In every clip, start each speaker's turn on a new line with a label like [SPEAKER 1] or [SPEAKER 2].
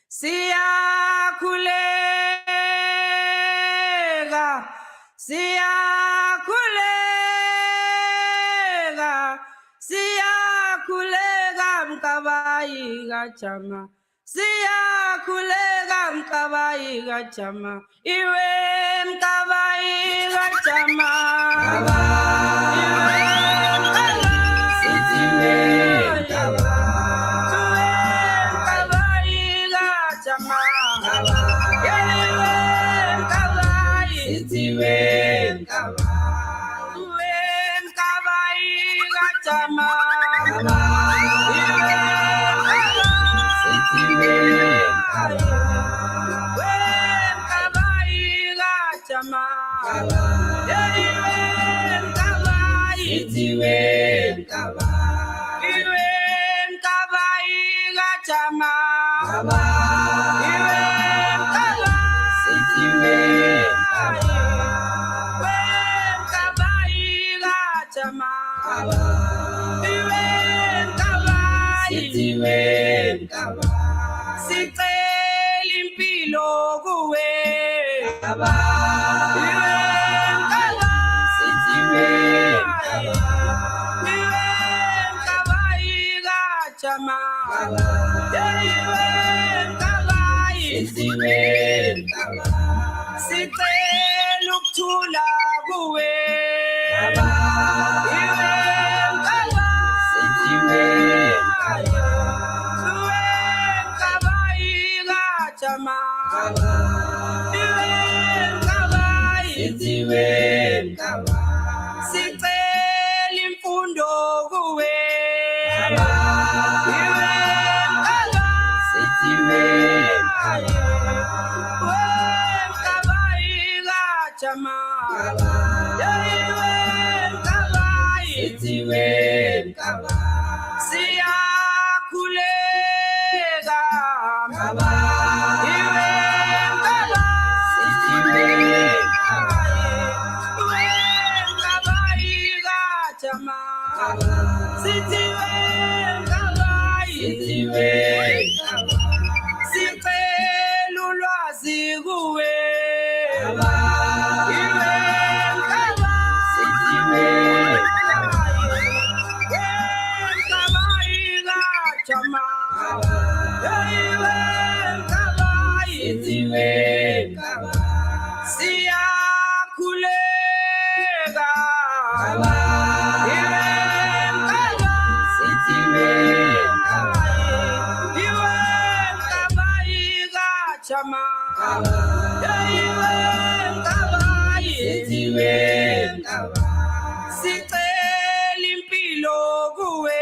[SPEAKER 1] siyakhuleka, siyakhuleka, siyakhuleka Mkabayi KaJama, siyakhuleka Mkabayi KaJama, iwe Mkabayi KaJama, iwe Mkabayi KaJama, sicela impilo kuwe Mkabayi KaJama, sicela ukuthula kuwe sicela imfundo kuwe Mkabayi KaJama, siyakhuleka sicela ulwazi kuwe Mkabayi KaJama, siyakhuleka sicela impilo kuwe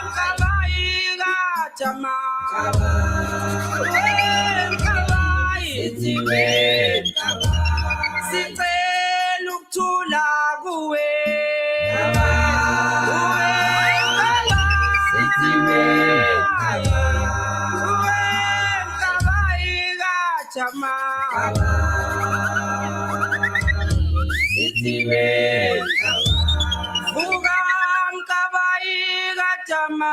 [SPEAKER 1] Mkabayi KaJama, sicela ukuthula kuwe Mkabayi KaJama, vuka Mkabayi KaJama,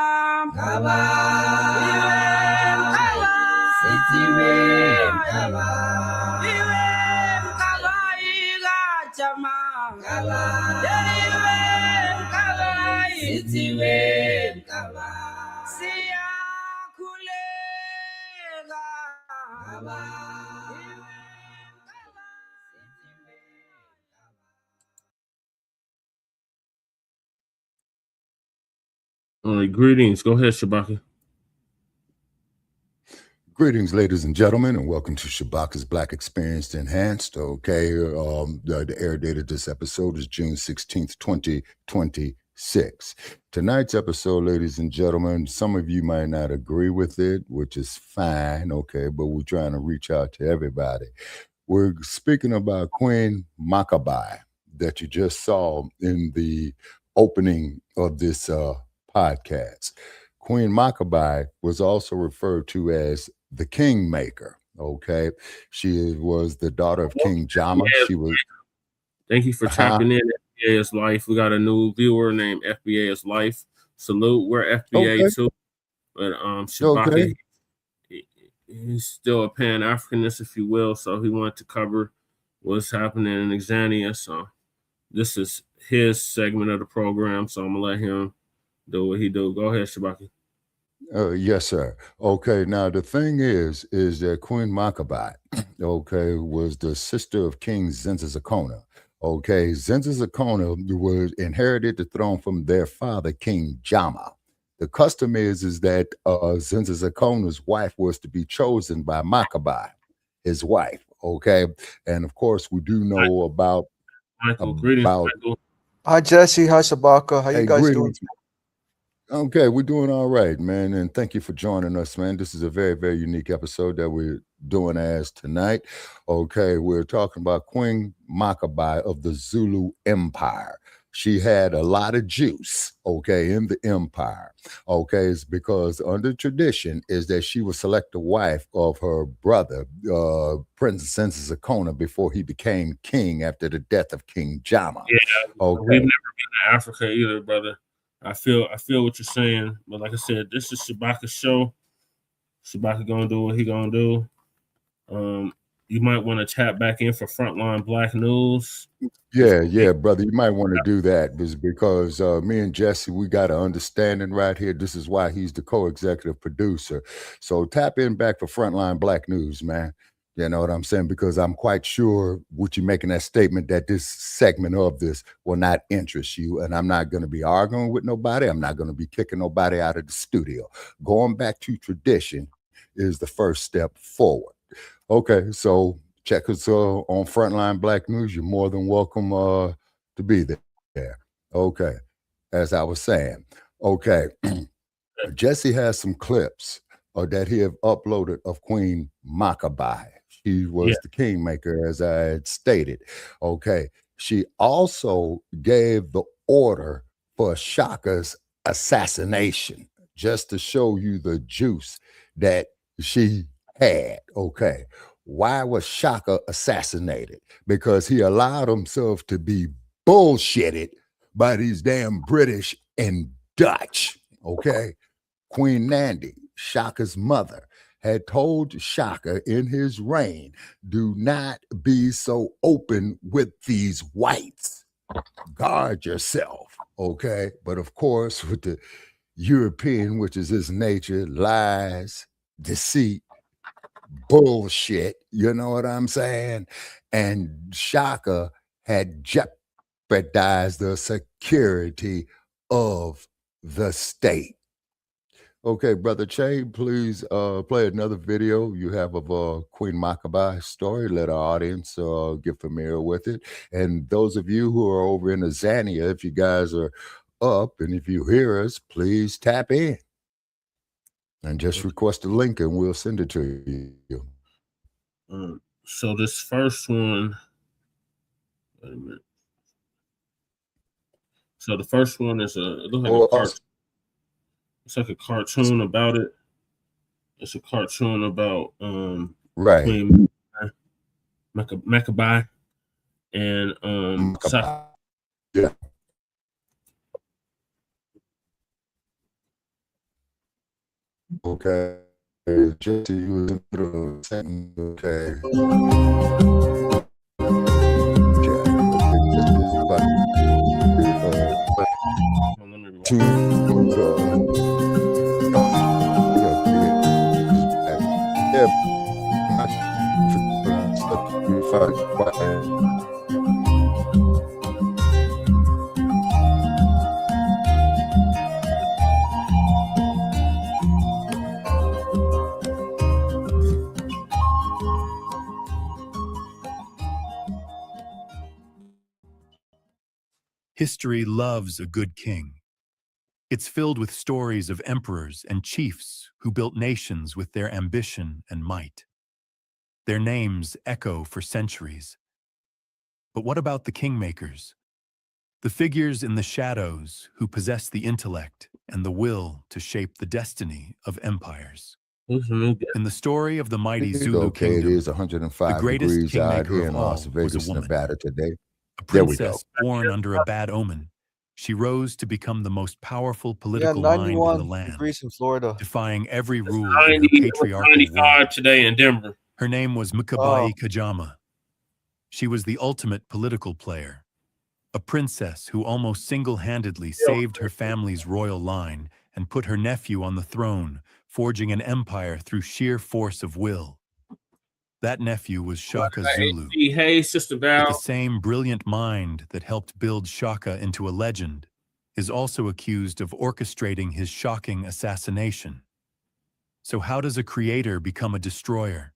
[SPEAKER 2] All right, greetings. Go ahead, Shabaka.
[SPEAKER 3] Greetings, ladies and gentlemen, and welcome to Shabaka'S Blacc Experienced Enhanced. Okay, the air date of this episode is June 16th, 2026. Tonight's episode, ladies and gentlemen, some of you might not agree with it, which is fine, okay, but we're trying to reach out to everybody. We're speaking about Queen Mkabayi that you just saw in the opening of this podcast. Queen Mkabayi was also referred to as the Kingmaker. Okay, she was the daughter of King Jama. She was.
[SPEAKER 2] Thank you for tapping in. FBA is life. We got a new viewer named FBA is life. Salute. We're FBA
[SPEAKER 3] Okay.
[SPEAKER 2] too. But Shabaka,
[SPEAKER 3] Okay.
[SPEAKER 2] he's still a Pan-Africanist, if you will. So he wanted to cover what's happening in Azania. So this is his segment of the program. So I'm gonna let him do what he do. Go ahead, Shabaka.
[SPEAKER 3] Yes, sir. Okay, now the thing is that Queen Mkabayi, okay, was the sister of King Zenzazakona. Okay, Zenzazakona was inherited the throne from their father, King Jama. The custom is that Zenzazakona's wife was to be chosen by Mkabayi, his wife. Okay, and of course we do know about
[SPEAKER 2] Michael. Greetings, Michael.
[SPEAKER 4] Hi, Jesse. Hi, Shabaka. How you guys doing?
[SPEAKER 3] greetings. Okay, we're doing all right, man. And thank you for joining us, man. This is a very, very unique episode that we're doing as tonight. Okay, we're talking about Queen Mkabayi of the Zulu Empire. She had a lot of juice, okay, in the empire. Okay, it's because under tradition is that she would select the wife of her brother, Prince Zenzazakona, before he became king after the death of King Jama.
[SPEAKER 2] Yeah,
[SPEAKER 3] okay.
[SPEAKER 2] We've never been to Africa either, brother. I feel what you're saying, but like I said, this is Shabaka's show. Shabaka gonna do what he gonna do. You might want to tap back in for Front Line Blacc news.
[SPEAKER 3] Yeah, brother. You might want to do that because me and Jesse, we got an understanding right here. This is why he's the co-executive producer. So tap in back for Frontline Blacc News, man. You know what I'm saying? Because I'm quite sure what you're making that statement that this segment of this will not interest you. And I'm not going to be arguing with nobody. I'm not going to be kicking nobody out of the studio. Going back to tradition is the first step forward. Okay, so check us on Frontline Blacc News. You're more than welcome to be there. Okay, as I was saying. Okay, Jesse has some clips that he have uploaded of Queen Mkabayi. She was the kingmaker, as I had stated. Okay, she also gave the order for Shaka's assassination, just to show you the juice that she had. Okay, why was Shaka assassinated? Because he allowed himself to be bullshitted by these damn British and Dutch. Okay, Queen Nandi, Shaka's mother, had told Shaka in his reign, do not be so open with these whites. Guard yourself. Okay, but of course with the European, which is his nature, lies, deceit, bullshit, you know what I'm saying? And Shaka had jeopardized the security of the state. Okay, Brother Che, please play another video you have of Queen Mkabayi's story. Let our audience get familiar with it. And those of you who are over in Azania, if you guys are up and if you hear us, please tap in. And just request a link and we'll send it to you.
[SPEAKER 2] So this first one, wait a minute. So the first one is it looks like a cartoon. It's like a cartoon about it. It's a cartoon about
[SPEAKER 3] right.
[SPEAKER 2] Queen Mkabayi and
[SPEAKER 3] yeah. Okay. Jesse, you was in the middle of saying, okay.
[SPEAKER 5] History loves a good king. It's filled with stories of emperors and chiefs who built nations with their ambition and might. Their names echo for centuries. But what about the kingmakers? The figures in the shadows who possess the intellect and the will to shape the destiny of empires. In the story of the mighty Zulu Kingdom,
[SPEAKER 3] it is 105
[SPEAKER 5] the greatest
[SPEAKER 3] degrees out
[SPEAKER 5] kingmaker
[SPEAKER 3] here
[SPEAKER 5] of
[SPEAKER 3] in
[SPEAKER 5] all
[SPEAKER 3] Las Vegas,
[SPEAKER 5] was a woman.
[SPEAKER 3] Nevada today.
[SPEAKER 5] A
[SPEAKER 3] There we go.
[SPEAKER 5] princess born under a bad omen, she rose to become the most powerful
[SPEAKER 4] Yeah,
[SPEAKER 5] political mind in the
[SPEAKER 4] 91
[SPEAKER 5] land,
[SPEAKER 4] degrees in Florida.
[SPEAKER 5] defying every
[SPEAKER 2] It's
[SPEAKER 5] rule in her
[SPEAKER 2] 90,
[SPEAKER 5] patriarchal
[SPEAKER 2] 95
[SPEAKER 5] world.
[SPEAKER 2] today in Denver.
[SPEAKER 5] Her name was
[SPEAKER 4] Oh,
[SPEAKER 5] Mkabayi KaJama. She was the ultimate political player, a princess who almost single-handedly saved her family's royal line and put her nephew on the throne, forging an empire through sheer force of will. That nephew was Shaka Zulu.
[SPEAKER 2] Hey, Sister
[SPEAKER 5] But the
[SPEAKER 2] Val.
[SPEAKER 5] same brilliant mind that helped build Shaka into a legend is also accused of orchestrating his shocking assassination. So how does a creator become a destroyer?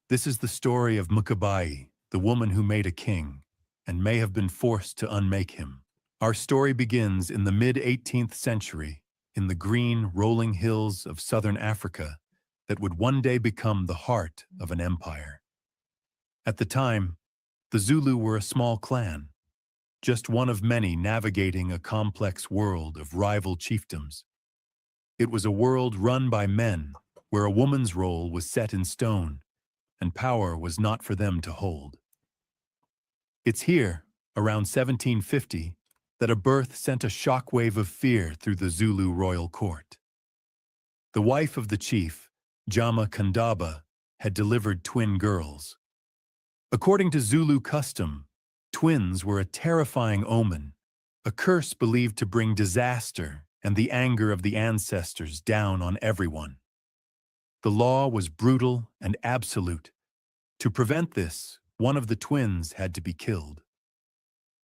[SPEAKER 5] This is the story of Mkabayi, the woman who made a king, and may have been forced to unmake him. Our story begins in the mid-18th century, in the green, rolling hills of southern Africa that would one day become the heart of an empire. At the time, the Zulu were a small clan, just one of many navigating a complex world of rival chiefdoms. It was a world run by men, where a woman's role was set in stone, and power was not for them to hold. It's here, around 1750, that a birth sent a shockwave of fear through the Zulu royal court. The wife of the chief, Jama Kandaba, had delivered twin girls. According to Zulu custom, twins were a terrifying omen, a curse believed to bring disaster and the anger of the ancestors down on everyone. The law was brutal and absolute. To prevent this, one of the twins had to be killed.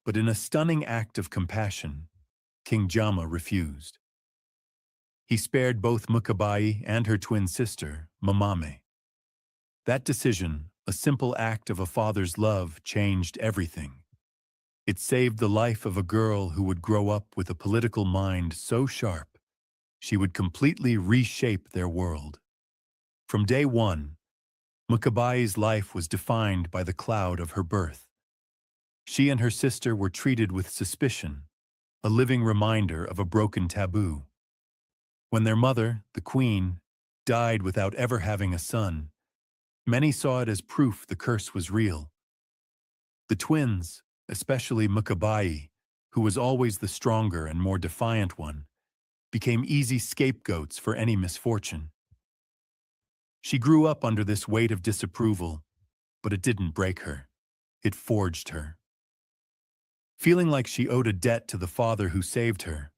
[SPEAKER 5] But in a stunning act of compassion, King Jama refused. He spared both Mkabayi and her twin sister, Mamame. That decision, a simple act of a father's love, changed everything. It saved the life of a girl who would grow up with a political mind so sharp, she would completely reshape their world. From day one, Mkabayi's life was defined by the cloud of her birth. She and her sister were treated with suspicion, a living reminder of a broken taboo. When their mother, the queen, died without ever having a son, many saw it as proof the curse was real. The twins, especially Mkabayi, who was always the stronger and more defiant one, became easy scapegoats for any misfortune. She grew up under this weight of disapproval, but it didn't break her. It forged her. Feeling like she owed a debt to the father who saved her,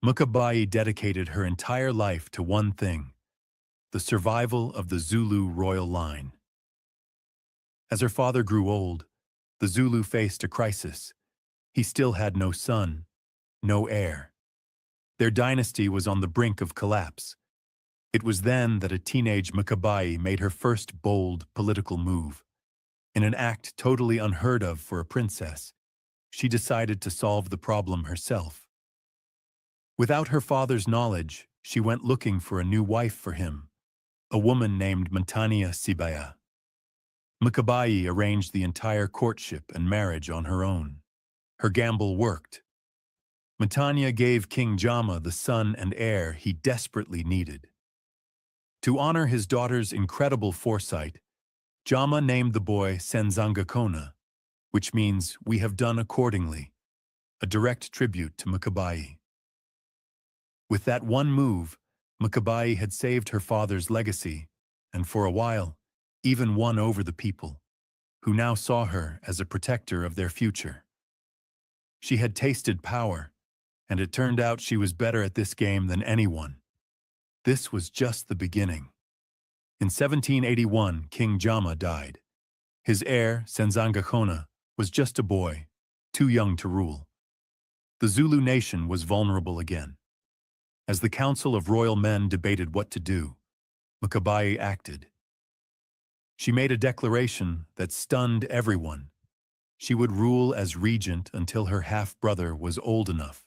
[SPEAKER 5] Mkabayi dedicated her entire life to one thing: the survival of the Zulu royal line. As her father grew old, the Zulu faced a crisis. He still had no son, no heir. Their dynasty was on the brink of collapse. It was then that a teenage Mkabayi made her first bold political move. In an act totally unheard of for a princess, she decided to solve the problem herself. Without her father's knowledge, she went looking for a new wife for him, a woman named Matania Sibaya. Mkabayi arranged the entire courtship and marriage on her own. Her gamble worked. Matania gave King Jama the son and heir he desperately needed. To honor his daughter's incredible foresight, Jama named the boy Senzangakona, which means "we have done accordingly," a direct tribute to Mkabayi. With that one move, Mkabayi had saved her father's legacy, and for a while, even won over the people, who now saw her as a protector of their future. She had tasted power, and it turned out she was better at this game than anyone. This was just the beginning. In 1781, King Jama died. His heir, Senzangakona, was just a boy, too young to rule. The Zulu nation was vulnerable again. As the Council of Royal Men debated what to do, Mkabayi acted. She made a declaration that stunned everyone. She would rule as regent until her half-brother was old enough.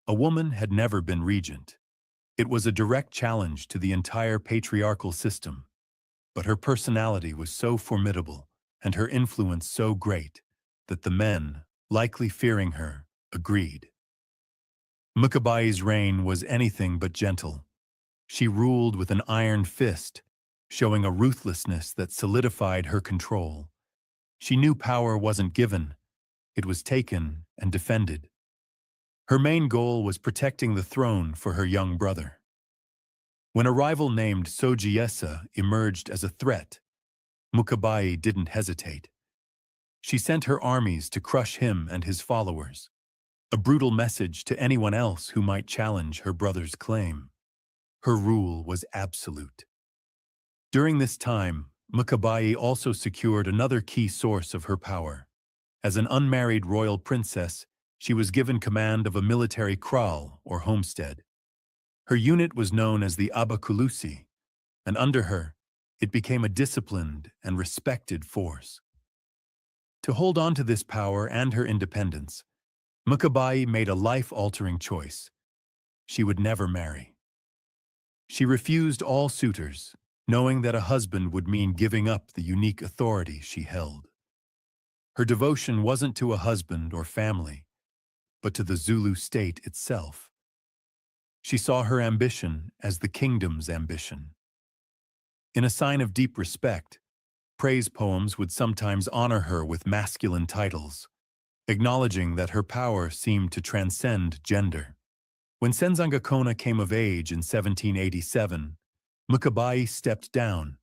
[SPEAKER 5] A woman had never been regent. It was a direct challenge to the entire patriarchal system, but her personality was so formidable and her influence so great that the men, likely fearing her, agreed. Mkabayi's reign was anything but gentle. She ruled with an iron fist, showing a ruthlessness that solidified her control. She knew power wasn't given, it was taken and defended. Her main goal was protecting the throne for her young brother. When a rival named Sojiesa emerged as a threat, Mkabayi didn't hesitate. She sent her armies to crush him and his followers, a brutal message to anyone else who might challenge her brother's claim. Her rule was absolute. During this time, Mkabayi also secured another key source of her power. As an unmarried royal princess, she was given command of a military kraal, or homestead. Her unit was known as the Abakulusi, and under her, it became a disciplined and respected force. To hold on to this power and her independence, Mkabayi made a life-altering choice. She would never marry. She refused all suitors, knowing that a husband would mean giving up the unique authority she held. Her devotion wasn't to a husband or family, but to the Zulu state itself. She saw her ambition as the kingdom's ambition. In a sign of deep respect, praise poems would sometimes honor her with masculine titles, acknowledging that her power seemed to transcend gender. When Senzangakona came of age in 1787, Mkabayi stepped down,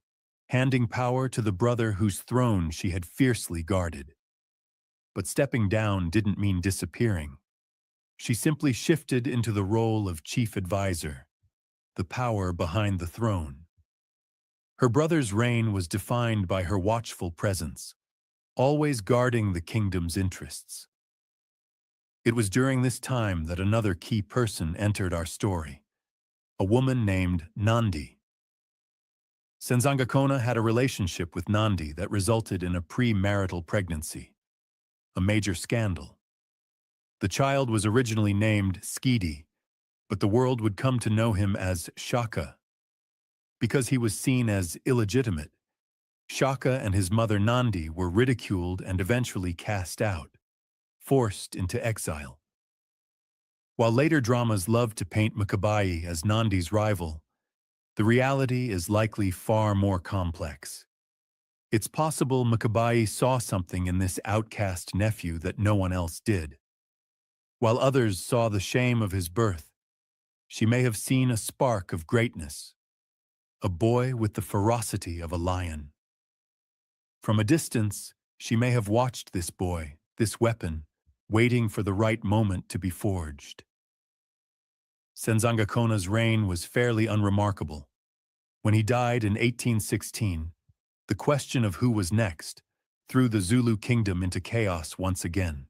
[SPEAKER 5] handing power to the brother whose throne she had fiercely guarded. But stepping down didn't mean disappearing. She simply shifted into the role of chief advisor, the power behind the throne. Her brother's reign was defined by her watchful presence, always guarding the kingdom's interests. It was during this time that another key person entered our story, a woman named Nandi. Senzangakona had a relationship with Nandi that resulted in a premarital pregnancy, a major scandal. The child was originally named Skidi, but the world would come to know him as Shaka. Because he was seen as illegitimate, Shaka and his mother Nandi were ridiculed and eventually cast out, forced into exile. While later dramas loved to paint Mkabayi as Nandi's rival, the reality is likely far more complex. It's possible Mkabayi saw something in this outcast nephew that no one else did. While others saw the shame of his birth, she may have seen a spark of greatness, a boy with the ferocity of a lion. From a distance, she may have watched this boy, this weapon, waiting for the right moment to be forged. Senzangakona's reign was fairly unremarkable. When he died in 1816, the question of who was next threw the Zulu kingdom into chaos once again.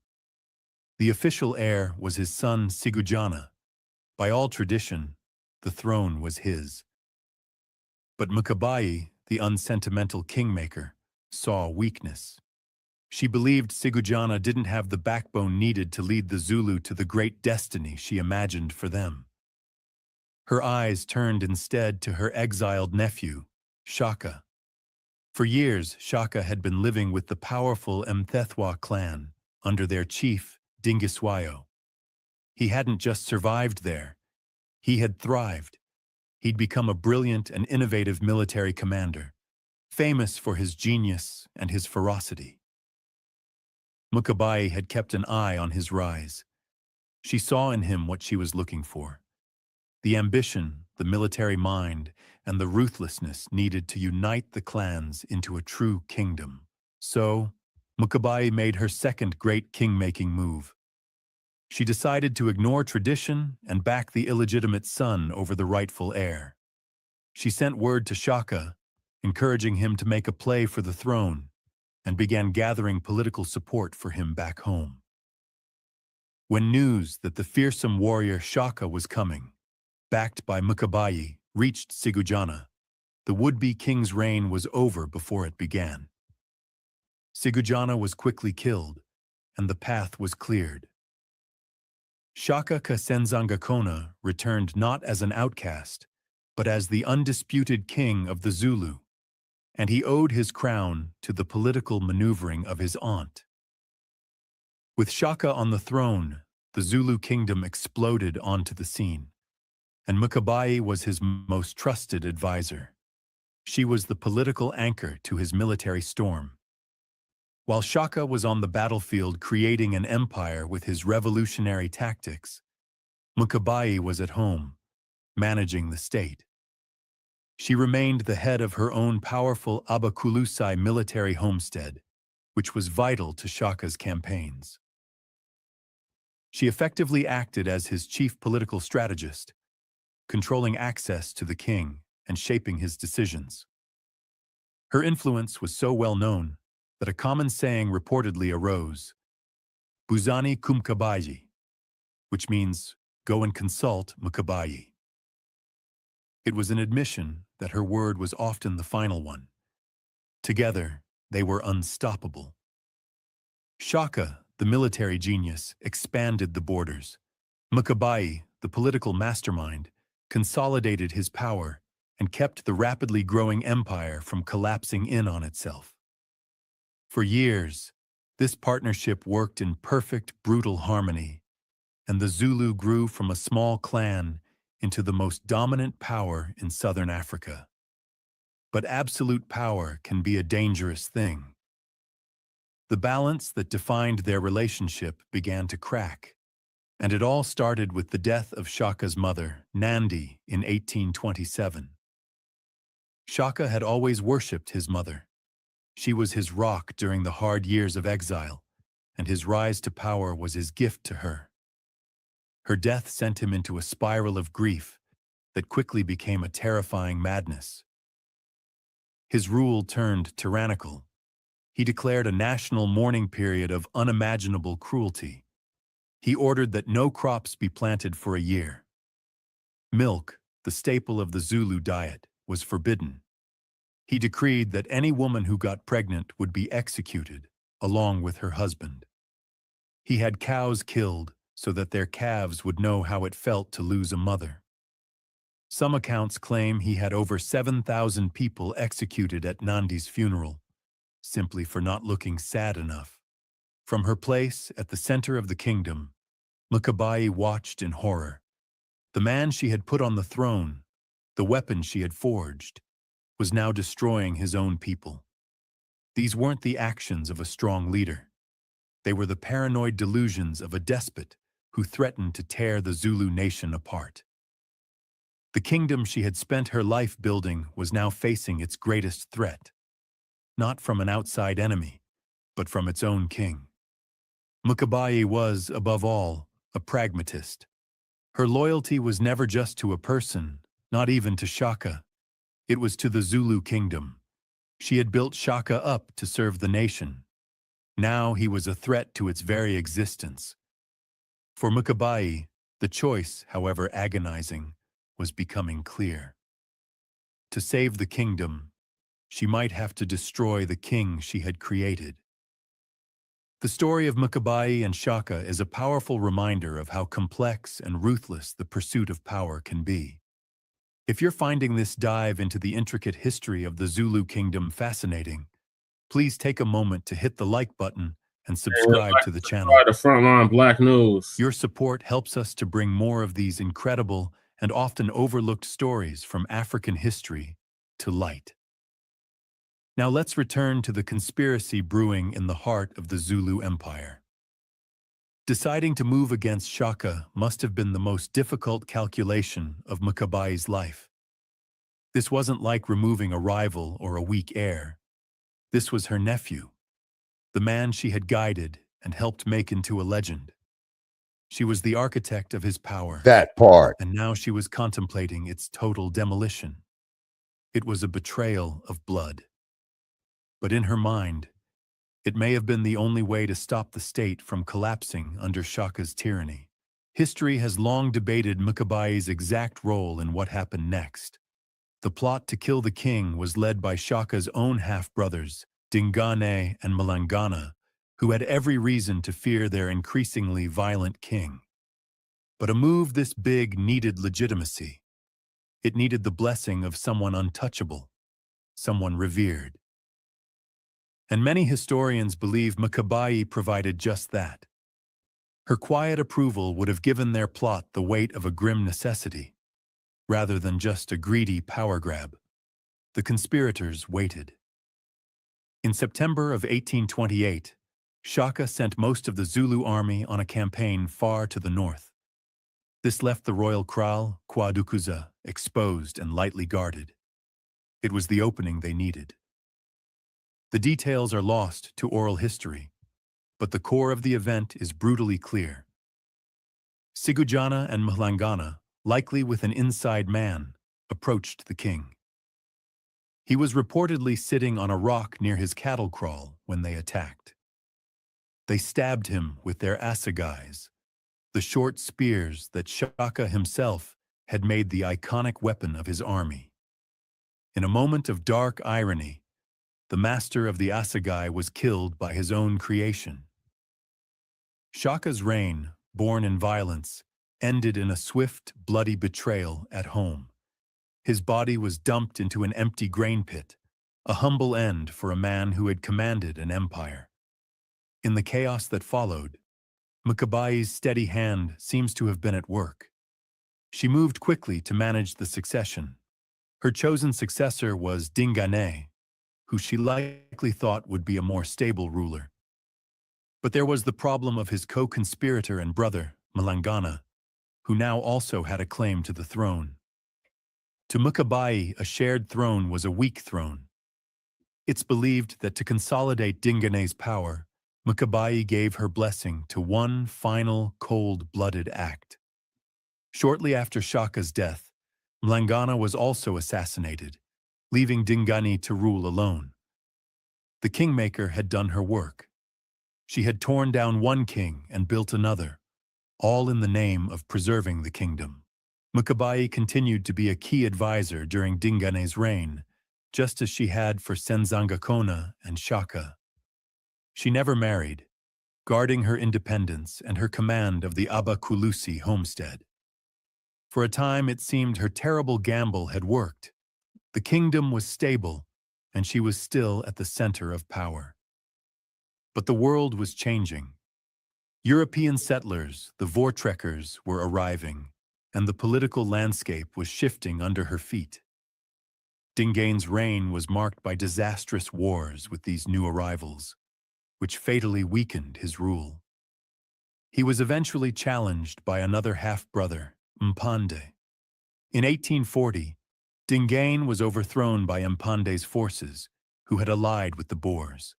[SPEAKER 5] The official heir was his son Sigujana. By all tradition, the throne was his. But Mkabayi, the unsentimental kingmaker, saw weakness. She believed Sigujana didn't have the backbone needed to lead the Zulu to the great destiny she imagined for them. Her eyes turned instead to her exiled nephew, Shaka. For years, Shaka had been living with the powerful Mthethwa clan under their chief, Dingiswayo. He hadn't just survived there, he had thrived. He'd become a brilliant and innovative military commander, famous for his genius and his ferocity. Mkabayi had kept an eye on his rise. She saw in him what she was looking for: the ambition, the military mind, and the ruthlessness needed to unite the clans into a true kingdom. So, Mkabayi made her second great king-making move. She decided to ignore tradition and back the illegitimate son over the rightful heir. She sent word to Shaka, encouraging him to make a play for the throne, and began gathering political support for him back home. When news that the fearsome warrior Shaka was coming, backed by Mkabayi, reached Sigujana, the would-be king's reign was over before it began. Sigujana was quickly killed, and the path was cleared. Shaka Senzangakona returned not as an outcast, but as the undisputed king of the Zulu, and he owed his crown to the political maneuvering of his aunt. With Shaka on the throne, the Zulu kingdom exploded onto the scene, and Mkabayi was his most trusted advisor. She was the political anchor to his military storm. While Shaka was on the battlefield creating an empire with his revolutionary tactics, Mkabayi was at home, managing the state. She remained the head of her own powerful Abakulusai military homestead, which was vital to Shaka's campaigns. She effectively acted as his chief political strategist, controlling access to the king and shaping his decisions. Her influence was so well known that a common saying reportedly arose, "Buzani Kumkabayi," which means, "Go and consult Mkabayi." It was an admission that her word was often the final one. Together, they were unstoppable. Shaka, the military genius, expanded the borders. Mkabayi, the political mastermind, consolidated his power and kept the rapidly growing empire from collapsing in on itself. For years, this partnership worked in perfect, brutal harmony, and the Zulu grew from a small clan into the most dominant power in southern Africa. But absolute power can be a dangerous thing. The balance that defined their relationship began to crack, and it all started with the death of Shaka's mother, Nandi, in 1827. Shaka had always worshipped his mother. She was his rock during the hard years of exile, and his rise to power was his gift to her. Her death sent him into a spiral of grief that quickly became a terrifying madness. His rule turned tyrannical. He declared a national mourning period of unimaginable cruelty. He ordered that no crops be planted for a year. Milk, the staple of the Zulu diet, was forbidden. He decreed that any woman who got pregnant would be executed, along with her husband. He had cows killed so that their calves would know how it felt to lose a mother. Some accounts claim he had over 7,000 people executed at Nandi's funeral, simply for not looking sad enough. From her place at the center of the kingdom, Mkabayi watched in horror. The man she had put on the throne, the weapon she had forged, was now destroying his own people. These weren't the actions of a strong leader. They were the paranoid delusions of a despot who threatened to tear the Zulu nation apart. The kingdom she had spent her life building was now facing its greatest threat, not from an outside enemy, but from its own king. Mkabayi was, above all, a pragmatist. Her loyalty was never just to a person, not even to Shaka. It was to the Zulu kingdom. She had built Shaka up to serve the nation. Now he was a threat to its very existence. For Mkabayi, the choice, however agonizing, was becoming clear. To save the kingdom, she might have to destroy the king she had created. The story of Mkabayi and Shaka is a powerful reminder of how complex and ruthless the pursuit of power can be. If you're finding this dive into the intricate history of the Zulu kingdom fascinating, please take a moment to hit the like button and subscribe to the channel.
[SPEAKER 2] The Front Line Blacc News.
[SPEAKER 5] Your support helps us to bring more of these incredible and often overlooked stories from African history to light. Now let's return to the conspiracy brewing in the heart of the Zulu Empire. Deciding to move against Shaka must have been the most difficult calculation of Mkabayi's life. This wasn't like removing a rival or a weak heir. This was her nephew, the man she had guided and helped make into a legend. She was the architect of his power.
[SPEAKER 3] That part.
[SPEAKER 5] And now she was contemplating its total demolition. It was a betrayal of blood. But in her mind, it may have been the only way to stop the state from collapsing under Shaka's tyranny. History has long debated Mkabayi's exact role in what happened next. The plot to kill the king was led by Shaka's own half-brothers, Dingane and Malangana, who had every reason to fear their increasingly violent king. But a move this big needed legitimacy. It needed the blessing of someone untouchable, someone revered. And many historians believe Mkabayi provided just that. Her quiet approval would have given their plot the weight of a grim necessity, rather than just a greedy power grab. The conspirators waited. In September of 1828, Shaka sent most of the Zulu army on a campaign far to the north. This left the royal kraal, Kwadukuza, exposed and lightly guarded. It was the opening they needed. The details are lost to oral history, but the core of the event is brutally clear. Sigujana and Mhlangana, likely with an inside man, approached the king. He was reportedly sitting on a rock near his cattle kraal when they attacked. They stabbed him with their assegais, the short spears that Shaka himself had made the iconic weapon of his army. In a moment of dark irony, the master of the assegai was killed by his own creation. Shaka's reign, born in violence, ended in a swift, bloody betrayal at home. His body was dumped into an empty grain pit, a humble end for a man who had commanded an empire. In the chaos that followed, Mkabayi's steady hand seems to have been at work. She moved quickly to manage the succession. Her chosen successor was Dingane, who she likely thought would be a more stable ruler. But there was the problem of his co-conspirator and brother, Mhlangana, who now also had a claim to the throne. To Mkabayi, a shared throne was a weak throne. It's believed that to consolidate Dingane's power, Mkabayi gave her blessing to one final cold-blooded act. Shortly after Shaka's death, Mhlangana was also assassinated, leaving Dingane to rule alone. The kingmaker had done her work. She had torn down one king and built another, all in the name of preserving the kingdom. Mkabayi continued to be a key advisor during Dingane's reign, just as she had for Senzangakona and Shaka. She never married, guarding her independence and her command of the Abakulusi homestead. For a time it seemed her terrible gamble had worked. The kingdom was stable, and she was still at the center of power. But the world was changing. European settlers, the Voortrekkers, were arriving, and the political landscape was shifting under her feet. Dingane's reign was marked by disastrous wars with these new arrivals, which fatally weakened his rule. He was eventually challenged by another half-brother, Mpande. In 1840, Dingane was overthrown by Mpande's forces, who had allied with the Boers.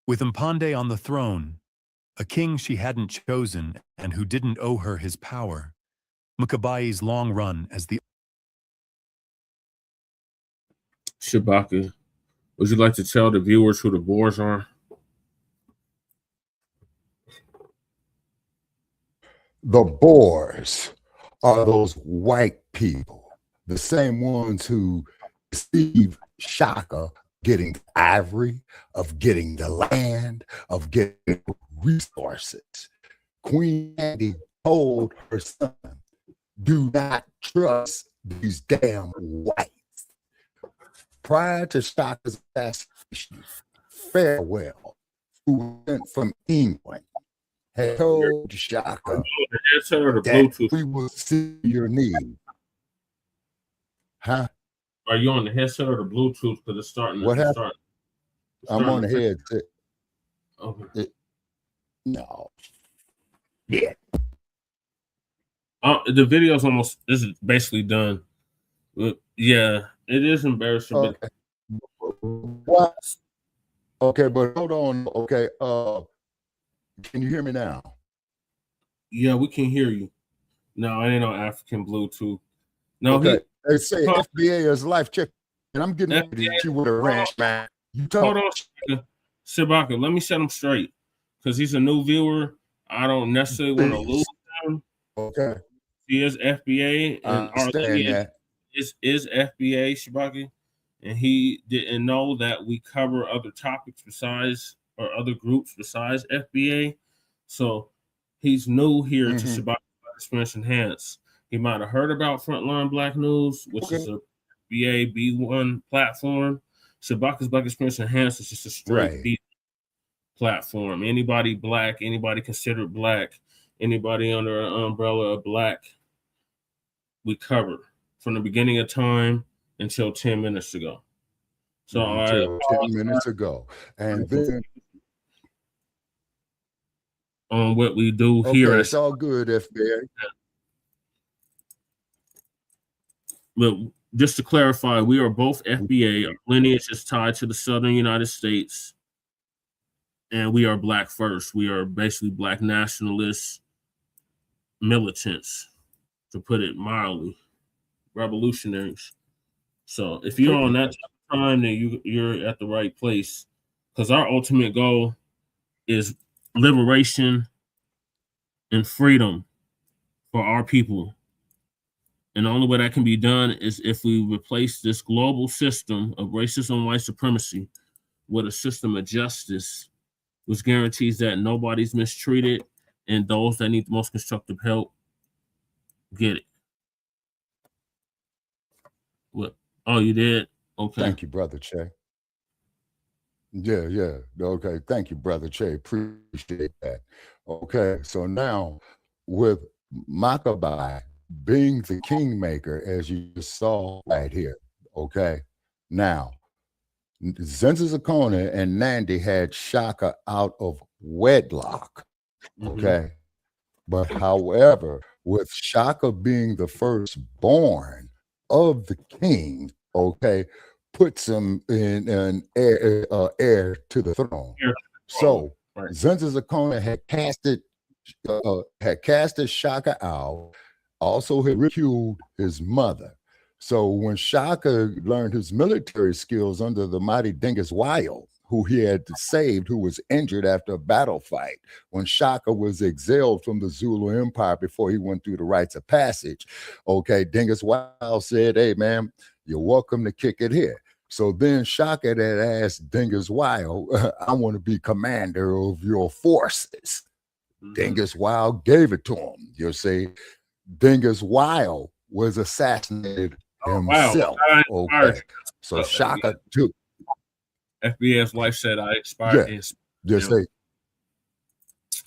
[SPEAKER 5] With Mpande on the throne, a king she hadn't chosen and who didn't owe her his power, Mkabayi's long run as the...
[SPEAKER 2] Shabaka, would you like to tell the viewers who the Boers are?
[SPEAKER 3] The Boers are those white people, the same ones who deceive Shaka getting ivory, of getting the land, of getting resources. Queen Andy told her son, do not trust these damn whites. Prior to Shaka's assassination, Farewell, who went from England, had told Shaka that we will see your need. Huh?
[SPEAKER 2] Are you on the headset or the Bluetooth? Because it's starting.
[SPEAKER 3] What happened? I'm on the headset.
[SPEAKER 2] Okay.
[SPEAKER 3] No. Yeah.
[SPEAKER 2] The video's almost, this is basically done. Yeah, it is embarrassing.
[SPEAKER 3] Okay. What? Okay, but hold on. Okay. Can you hear me now?
[SPEAKER 2] Yeah, we can hear you. No, I ain't on African Bluetooth. No,
[SPEAKER 3] okay. They say FBA is life check, and I'm getting ready to hit you with a ranch, man. You talk.
[SPEAKER 2] Hold on, Shabaka. Let me set him straight, because he's a new viewer. I don't necessarily want to lose him.
[SPEAKER 3] Okay.
[SPEAKER 2] He is FBA, and
[SPEAKER 3] Arlene
[SPEAKER 2] is FBA, Shabaka, and he didn't know that we cover other topics besides, or other groups besides FBA. So he's new here to Shabaka Experience Enhanced. He might have heard about Front Line Blacc News, which is a FBA B1 platform. Shabaka's Black Experience Enhanced is just a straight B platform. Anybody black, anybody considered black, anybody under an umbrella of black, we cover from the beginning of time until 10 minutes ago. So
[SPEAKER 3] until 10 minutes ago. And then
[SPEAKER 2] on what we do here.
[SPEAKER 3] It's all good, FBA.
[SPEAKER 2] But just to clarify, we are both FBA. Our lineage is tied to the Southern United States. And we are Black first. We are basically Black nationalists, militants, to put it mildly, revolutionaries. So if you're on that type of time, then you're at the right place. Because our ultimate goal is liberation and freedom for our people. And the only way that can be done is if we replace this global system of racism and white supremacy with a system of justice, which guarantees that nobody's mistreated and those that need the most constructive help get it. What? Oh, you did? Okay.
[SPEAKER 3] Thank you, Brother Che. Yeah. Okay. Thank you, Brother Che. Appreciate that. Okay. So now with Mkabayi being the kingmaker, as you saw right here. Okay. Now, Zenzazakona and Nandi had Shaka out of wedlock. Okay. But however, with Shaka being the firstborn of the king, okay, puts him in an heir to the throne. So Zenzazakona had casted Shaka out, also had ridiculed his mother. So when Shaka learned his military skills under the mighty Dingus Wild, who he had saved, who was injured after a battle fight, when Shaka was exiled from the Zulu Empire before he went through the rites of passage, okay, Dingus Wild said, hey, man, you're welcome to kick it here. So then Shaka had asked Dingus Wild, I want to be commander of your forces. Dingus Wild gave it to him. You see, Dingus Wild was assassinated himself. Okay. So Shaka took
[SPEAKER 2] FBA's wife said I expired.
[SPEAKER 3] Yeah. Just say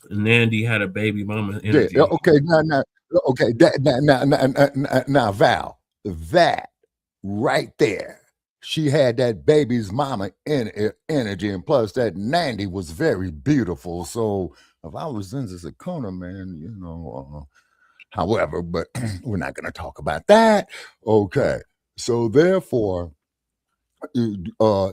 [SPEAKER 2] Nandi had a baby mama interview.
[SPEAKER 3] Yeah. Okay. Now, Val, that right there, she had that baby's mama energy, and plus that Nandi was very beautiful. So if I was Zenzazakona, man, you know. However, but we're not going to talk about that. Okay. So therefore,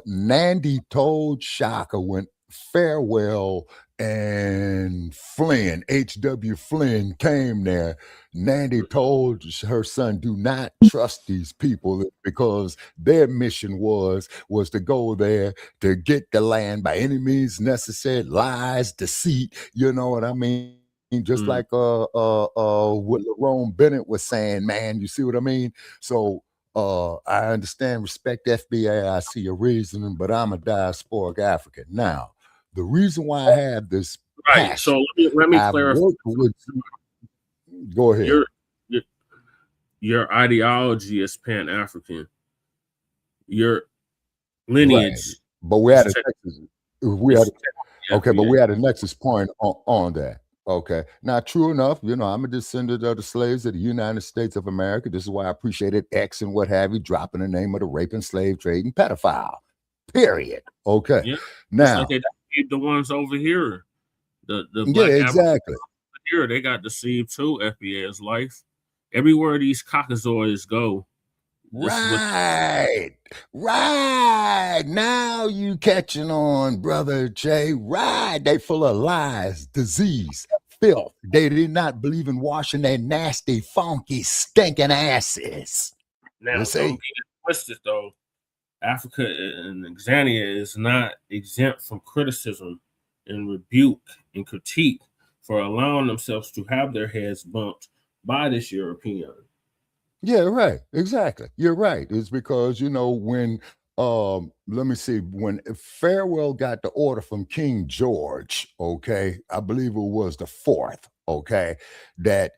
[SPEAKER 3] Nandi told Shaka when Farewell and Flynn, H.W. Flynn came there, Nandi told her son, do not trust these people because their mission was to go there to get the land by any means necessary, lies, deceit, you know what I mean? Just like what Lerone Bennett was saying, man, you see what I mean? So I understand, respect FBA, I see your reasoning, but I'm a diasporic African. Now, the reason why I have this passion,
[SPEAKER 2] so let me clarify.
[SPEAKER 3] Go ahead.
[SPEAKER 2] Your ideology is Pan-African. Your lineage.
[SPEAKER 3] Right. But we had a nexus point on that. Okay. Now, true enough, you know, I'm a descendant of the slaves of the United States of America. This is why I appreciated X and what have you, dropping the name of the raping, slave trading pedophile. Period. Okay. Yeah. Now,
[SPEAKER 2] like the ones over here, the
[SPEAKER 3] Black exactly.
[SPEAKER 2] Here, they got deceived too. FBA's life. Everywhere these cockazoids go.
[SPEAKER 3] Right. Now you catching on, Brother Jay. Right. They full of lies, disease, filth. They did not believe in washing their nasty, funky, stinking asses.
[SPEAKER 2] Now, don't get twisted though. Africa and Azania is not exempt from criticism and rebuke and critique for allowing themselves to have their heads bumped by this European.
[SPEAKER 3] Yeah, right. Exactly. You're right. It's because, you know, when let me see, when Farewell got the order from King George, okay, I believe it was the 4th, okay, that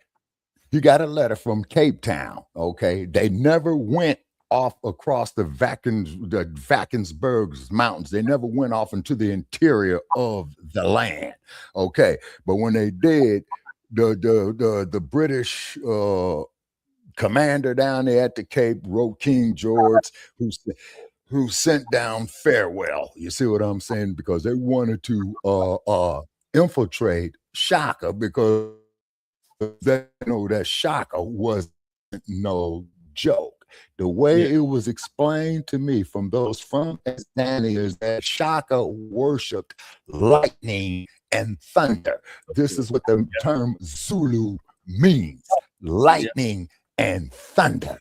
[SPEAKER 3] he got a letter from Cape Town, okay. They never went off across the Vakensberg's mountains. They never went off into the interior of the land, okay. But when they did, the British commander down there at the Cape wrote King George, who said, who sent down Farewell. You see what I'm saying? Because they wanted to infiltrate Shaka because they know that Shaka wasn't no joke. The way it was explained to me from those from Azania is that Shaka worshipped lightning and thunder. This is what the term Zulu means: lightning and thunder.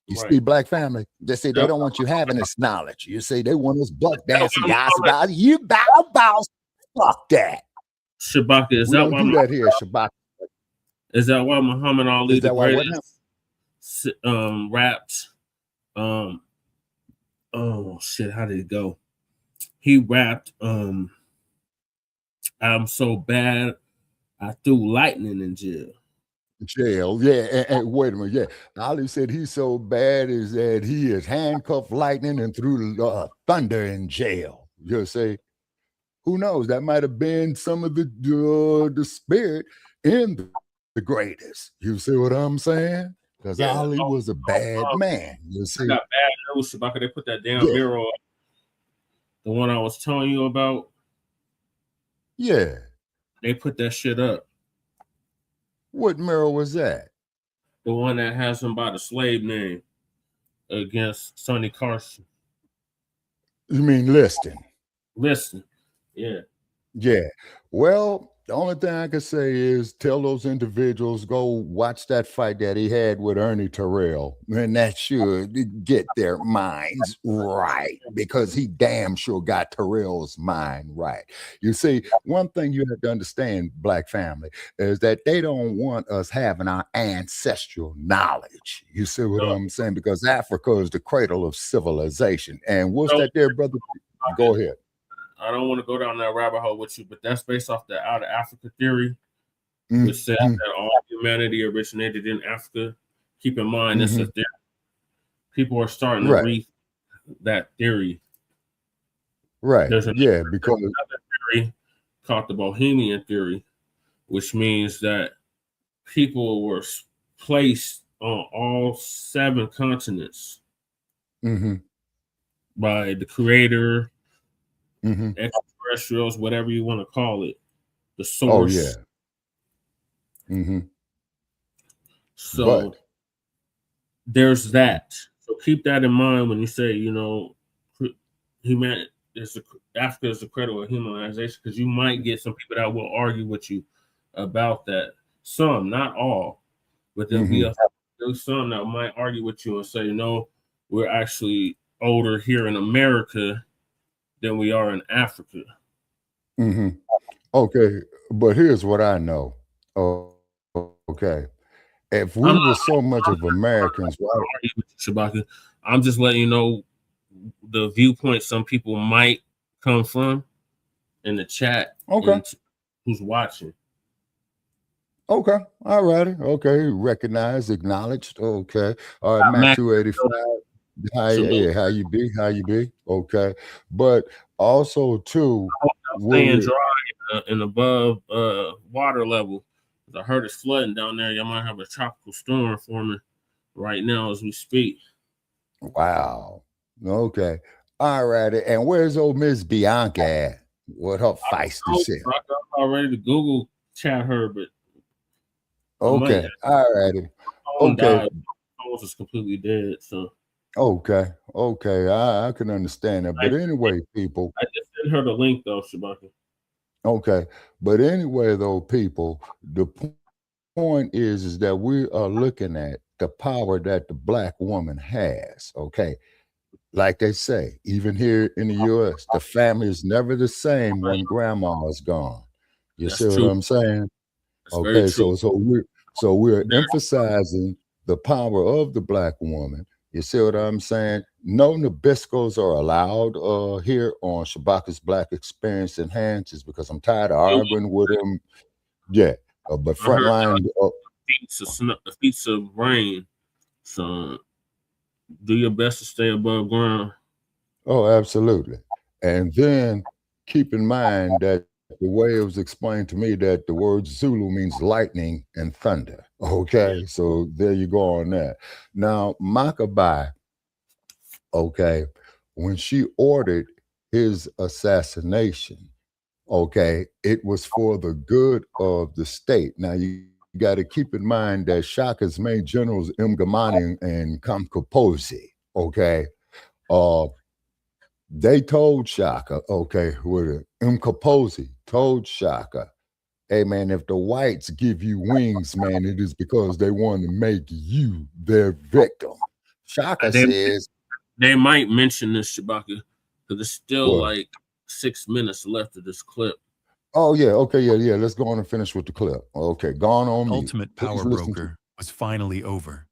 [SPEAKER 3] You see, Black family, they say they don't want you having this knowledge. You say they want us buck dancing guys about you bow. Fuck that.
[SPEAKER 2] Shabaka, is
[SPEAKER 3] We
[SPEAKER 2] that
[SPEAKER 3] don't
[SPEAKER 2] why
[SPEAKER 3] do that here, Shabaka?
[SPEAKER 2] Is that why Muhammad Ali
[SPEAKER 3] Is that
[SPEAKER 2] the
[SPEAKER 3] why what
[SPEAKER 2] greatest rapped oh shit, how did it go? He rapped I'm so bad I threw lightning in jail.
[SPEAKER 3] And wait a minute, Ali said he's so bad is that he is handcuffed lightning and threw thunder in jail. You say, who knows? That might have been some of the spirit in the greatest. You see what I'm saying? Because Ali was a bad man. You see,
[SPEAKER 2] I got bad news, Shabaka. They put that damn mirror up. The one I was telling you about.
[SPEAKER 3] Yeah.
[SPEAKER 2] They put that shit up.
[SPEAKER 3] What mirror was that?
[SPEAKER 2] The one that has him by the slave name against Sonny Carson.
[SPEAKER 3] You mean Liston?
[SPEAKER 2] Liston. Yeah.
[SPEAKER 3] Yeah. Well, the only thing I can say is tell those individuals, go watch that fight that he had with Ernie Terrell, and that should get their minds right, because he damn sure got Terrell's mind right. You see, one thing you have to understand, Black family, is that they don't want us having our ancestral knowledge. You see what I'm saying? Because Africa is the cradle of civilization. And what's that there, brother? Go ahead.
[SPEAKER 2] I don't want to go down that rabbit hole with you, but that's based off the Out of Africa theory, which says that all humanity originated in Africa. Keep in mind, it's a theory. People are starting to read that theory.
[SPEAKER 3] Right.
[SPEAKER 2] There's
[SPEAKER 3] because
[SPEAKER 2] another theory called the Bohemian theory, which means that people were placed on all 7 continents by the creator, extraterrestrials, whatever you want to call it, the source. So there's that. So keep that in mind when you say, you know, Africa is the cradle of humanization, because you might get some people that will argue with you about that. Some, not all, but there'll be some that might argue with you and say, no, we're actually older here in America than we are in Africa.
[SPEAKER 3] Okay, but here's what I know. Okay, if we were so much of Americans,
[SPEAKER 2] Shabaka, I'm just letting you know the viewpoint some people might come from in the chat.
[SPEAKER 3] Okay,
[SPEAKER 2] who's watching?
[SPEAKER 3] Okay, all righty. Okay, recognized, acknowledged. Okay, all right, Mac 285. How you be? Okay, but also too,
[SPEAKER 2] staying dry and above water level. I heard it's flooding down there. Y'all might have a tropical storm forming right now as we speak.
[SPEAKER 3] Wow. Okay. All righty. And where's old Miss Bianca at? What her feisty self?
[SPEAKER 2] I'm already to Google chat her, but
[SPEAKER 3] okay. All righty. Okay.
[SPEAKER 2] Phone was completely dead. So
[SPEAKER 3] okay. I can understand that. But anyway, people.
[SPEAKER 2] I just sent her the link though, Shabaka.
[SPEAKER 3] Okay. But anyway, though, people, the point is that we are looking at the power that the Black woman has. Okay. Like they say, even here in the U.S., the family is never the same when grandma is gone. You see what I'm saying? Okay, so we're emphasizing the power of the Black woman. You see what I'm saying? No Nabiscos are allowed here on Shabaka'S Blacc Experience Enhances, because I'm tired of arguing with them. Yeah, but Frontline
[SPEAKER 2] feats of rain. So do your best to stay above ground.
[SPEAKER 3] Oh, absolutely. And then keep in mind that the way it was explained to me that the word Zulu means lightning and thunder. Okay, so there you go on that. Now, Mkabayi, okay, when she ordered his assassination, okay, it was for the good of the state. Now, you got to keep in mind that Shaka's main generals, Mkabayi and Kamkaposi, okay, they told Shaka, okay, with Mkaposi told Shaka, hey, man, if the whites give you wings, man, it is because they want to make you their victim. Shaka says...
[SPEAKER 2] They might mention this, Shabaka, because there's still
[SPEAKER 3] what?
[SPEAKER 2] like 6 minutes left of this clip.
[SPEAKER 3] Oh, yeah. Okay, yeah. Let's go on and finish with the clip. Okay, gone on mute.
[SPEAKER 5] Ultimate power broker was finally over.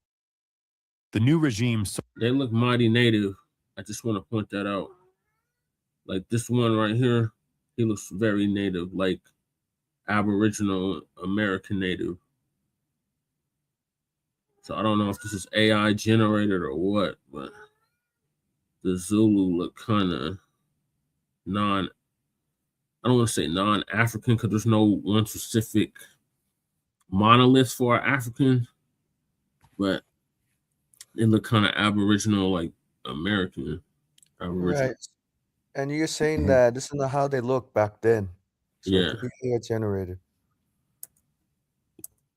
[SPEAKER 5] The new regime...
[SPEAKER 2] They look mighty native. I just want to point that out. Like this one right here, he looks very native, like Aboriginal American native. So I don't know if this is AI generated or what, but the Zulu look kind of I don't want to say non-African because there's no one specific monolith for African, but they look kind of Aboriginal, like American. Aboriginal.
[SPEAKER 4] Right. And you're saying that this is not how they look back then. So
[SPEAKER 2] Yeah.
[SPEAKER 4] it could be AI generated.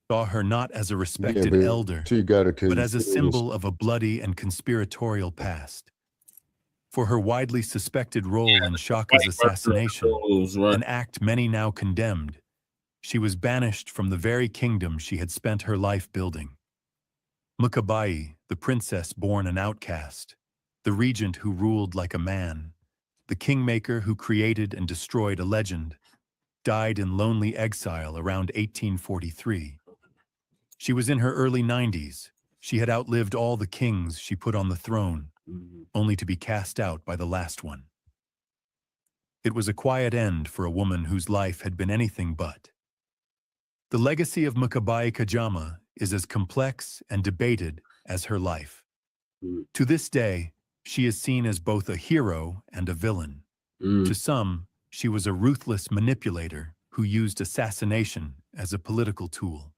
[SPEAKER 5] Saw her not as a respected elder, but as a symbol of a bloody and conspiratorial past. For her widely suspected role in Shaka's assassination, an act many now condemned, she was banished from the very kingdom she had spent her life building. Mkabayi, the princess born an outcast, the regent who ruled like a man, the kingmaker who created and destroyed a legend, died in lonely exile around 1843. She was in her early 90s. She had outlived all the kings she put on the throne, only to be cast out by the last one. It was a quiet end for a woman whose life had been anything but. The legacy of Mkabayi KaJama is as complex and debated as her life. To this day, she is seen as both a hero and a villain. To some, she was a ruthless manipulator who used assassination as a political tool.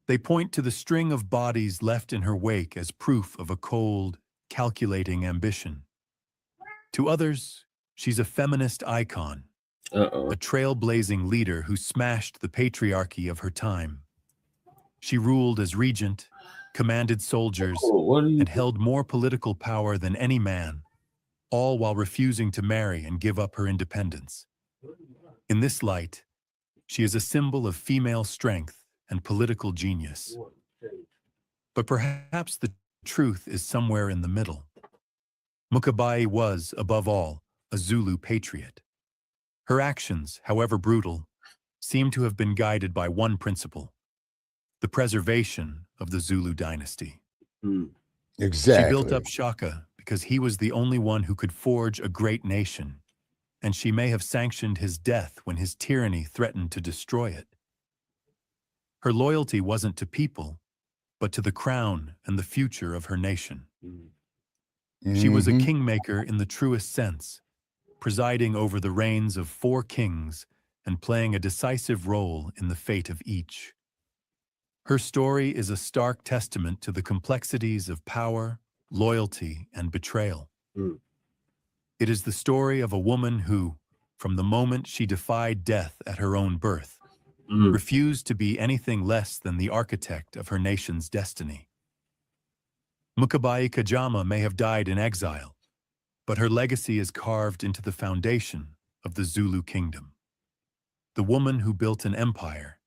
[SPEAKER 5] They point to the string of bodies left in her wake as proof of a cold, calculating ambition. To others, she's a feminist icon, a trailblazing leader who smashed the patriarchy of her time. She ruled as regent, commanded soldiers, and held more political power than any man, all while refusing to marry and give up her independence. In this light, she is a symbol of female strength and political genius. But perhaps the truth is somewhere in the middle. Mkabayi was, above all, a Zulu patriot. Her actions, however brutal, seem to have been guided by one principle: the preservation of the Zulu dynasty.
[SPEAKER 3] Exactly.
[SPEAKER 5] She built up Shaka because he was the only one who could forge a great nation, and she may have sanctioned his death when his tyranny threatened to destroy it. Her loyalty wasn't to people, but to the crown and the future of her nation. She was a kingmaker in the truest sense, presiding over the reigns of 4 kings and playing a decisive role in the fate of each. Her story is a stark testament to the complexities of power, loyalty, and betrayal. It is the story of a woman who, from the moment she defied death at her own birth, refused to be anything less than the architect of her nation's destiny. Mkabayi KaJama may have died in exile, but her legacy is carved into the foundation of the Zulu kingdom. The woman who built an empire,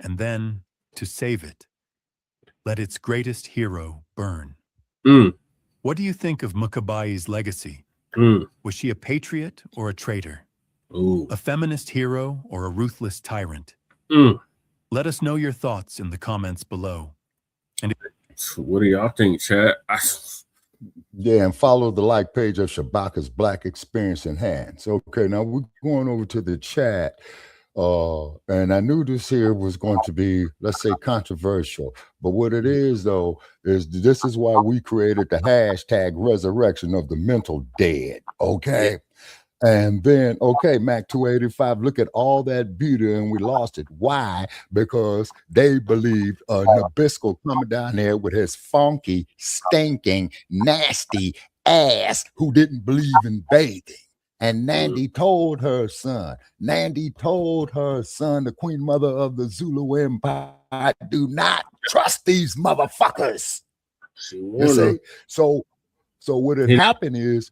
[SPEAKER 5] and then, to save it, let its greatest hero burn. What do you think of Mkabayi's legacy? Was she a patriot or a traitor? A feminist hero or a ruthless tyrant? Let us know your thoughts in the comments below. And
[SPEAKER 2] what do y'all think, chat?
[SPEAKER 3] Yeah, and follow the like page of Shabaka'S Blacc Experience Enhanced. Okay, now we're going over to the chat. And I knew this here was going to be, let's say, controversial. But what it is, though, is this is why we created the hashtag resurrection of the mental dead. Okay. Yeah. And then, okay, Mac 285, look at all that beauty and we lost it. Why? Because they believed Nabisco coming down there with his funky, stinking, nasty ass who didn't believe in bathing. And Nandi told her son, the queen mother of the Zulu Empire, do not trust these motherfuckers. You see? So what had happened is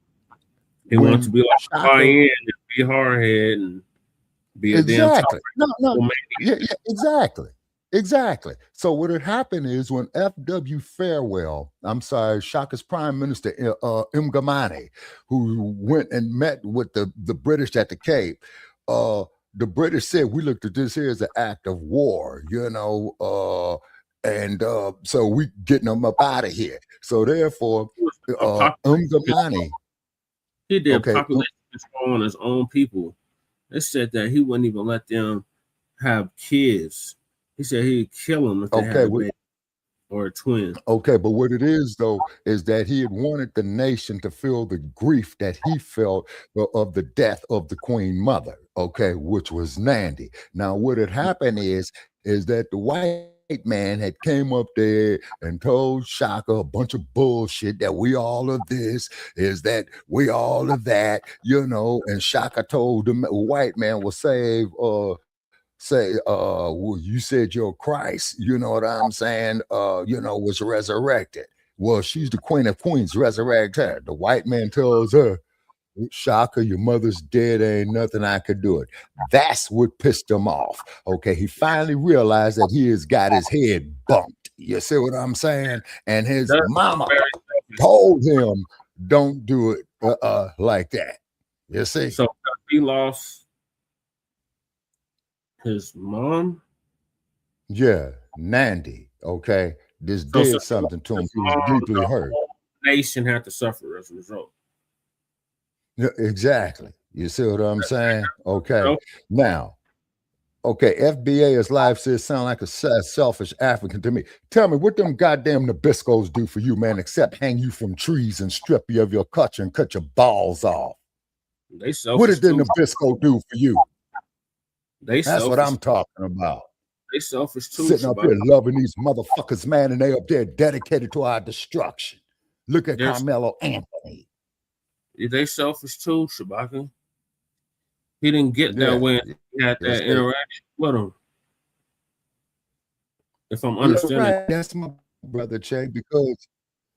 [SPEAKER 2] he wants to be like Shaka and be hardhead and be a damn
[SPEAKER 3] yeah, exactly. So what had happened is when F.W. Farewell, Shaka's prime minister, Mkabayi, who went and met with the British at the Cape, the British said, we looked at this here as an act of war, and so we getting them up out of here. So therefore, Mkabayi,
[SPEAKER 2] he did population control on his own people. They said that he wouldn't even let them have kids. He said he'd kill them if they had a baby or a twin.
[SPEAKER 3] Okay, but what it is, though, is that he had wanted the nation to feel the grief that he felt of the death of the Queen Mother, which was Nandi. Now, what had happened is that the white man had came up there and told Shaka a bunch of bullshit that we all of this, is that we all of that, and Shaka told the white man will well, you said you're Christ, you know what I'm saying, was resurrected. Well, she's the queen of queens, resurrect her. The white man tells her, Shaka, your mother's dead, ain't nothing I could do it. That's what pissed him off. He finally realized that he has got his head bumped. You see what I'm saying? And his mama told him, don't do it like that. You see?
[SPEAKER 2] So he lost his mom?
[SPEAKER 3] Yeah, Nandi. This did something to him. He was deeply hurt.
[SPEAKER 2] The nation had to suffer as a result.
[SPEAKER 3] Yeah, exactly. You see what I'm saying? Now, FBA's life says sound like a selfish African to me. Tell me, what them goddamn Nabiscos do for you, man, except hang you from trees and strip you of your culture and cut your balls off? What did the Nabisco do for you? That's what I'm talking about.
[SPEAKER 2] They selfish too.
[SPEAKER 3] Sitting up here loving these motherfuckers, man, and they up there dedicated to our destruction. Look at Carmelo Anthony.
[SPEAKER 2] They selfish too, Shabaka. He didn't get that way. He had that interaction with him. If I'm understanding,
[SPEAKER 3] right. That's my brother Che, because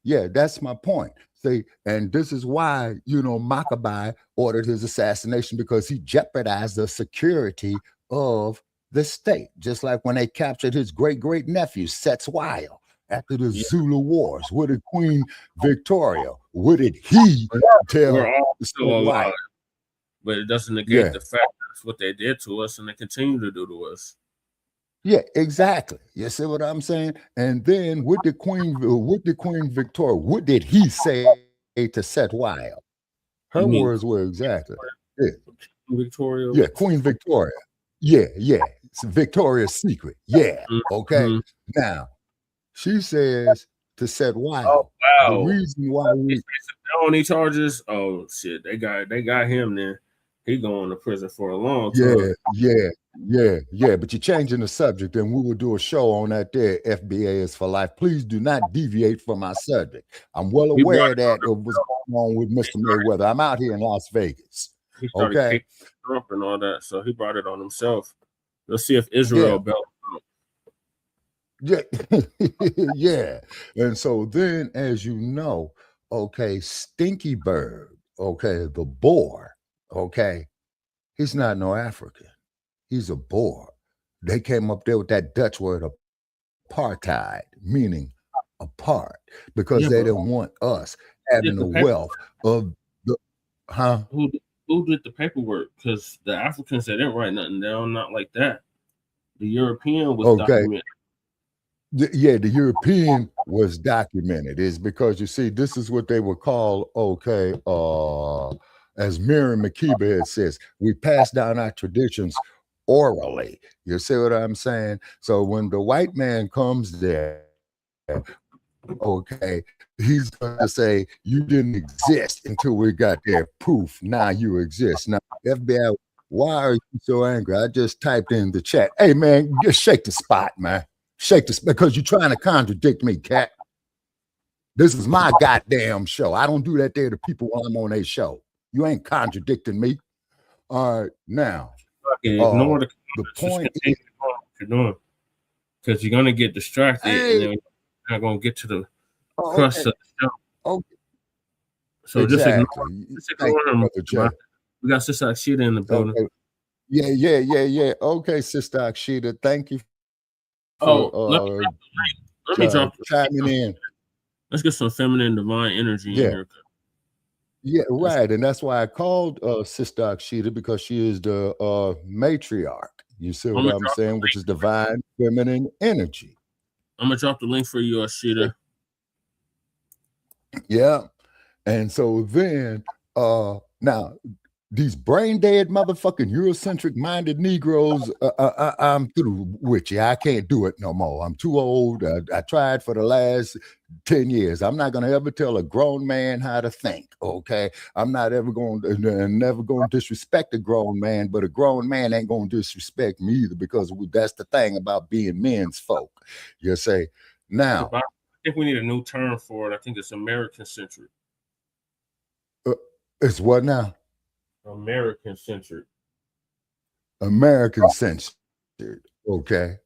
[SPEAKER 3] that's my point. See, and this is why Mkabayi ordered his assassination, because he jeopardized the security of the state, just like when they captured his great nephew Setzwild after the Zulu Wars. What did Queen Victoria? What did he tell?
[SPEAKER 2] We're all still alive, but it doesn't negate the fact that's what they did to us, and they continue to do to us.
[SPEAKER 3] Yeah, exactly. You see what I'm saying? And then what did Queen Victoria? What did he say to Setzwild? Her words were exactly.
[SPEAKER 2] Victoria.
[SPEAKER 3] Yeah, Queen Victoria. Yeah. It's Victoria's Secret. Yeah. Now, she says to Setzwild, the reason why we
[SPEAKER 2] felony charges. Oh shit, they got him there. He going to prison for a long time.
[SPEAKER 3] Yeah. But you're changing the subject, and we will do a show on that there. FBA is for life. Please do not deviate from our subject. I'm well aware that it was going on with Mr. Mayweather. I'm out here in Las Vegas.
[SPEAKER 2] He started kicking Trump and all that, so he brought it on himself. Let's see if Israel bails
[SPEAKER 3] out. Yeah. And so then, as you know, Stinky Bird, the Boer, he's not no African. He's a Boer. They came up there with that Dutch word apartheid, meaning apart, because they didn't want us having the wealth of the
[SPEAKER 2] Who did the paperwork? Because the Africans, they didn't write nothing down, not like that. The European was documented.
[SPEAKER 3] The European was documented. Is because you see, this is what they would call as Miriam Makeba says, we pass down our traditions orally. You see what I'm saying? So when the white man comes there, he's going to say, you didn't exist until we got their proof. Now you exist. Now, FBI, why are you so angry? I just typed in the chat. Hey, man, just shake the spot, man. Shake this, because you're trying to contradict me, cat. This is my goddamn show. I don't do that there to people while I'm on a show. You ain't contradicting me. All right, now.
[SPEAKER 2] Ignore the
[SPEAKER 3] point.
[SPEAKER 2] Just continue on what you're doing, because you're gonna get distracted, and then you're not gonna get to the crux of the show.
[SPEAKER 3] Okay.
[SPEAKER 2] So
[SPEAKER 3] exactly.
[SPEAKER 2] just ignore him. We got Sister Akshita in the building.
[SPEAKER 3] Okay. Yeah. Okay, Sister Akshita, thank you.
[SPEAKER 2] Let me drop
[SPEAKER 3] chiming in.
[SPEAKER 2] Let's get some feminine divine energy in here.
[SPEAKER 3] Yeah, right. And that's why I called Sister Akshita, because she is the matriarch. You see what I'm saying? Which is divine feminine energy.
[SPEAKER 2] I'm gonna drop the link for you, Akshita.
[SPEAKER 3] Yeah. And so then now these brain dead motherfucking Eurocentric minded Negroes, I'm through with you. I can't do it no more. I'm too old. I tried for the last 10 years. I'm not going to ever tell a grown man how to think. Okay. I'm not ever going to never going to disrespect a grown man, but a grown man ain't going to disrespect me either, because that's the thing about being men's folk. You say now.
[SPEAKER 2] I think we need a new term for it. I think it's American centric.
[SPEAKER 3] It's what now?
[SPEAKER 2] American centered.
[SPEAKER 3] American centered. Okay.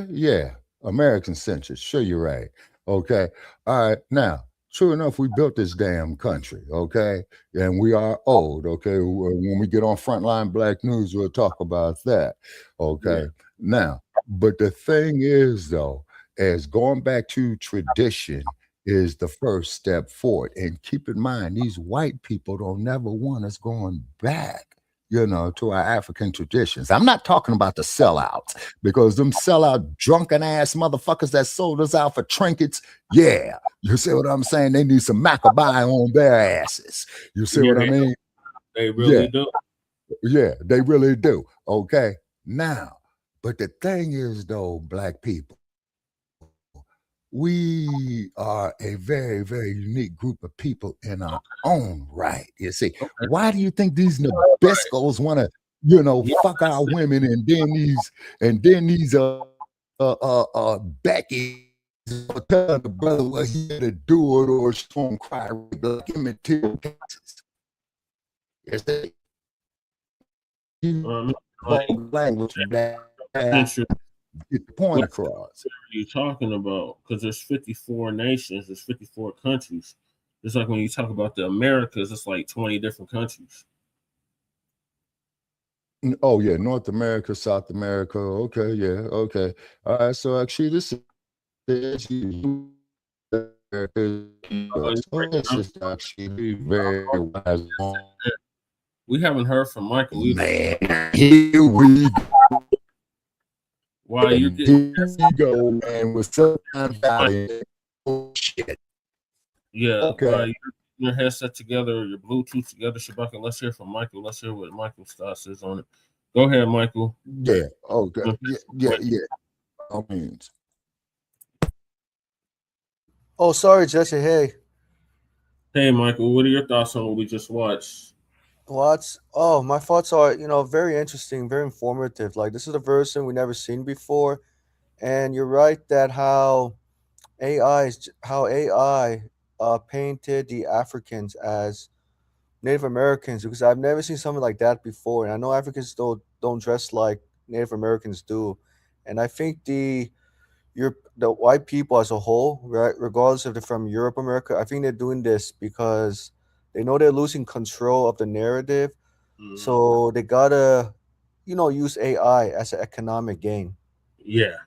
[SPEAKER 3] Yeah. American centered. Sure, you're right. Okay. All right. Now, true enough, we built this damn country. Okay. And we are old. Okay. When we get on Front Line Blacc News, we'll talk about that. Okay. Yeah. Now, but the thing is, though, as going back to tradition is the first step forward. And keep in mind, these white people don't never want us going back, to our African traditions. I'm not talking about the sellouts, because them sellout drunken ass motherfuckers that sold us out for trinkets. Yeah. You see what I'm saying? They need some Mkabayi on their asses. You see what I mean?
[SPEAKER 2] They really do.
[SPEAKER 3] Yeah, they really do. Okay. Now, but the thing is, though, black people, we are a very, very unique group of people in our own right. You see, why do you think these Nabiscos want to, fuck our women, and then these Becky telling the brother what he had to do it, or she's gonna cry like immaterial cases? You see, language get the point across.
[SPEAKER 2] What are you talking about? Because there's 54 nations, there's 54 countries. It's like when you talk about the Americas, it's like 20 different countries.
[SPEAKER 3] Oh yeah, North America, South America. Okay, yeah, okay. All right, so actually this is actually very wise.
[SPEAKER 2] We haven't heard from Michael either.
[SPEAKER 3] Man, here we go.
[SPEAKER 2] Why you
[SPEAKER 3] here we go, man, with some shit.
[SPEAKER 2] Yeah, okay. Your headset together, your Bluetooth together, Shabaka. Let's hear from Michael. Let's hear what Michael's thoughts is on it. Go ahead, Michael.
[SPEAKER 3] Yeah, okay. Yeah.
[SPEAKER 4] Oh, sorry, Jesse.
[SPEAKER 2] Hey, Michael, what are your thoughts on what we just watched?
[SPEAKER 4] My thoughts are, very interesting, very informative. Like, this is a version we never seen before. And you're right that how AI painted the Africans as Native Americans, because I've never seen something like that before. And I know Africans don't dress like Native Americans do. And I think the white people as a whole, right, regardless if they're from Europe, America, I think they're doing this because they know they're losing control of the narrative. So they gotta, use AI as an economic gain.
[SPEAKER 2] Yeah.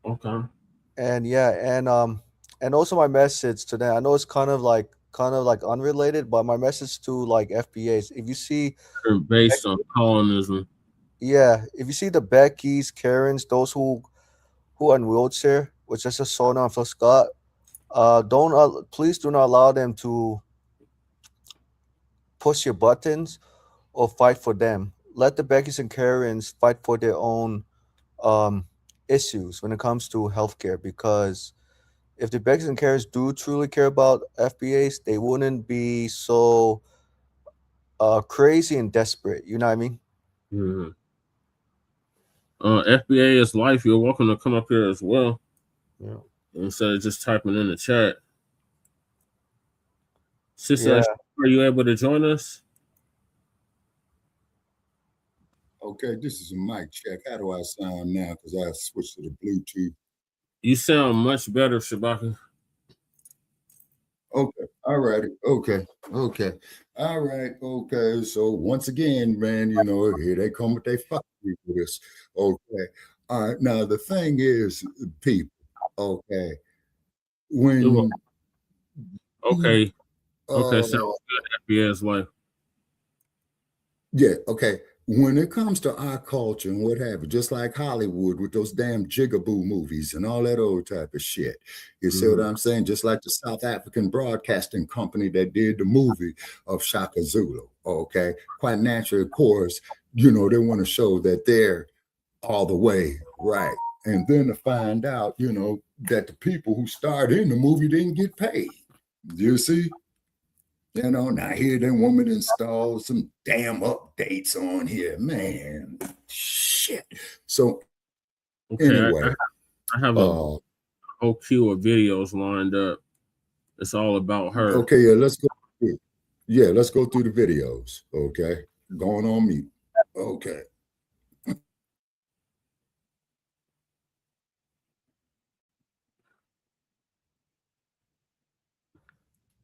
[SPEAKER 2] Okay.
[SPEAKER 4] And also my message to them, I know it's kind of like unrelated, but my message to like FBAs, if you see
[SPEAKER 2] based on colonism.
[SPEAKER 4] Yeah, if you see the Beckies, Karens, those who are in wheelchair, which I just saw now for Scott, please do not allow them to push your buttons or fight for them. Let the Beckies and Karens fight for their own issues when it comes to healthcare, because if the Beckies and Karens do truly care about FBAs, they wouldn't be so crazy and desperate. You know what I mean?
[SPEAKER 2] Mm-hmm. FBA is life. You're welcome to come up here as well.
[SPEAKER 4] Yeah.
[SPEAKER 2] instead of just typing in the chat. Sister,
[SPEAKER 4] Yeah.
[SPEAKER 2] are you able to join us?
[SPEAKER 3] Okay, this is a mic check. How do I sound now? Because I switched to the Bluetooth.
[SPEAKER 2] You sound much better, Shabaka.
[SPEAKER 3] Okay, all righty. Okay. All right, okay. So once again, man, you know, here they come with their fucking with this. Okay. All right. Now the thing is, people, okay, when
[SPEAKER 2] Okay, sounds good. Happy as life.
[SPEAKER 3] Yeah, okay. When it comes to our culture and what have you, just like Hollywood with those damn jigaboo movies and all that old type of shit. You see what I'm saying? Just like the South African broadcasting company that did the movie of Shaka Zulu. Okay. Quite naturally, of course, you know, they want to show that they're all the way right. And then to find out, you know, that the people who starred in the movie didn't get paid. You see? You know, now here they want me to install some damn updates on here, man. Shit. So anyway,
[SPEAKER 2] I have a whole queue of videos lined up. It's all about her.
[SPEAKER 3] Okay, yeah, let's go. Yeah, let's go through the videos. Okay, going on mute. Okay.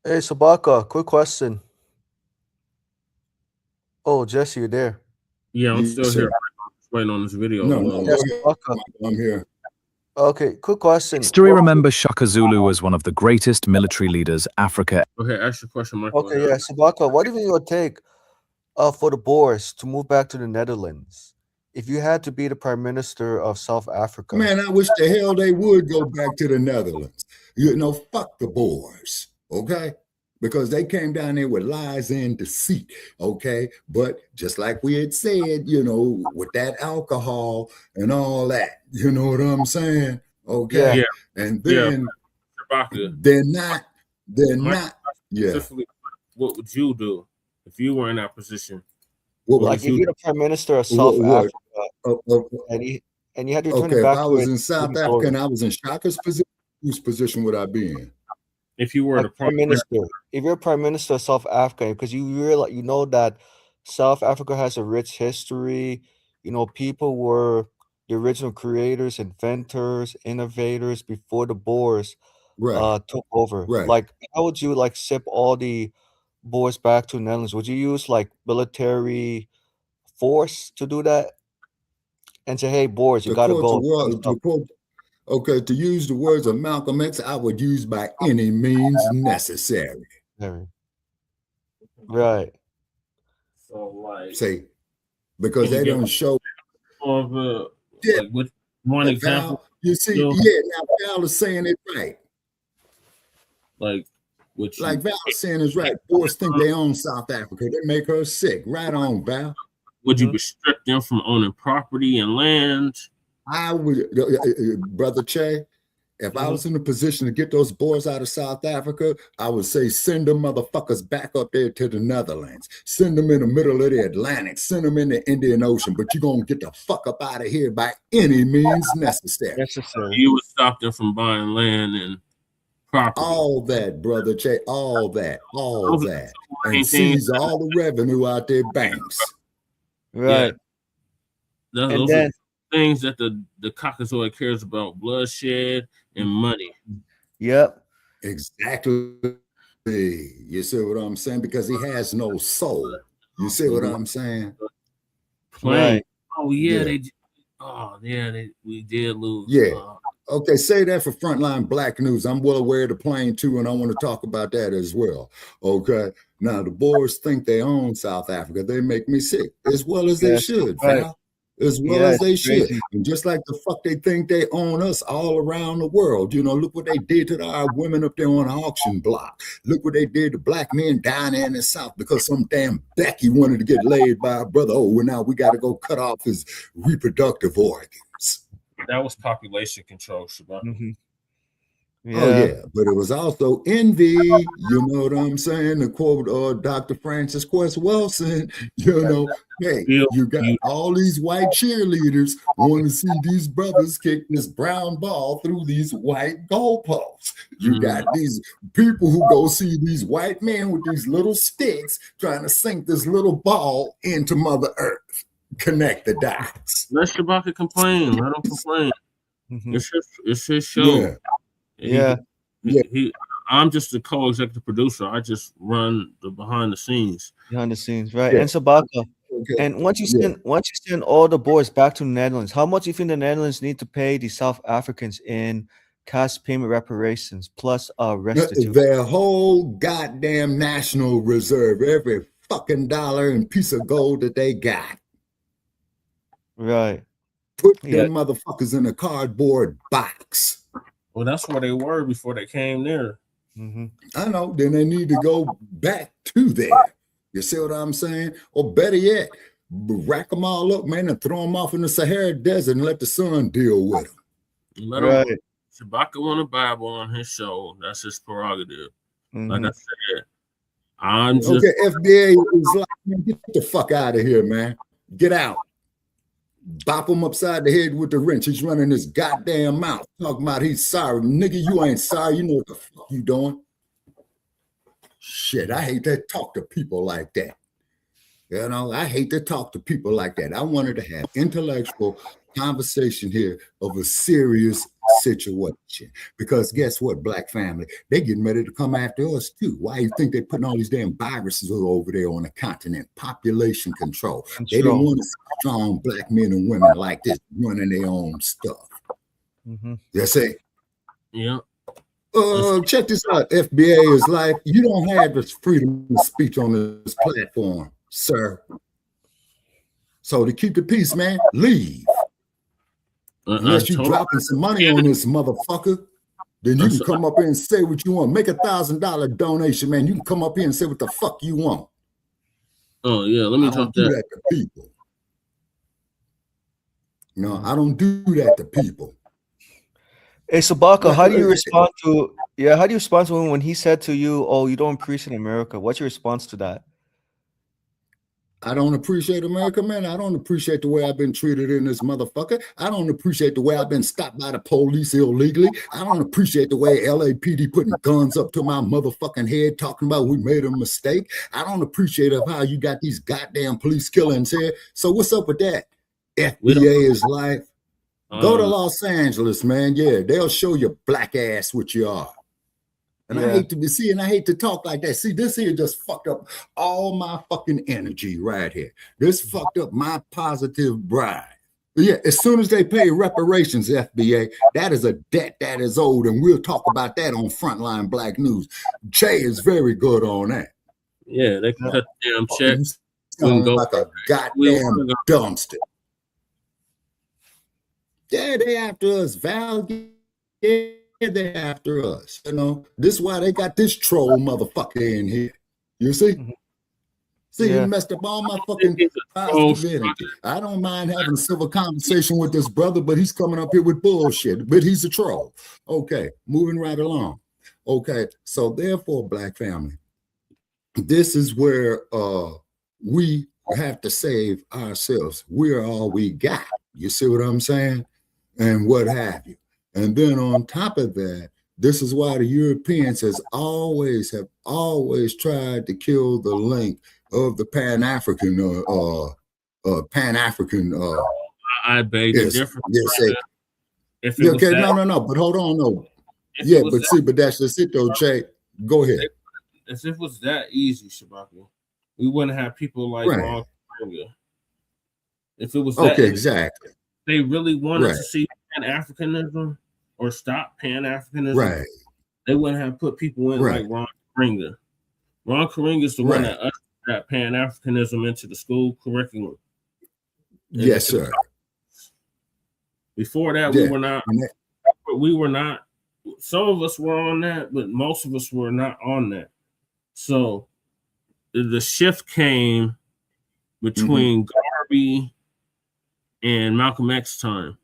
[SPEAKER 4] Hey, Sabaka, quick question. Oh, Jesse, you're there.
[SPEAKER 2] Yeah, I'm
[SPEAKER 3] Yes,
[SPEAKER 2] still
[SPEAKER 3] sir.
[SPEAKER 2] here waiting on this video.
[SPEAKER 3] No,
[SPEAKER 4] Yes,
[SPEAKER 3] go ahead.
[SPEAKER 4] Sabaka.
[SPEAKER 3] I'm here.
[SPEAKER 4] Okay, quick question.
[SPEAKER 6] History remembers Shaka Zulu as one of the greatest military leaders Africa.
[SPEAKER 2] Okay, ask your question, Michael.
[SPEAKER 4] Okay, yeah, Sabaka, what do you think it would take for the Boers to move back to the Netherlands if you had to be the Prime Minister of South Africa?
[SPEAKER 3] Man, I wish the hell they would go back to the Netherlands. You know, fuck the Boers, okay? Because they came down there with lies and deceit, okay? But just like we had said, you know, with that alcohol and all that, you know what I'm saying? Okay.
[SPEAKER 2] Yeah.
[SPEAKER 3] And then
[SPEAKER 2] Shabaka,
[SPEAKER 3] they're not, yeah.
[SPEAKER 2] What would you do if you were in that position?
[SPEAKER 3] What
[SPEAKER 4] Like if you're the Prime Minister of South Africa and you had to return it back
[SPEAKER 3] if I was in South Africa and I was in Shaka's position, whose position would I be in?
[SPEAKER 2] If you were the
[SPEAKER 4] Prime Minister, if you're Prime Minister of South Africa, because you realize, you know that South Africa has a rich history. You know, people were the original creators, inventors, innovators before the Boers took over.
[SPEAKER 3] Right.
[SPEAKER 4] Like, how would you like ship all the Boers back to the Netherlands? Would you use like military force to do that? And say, hey, Boers, you gotta go.
[SPEAKER 3] To use the words of Malcolm X, I would use by any means necessary.
[SPEAKER 4] Right.
[SPEAKER 2] So like,
[SPEAKER 3] say, because they don't show.
[SPEAKER 2] Like with one example,
[SPEAKER 3] Val, you see, now Val is saying it right.
[SPEAKER 2] Like
[SPEAKER 3] Val is saying is right. Boys think they own South Africa. They make her sick. Right on, Val.
[SPEAKER 2] Would you restrict them from owning property and land?
[SPEAKER 3] I would, Brother Che, if I was in a position to get those boys out of South Africa, I would say send them motherfuckers back up there to the Netherlands. Send them in the middle of the Atlantic. Send them in the Indian Ocean. But you're going to get the fuck up out of here by any means necessary.
[SPEAKER 2] You would stop them from buying land and property.
[SPEAKER 3] All that, Brother Che, all that. And seize all the revenue out their banks.
[SPEAKER 4] Right.
[SPEAKER 2] Yeah. Those are things that the Caucasoid cares about: bloodshed and money.
[SPEAKER 4] Yep.
[SPEAKER 3] Exactly. You see what I'm saying? Because he has no soul. You see what I'm saying?
[SPEAKER 2] Right. Oh yeah, we did lose.
[SPEAKER 3] Yeah. Okay, say that for Front Line Blacc News. I'm well aware of the plane too, and I want to talk about that as well. Okay. Now the Boers think they own South Africa. They make me sick, as well as they should, Val. As well as they should. And just like the fuck they think they own us all around the world. You know, look what they did to our women up there on the auction block. Look what they did to black men down there in the South because some damn Becky wanted to get laid by a brother. Oh, well, now we got to go cut off his reproductive organs.
[SPEAKER 2] That was population control, Shabaka.
[SPEAKER 3] Oh yeah, but it was also envy. You know what I'm saying? To quote Dr. Francis Quest Wilson, hey, you got all these white cheerleaders want to see these brothers kick this brown ball through these white goalposts. You got these people who go see these white men with these little sticks trying to sink this little ball into Mother Earth. Connect the dots.
[SPEAKER 2] Let Shabaka complain. Let him complain.
[SPEAKER 4] Mm-hmm.
[SPEAKER 2] It's his show.
[SPEAKER 4] Yeah.
[SPEAKER 2] I'm just the co-executive producer. I just run the behind the scenes.
[SPEAKER 4] Behind the scenes, right? Yeah. And Shabaka. Okay. And once you send all the boys back to the Netherlands, how much do you think the Netherlands need to pay the South Africans in cash payment reparations plus restitution?
[SPEAKER 3] Their whole goddamn national reserve, every fucking dollar and piece of gold that they got.
[SPEAKER 4] Right.
[SPEAKER 3] Put them motherfuckers in a cardboard box.
[SPEAKER 2] Well, that's where they were before they came there.
[SPEAKER 4] Mm-hmm.
[SPEAKER 3] I know. Then they need to go back to there. You see what I'm saying? Or better yet, rack them all up, man, and throw them off in the Sahara Desert and let the sun deal with them.
[SPEAKER 2] Let him. Shabaka want a Bible on his show. That's his prerogative. Mm-hmm. Like I said, I'm just
[SPEAKER 3] FBA is like, man, get the fuck out of here, man. Get out. Bop him upside the head with the wrench. He's running his goddamn mouth. Talking about he's sorry. Nigga, you ain't sorry. You know what the fuck you doing. Shit, I hate to talk to people like that. I hate to talk to people like that. I wanted to have intellectual conversation here of a serious situation. Because guess what, Black family? They getting ready to come after us too. Why you think they putting all these damn viruses over there on the continent? Population control. They don't want to see strong Black men and women like this running their own stuff.
[SPEAKER 4] Mm-hmm.
[SPEAKER 3] You see?
[SPEAKER 2] Yeah.
[SPEAKER 3] Check this out. FBA is like, you don't have this freedom of speech on this platform, sir. So to keep the peace, man, leave. Unless you dropping some money on this motherfucker, then you can come up here and say what you want. Make $1,000 donation, man. You can come up here and say what the fuck you want.
[SPEAKER 2] Oh yeah, let me talk
[SPEAKER 3] that to people. No, I don't do that to people.
[SPEAKER 4] Hey Shabaka, how do you respond to him when he said to you, "Oh, you don't appreciate America"? What's your response to that?
[SPEAKER 3] I don't appreciate America, man. I don't appreciate the way I've been treated in this motherfucker. I don't appreciate the way I've been stopped by the police illegally. I don't appreciate the way LAPD putting guns up to my motherfucking head talking about we made a mistake. I don't appreciate how you got these goddamn police killings here. So what's up with that? FBA is life. Go to Los Angeles, man. Yeah, they'll show your black ass what you are. And I hate to talk like that. See, this here just fucked up all my fucking energy right here. This fucked up my positive drive. But yeah, as soon as they pay reparations, FBA, that is a debt that is owed, and we'll talk about that on Front Line Blacc News. Jay is very good on that.
[SPEAKER 2] Yeah, they can cut the damn check.
[SPEAKER 3] Like a goddamn dumpster. Yeah, they after us, Val. Yeah. They're after us, This is why they got this troll motherfucker in here. You see? Mm-hmm. See, you messed up all my fucking positive energy. I don't mind having a civil conversation with this brother, but he's coming up here with bullshit. But he's a troll. Okay, moving right along. Okay, so therefore, Black family, this is where we have to save ourselves. We're all we got. You see what I'm saying? And what have you. And then on top of that, this is why the Europeans have always tried to kill the link of the Pan-African
[SPEAKER 2] I beg the difference.
[SPEAKER 3] No. But hold on, no. Yeah, but that's just it though, Jay. Go ahead.
[SPEAKER 2] If it was that easy, Shabaka, we wouldn't have people like Ron Karenga. If it was that easy,
[SPEAKER 3] exactly.
[SPEAKER 2] They really wanted to see Pan-Africanism or stop Pan-Africanism.
[SPEAKER 3] Right.
[SPEAKER 2] They wouldn't have put people in like Ron Karenga. Ron Karenga is the one that ushered that Pan-Africanism into the school curriculum.
[SPEAKER 3] Yes, sir.
[SPEAKER 2] Before that, we were not. We were not. Some of us were on that, but most of us were not on that. So the shift came between Garvey and Malcolm X time,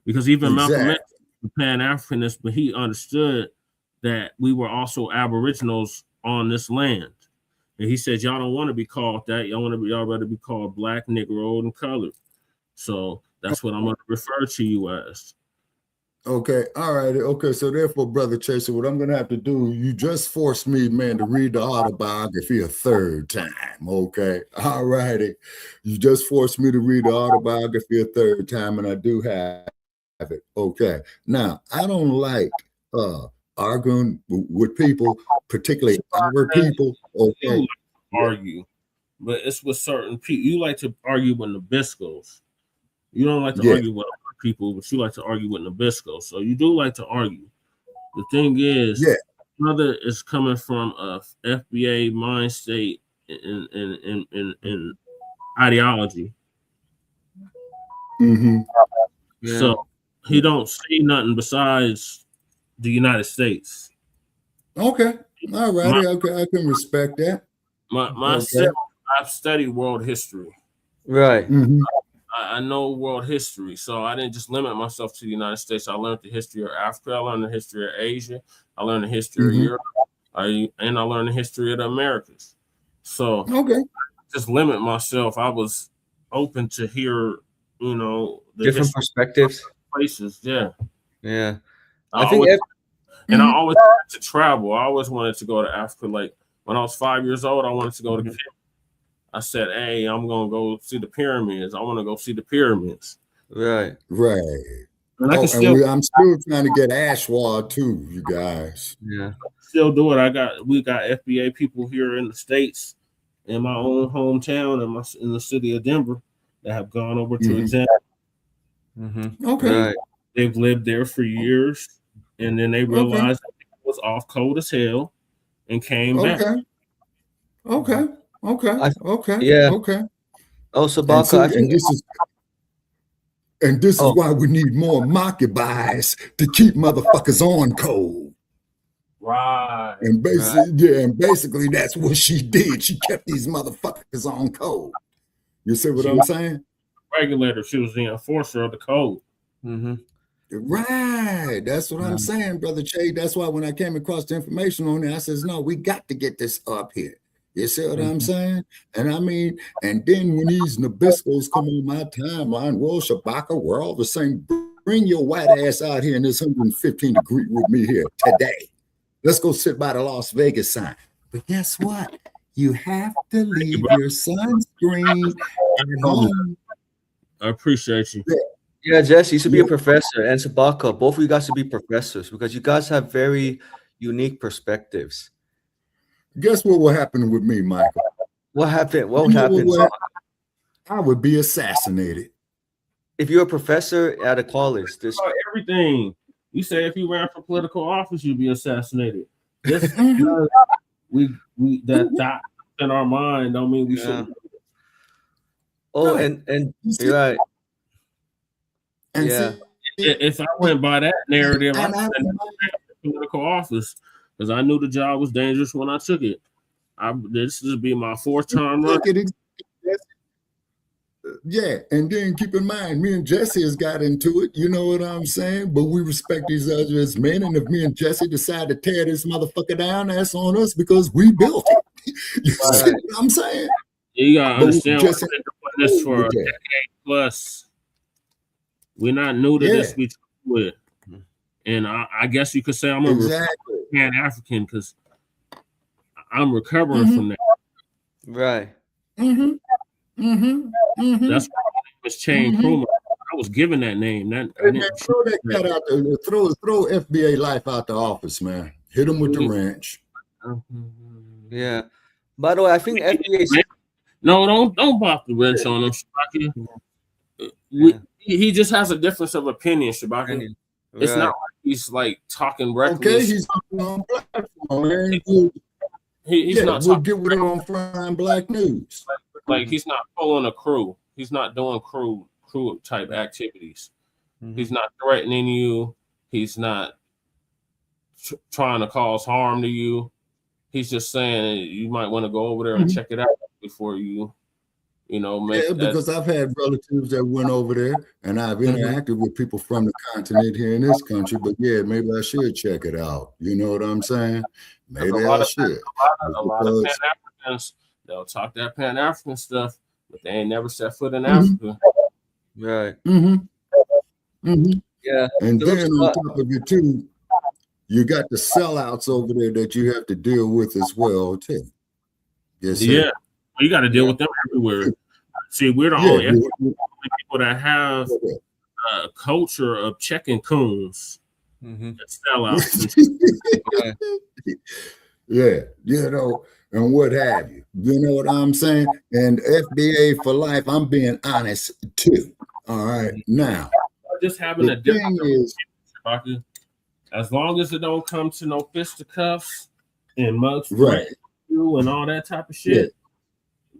[SPEAKER 2] because even Malcolm X Pan-Africanist, but he understood that we were also Aboriginals on this land. And he said, y'all don't want to be called that. Y'all rather be called Black, Negro, and colored. So that's what I'm going to refer to you as.
[SPEAKER 3] Okay, all right. Okay, so therefore, Brother Chaser, what I'm going to have to do, you just forced me, man, to read the autobiography a third time. Okay, all righty. You just forced me to read the autobiography a third time, and I do have it. Okay, now, I don't like arguing with people, particularly our people. Okay,
[SPEAKER 2] argue, but it's with certain people. You like to argue with Nabiscos. You don't like to argue with other people, but you like to argue with Nabiscos. So you do like to argue. The thing is, brother is coming from a FBA mind state and ideology. So he don't see nothing besides the United States.
[SPEAKER 3] Okay, all right. I can respect that.
[SPEAKER 2] Myself, I've studied world history.
[SPEAKER 4] Right.
[SPEAKER 2] I know world history, so I didn't just limit myself to the United States. I learned the history of Africa. I learned the history of Asia. I learned the history of Europe. And I learned the history of the Americas. So I just limit myself. I was open to hear, the
[SPEAKER 4] different perspectives,
[SPEAKER 2] places. Yeah.
[SPEAKER 4] I always
[SPEAKER 2] wanted to travel. I always wanted to go to Africa. Like when I was 5 years old, I wanted to go to Kenya. I said, hey, I'm going to go see the pyramids. I want to go see the pyramids.
[SPEAKER 4] Right.
[SPEAKER 2] And I'm
[SPEAKER 3] still trying to get Ashwa too, you guys.
[SPEAKER 2] Yeah. Still do it. We got FBA people here in the States, in my own hometown, in the city of Denver, that have gone over to examine.
[SPEAKER 3] Okay.
[SPEAKER 2] They've lived there for years, and then they realized that it was off cold as hell and came back.
[SPEAKER 3] Okay.
[SPEAKER 4] Yeah.
[SPEAKER 3] Okay.
[SPEAKER 4] Oh, Shabaka, I think
[SPEAKER 3] this is why we need more Mkabayis to keep motherfuckers on code.
[SPEAKER 2] Right.
[SPEAKER 3] And basically that's what she did. She kept these motherfuckers on code. You see what I'm saying?
[SPEAKER 2] Regulator. She was the enforcer of the code.
[SPEAKER 3] Right. That's what I'm saying, Brother Che. That's why when I came across the information on it, I says, no, we got to get this up here. You see what I'm saying? And I mean, and then when these Nabiscos come on my timeline, well, Shabaka, we're all the same. Bring your white ass out here in this 115 degree with me here today. Let's go sit by the Las Vegas sign. But guess what? You have to leave your sunscreen at home.
[SPEAKER 2] I appreciate you.
[SPEAKER 4] Yeah, Jesse, you should be a professor, and Shabaka, both of you guys should be professors because you guys have very unique perspectives.
[SPEAKER 3] Guess what will happen with me, Michael?
[SPEAKER 4] What happened? What happened?
[SPEAKER 3] I would be assassinated.
[SPEAKER 4] If you're a professor at a college,
[SPEAKER 2] everything. You say if you ran for political office, you'd be assassinated. This we that in our mind don't mean we shouldn't.
[SPEAKER 4] Oh, and you're right.
[SPEAKER 3] And
[SPEAKER 2] if I went by that narrative, I'd political office because I knew the job was dangerous when I took it. This would be my fourth time running.
[SPEAKER 3] Yeah, and then keep in mind, me and Jesse has got into it. You know what I'm saying? But we respect each other as men, and if me and Jesse decide to tear this motherfucker down, that's on us because we built it. You see what I'm saying?
[SPEAKER 2] You gotta understand, we've been doing this for a decade plus. We're not new to this. We with, and I guess you could say I'm a Pan-African because I'm recovering from that.
[SPEAKER 4] Right.
[SPEAKER 2] That's why my name was Chain Krumah. I was given that name.
[SPEAKER 3] Throw that cut out there. Throw FBA life out the office, man. Hit them with the wrench.
[SPEAKER 4] Yeah. By the way, I think FBA.
[SPEAKER 2] No, don't pop the wrench on him, Shabaka. He just has a difference of opinion, Shabaka. It's not like he's like talking reckless.
[SPEAKER 3] Okay, he's on platform, man.
[SPEAKER 2] He's not.
[SPEAKER 3] We'll get with him on Front Line Blacc News.
[SPEAKER 2] Like he's not pulling a crew. He's not doing crew type activities. He's not threatening you. He's not trying to cause harm to you. He's just saying you might want to go over there and check it out before you you know, make
[SPEAKER 3] Yeah, because I've had relatives that went over there, and I've interacted with people from the continent here in this country. But yeah, maybe I should check it out. You know what I'm saying? Maybe I should.
[SPEAKER 2] A lot of Pan Africans, they'll talk that Pan African stuff, but they ain't never set foot in Africa.
[SPEAKER 4] Right.
[SPEAKER 3] Yeah. And then on top of it too, you got the sellouts over there that you have to deal with as well too. Yes,
[SPEAKER 2] yeah. Well, you got to deal with them everywhere. See, we're the only people that have a culture of checking coons and sellouts.
[SPEAKER 3] Yeah, you know, and what have you. You know what I'm saying? And FBA for life, I'm being honest too. All right. Now,
[SPEAKER 2] just having a different is, as long as it don't come to no fisticuffs and mugs and all that type of shit.
[SPEAKER 3] Yeah.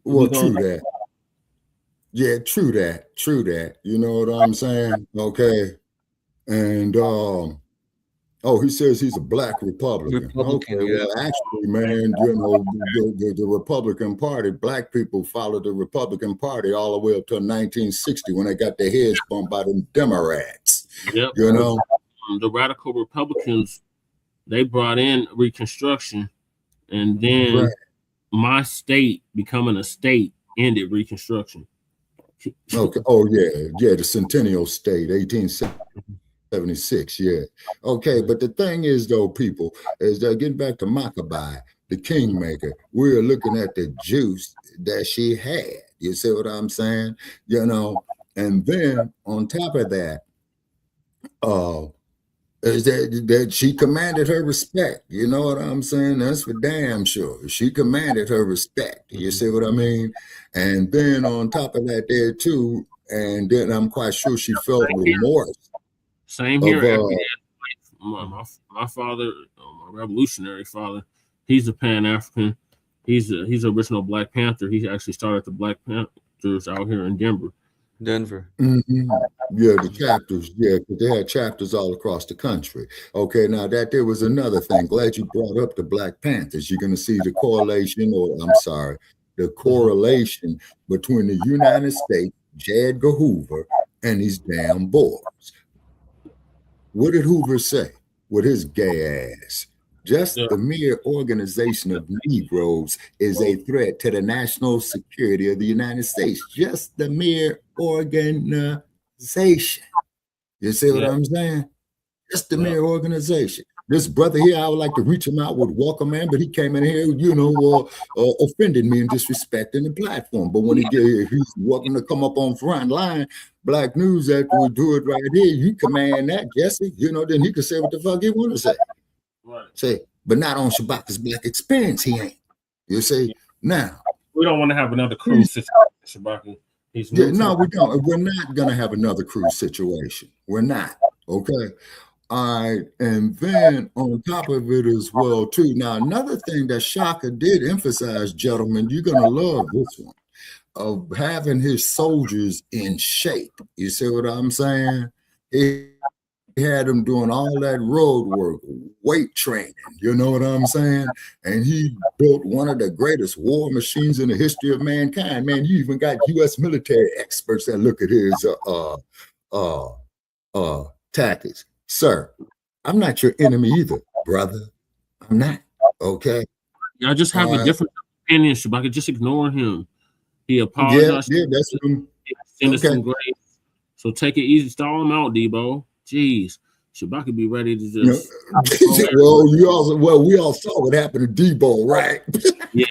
[SPEAKER 3] Well, true that. Yeah, true that. You know what I'm saying? Okay. And he says he's a black Republican. Okay, well, actually, man, you know, the Republican Party, black people followed the Republican Party all the way up to 1960 when they got their heads bumped by the Democrats.
[SPEAKER 2] Yep.
[SPEAKER 3] You know,
[SPEAKER 2] the radical Republicans, they brought in Reconstruction, and then my state becoming a state ended Reconstruction.
[SPEAKER 3] Okay. Oh yeah, the Centennial State, 1876. Yeah. Okay, but the thing is, though, people, is that getting back to Mkabayi, the kingmaker, we're looking at the juice that she had. You see what I'm saying? You know, and then on top of that, is that she commanded her respect. You know what I'm saying? That's for damn sure. She commanded her respect. You see what I mean? And then on top of that there too, and then I'm quite sure she felt remorse.
[SPEAKER 2] Same here. My father, my revolutionary father, he's a Pan-African. He's original Black Panther. He actually started the Black Panthers out here in Denver.
[SPEAKER 3] Yeah, the chapters. Yeah, because they had chapters all across the country. Okay, now that there was another thing. Glad you brought up the Black Panthers. You're going to see the correlation, the correlation between the United States, J. Edgar Hoover, and these damn boys. What did Hoover say with his gay ass? Just the mere organization of Negroes is a threat to the national security of the United States. Just the mere organization. You see what I'm saying? Just the mere organization. This brother here, I would like to reach him out with welcome, man, but he came in here, you know, offended me and disrespecting the platform. But when he get here, he's welcome to come up on Front Line Black News after we do it right here. You command that, Jesse. You know, then he can say what the fuck he want to say.
[SPEAKER 2] Right.
[SPEAKER 3] Say, but not on Shabaka'S Blacc Experience, he ain't. You see? Now.
[SPEAKER 2] We don't want to have another cruise situation, Shabaka.
[SPEAKER 3] No, we don't. We're not going to have another cruise situation. We're not. Okay? All right. And then on top of it as well, too. Now, another thing that Shaka did emphasize, gentlemen, you're going to love this one, of having his soldiers in shape. You see what I'm saying? He had them doing all that road work, weight training, you know what I'm saying? And he built one of the greatest war machines in the history of mankind. Man, you even got U.S. military experts that look at his tactics. Sir, I'm not your enemy either, brother. I'm not, okay?
[SPEAKER 2] I just have a different opinion, Shabaka. Just ignore him. He apologized.
[SPEAKER 3] Yeah, that's him.
[SPEAKER 2] Send us some grace. So take it easy. Stall him out, Debo. Jeez, Shabaka be ready to just.
[SPEAKER 3] We all saw what happened to Debo, right?
[SPEAKER 2] Yeah.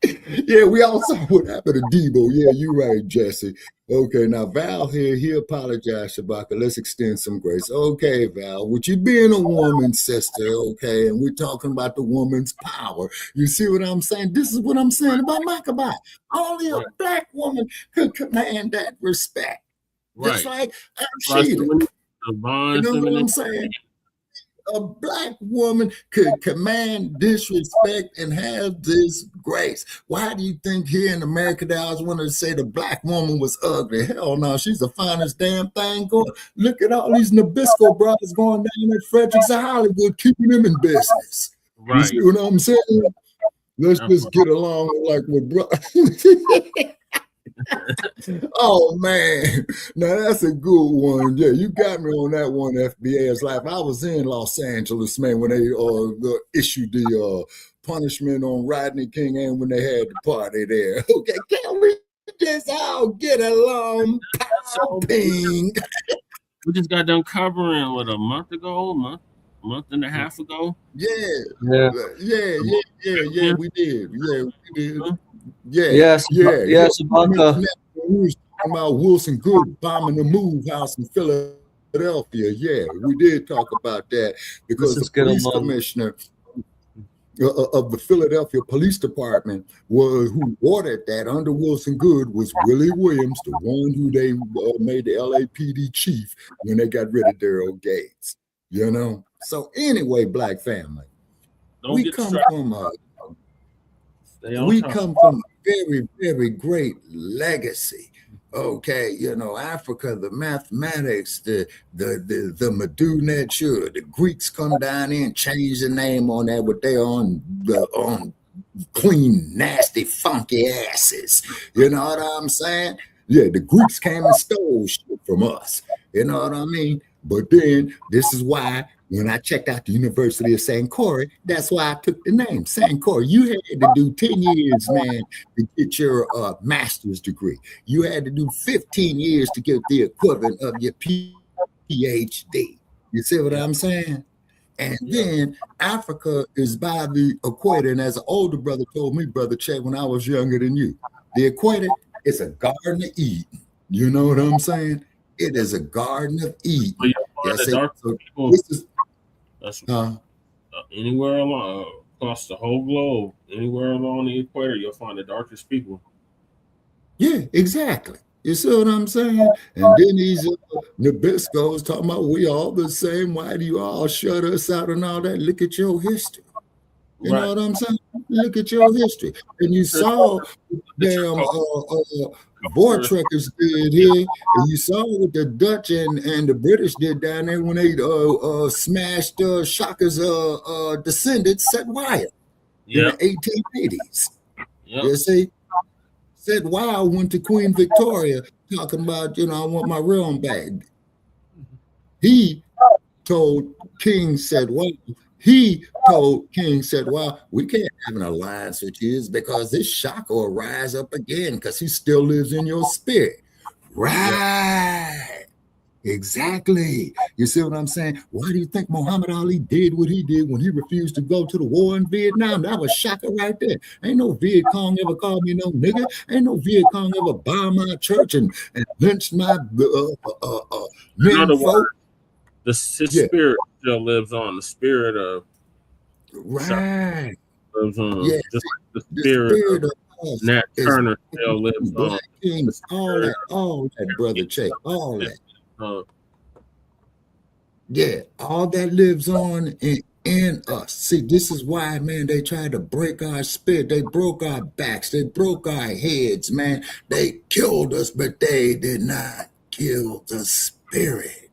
[SPEAKER 3] Yeah, we all saw what happened to Debo. Yeah, you're right, Jesse. Okay, now Val here, he apologized, Shabaka. Let's extend some grace. Okay, Val, with you being a woman, sister, okay, and we're talking about the woman's power. You see what I'm saying? This is what I'm saying about Mkabayi. Only a black woman could command that respect.
[SPEAKER 2] Right.
[SPEAKER 3] Just like Sheeta. You know what I'm saying? A black woman could command disrespect and have this grace. Why do you think here in America they always want to say the black woman was ugly? Hell no, she's the finest damn thing going. Look at all these Nabisco brothers going down at Fredericks of Hollywood, keeping them in business. Right. You see what I'm saying? Let's just get along like with bro. Oh man, now that's a good one. Yeah, you got me on that one, FBA's life. I was in Los Angeles, man, when they issued the punishment on Rodney King and when they had the party there. Okay, can we just all get along? Ping.
[SPEAKER 2] We just got done covering what, a month and a half ago.
[SPEAKER 3] Yeah,
[SPEAKER 4] Yeah.
[SPEAKER 3] we did.
[SPEAKER 4] Shabaka.
[SPEAKER 3] We was talking about Wilson Good bombing the Move House in Philadelphia. Yeah, we did talk about that because the police commissioner of the Philadelphia Police Department who ordered that under Wilson Good was Willie Williams, the one who they made the LAPD chief when they got rid of Daryl Gates. You know. So anyway, Black family, we come from a very, very great legacy. Okay, you know, Africa, the mathematics, the Medu-Neter, the Greeks come down here and change the name on that with their on clean, nasty, funky asses. You know what I'm saying? Yeah, the Greeks came and stole shit from us. You know what I mean? But then this is why when I checked out the University of St. Corey, that's why I took the name St. Corey. You had to do 10 years, man, to get your master's degree. You had to do 15 years to get the equivalent of your PhD. You see what I'm saying? And then Africa is by the equator. And as an older brother told me, Brother Chet, when I was younger than you, the equator is a garden of Eden. You know what I'm saying? It is a garden of Eden.
[SPEAKER 2] Anywhere along across the whole globe, anywhere along the equator, you'll find the darkest people.
[SPEAKER 3] Yeah, exactly. You see what I'm saying? And then these Nabiscos talking about we all the same. Why do you all shut us out and all that? Look at your history. You know what I'm saying? Look at your history. And you saw damn Vortrekkers did here, and you saw what the Dutch and the British did down there when they smashed Shaka's descendants, Set Wyatt, in the 1880s. You see? Set Wyatt went to Queen Victoria talking about, you know, I want my realm back. He told King Set Wyatt, well, we can't have an alliance with you because this Shaka will rise up again because he still lives in your spirit. Right. Exactly. You see what I'm saying? Why do you think Muhammad Ali did what he did when he refused to go to the war in Vietnam? That was Shaka right there. Ain't no Viet Cong ever called me no nigga. Ain't no Viet Cong ever bombed my church and lynched my men folk.
[SPEAKER 2] His spirit still lives on. The spirit of
[SPEAKER 3] right
[SPEAKER 2] lives on. Just like the spirit of Nat Turner still lives on.
[SPEAKER 3] Kings, all that, Brother Che, all that. Yeah, all that lives on in us. See, this is why, man, they tried to break our spirit. They broke our backs. They broke our heads, man. They killed us, but they did not kill the spirit.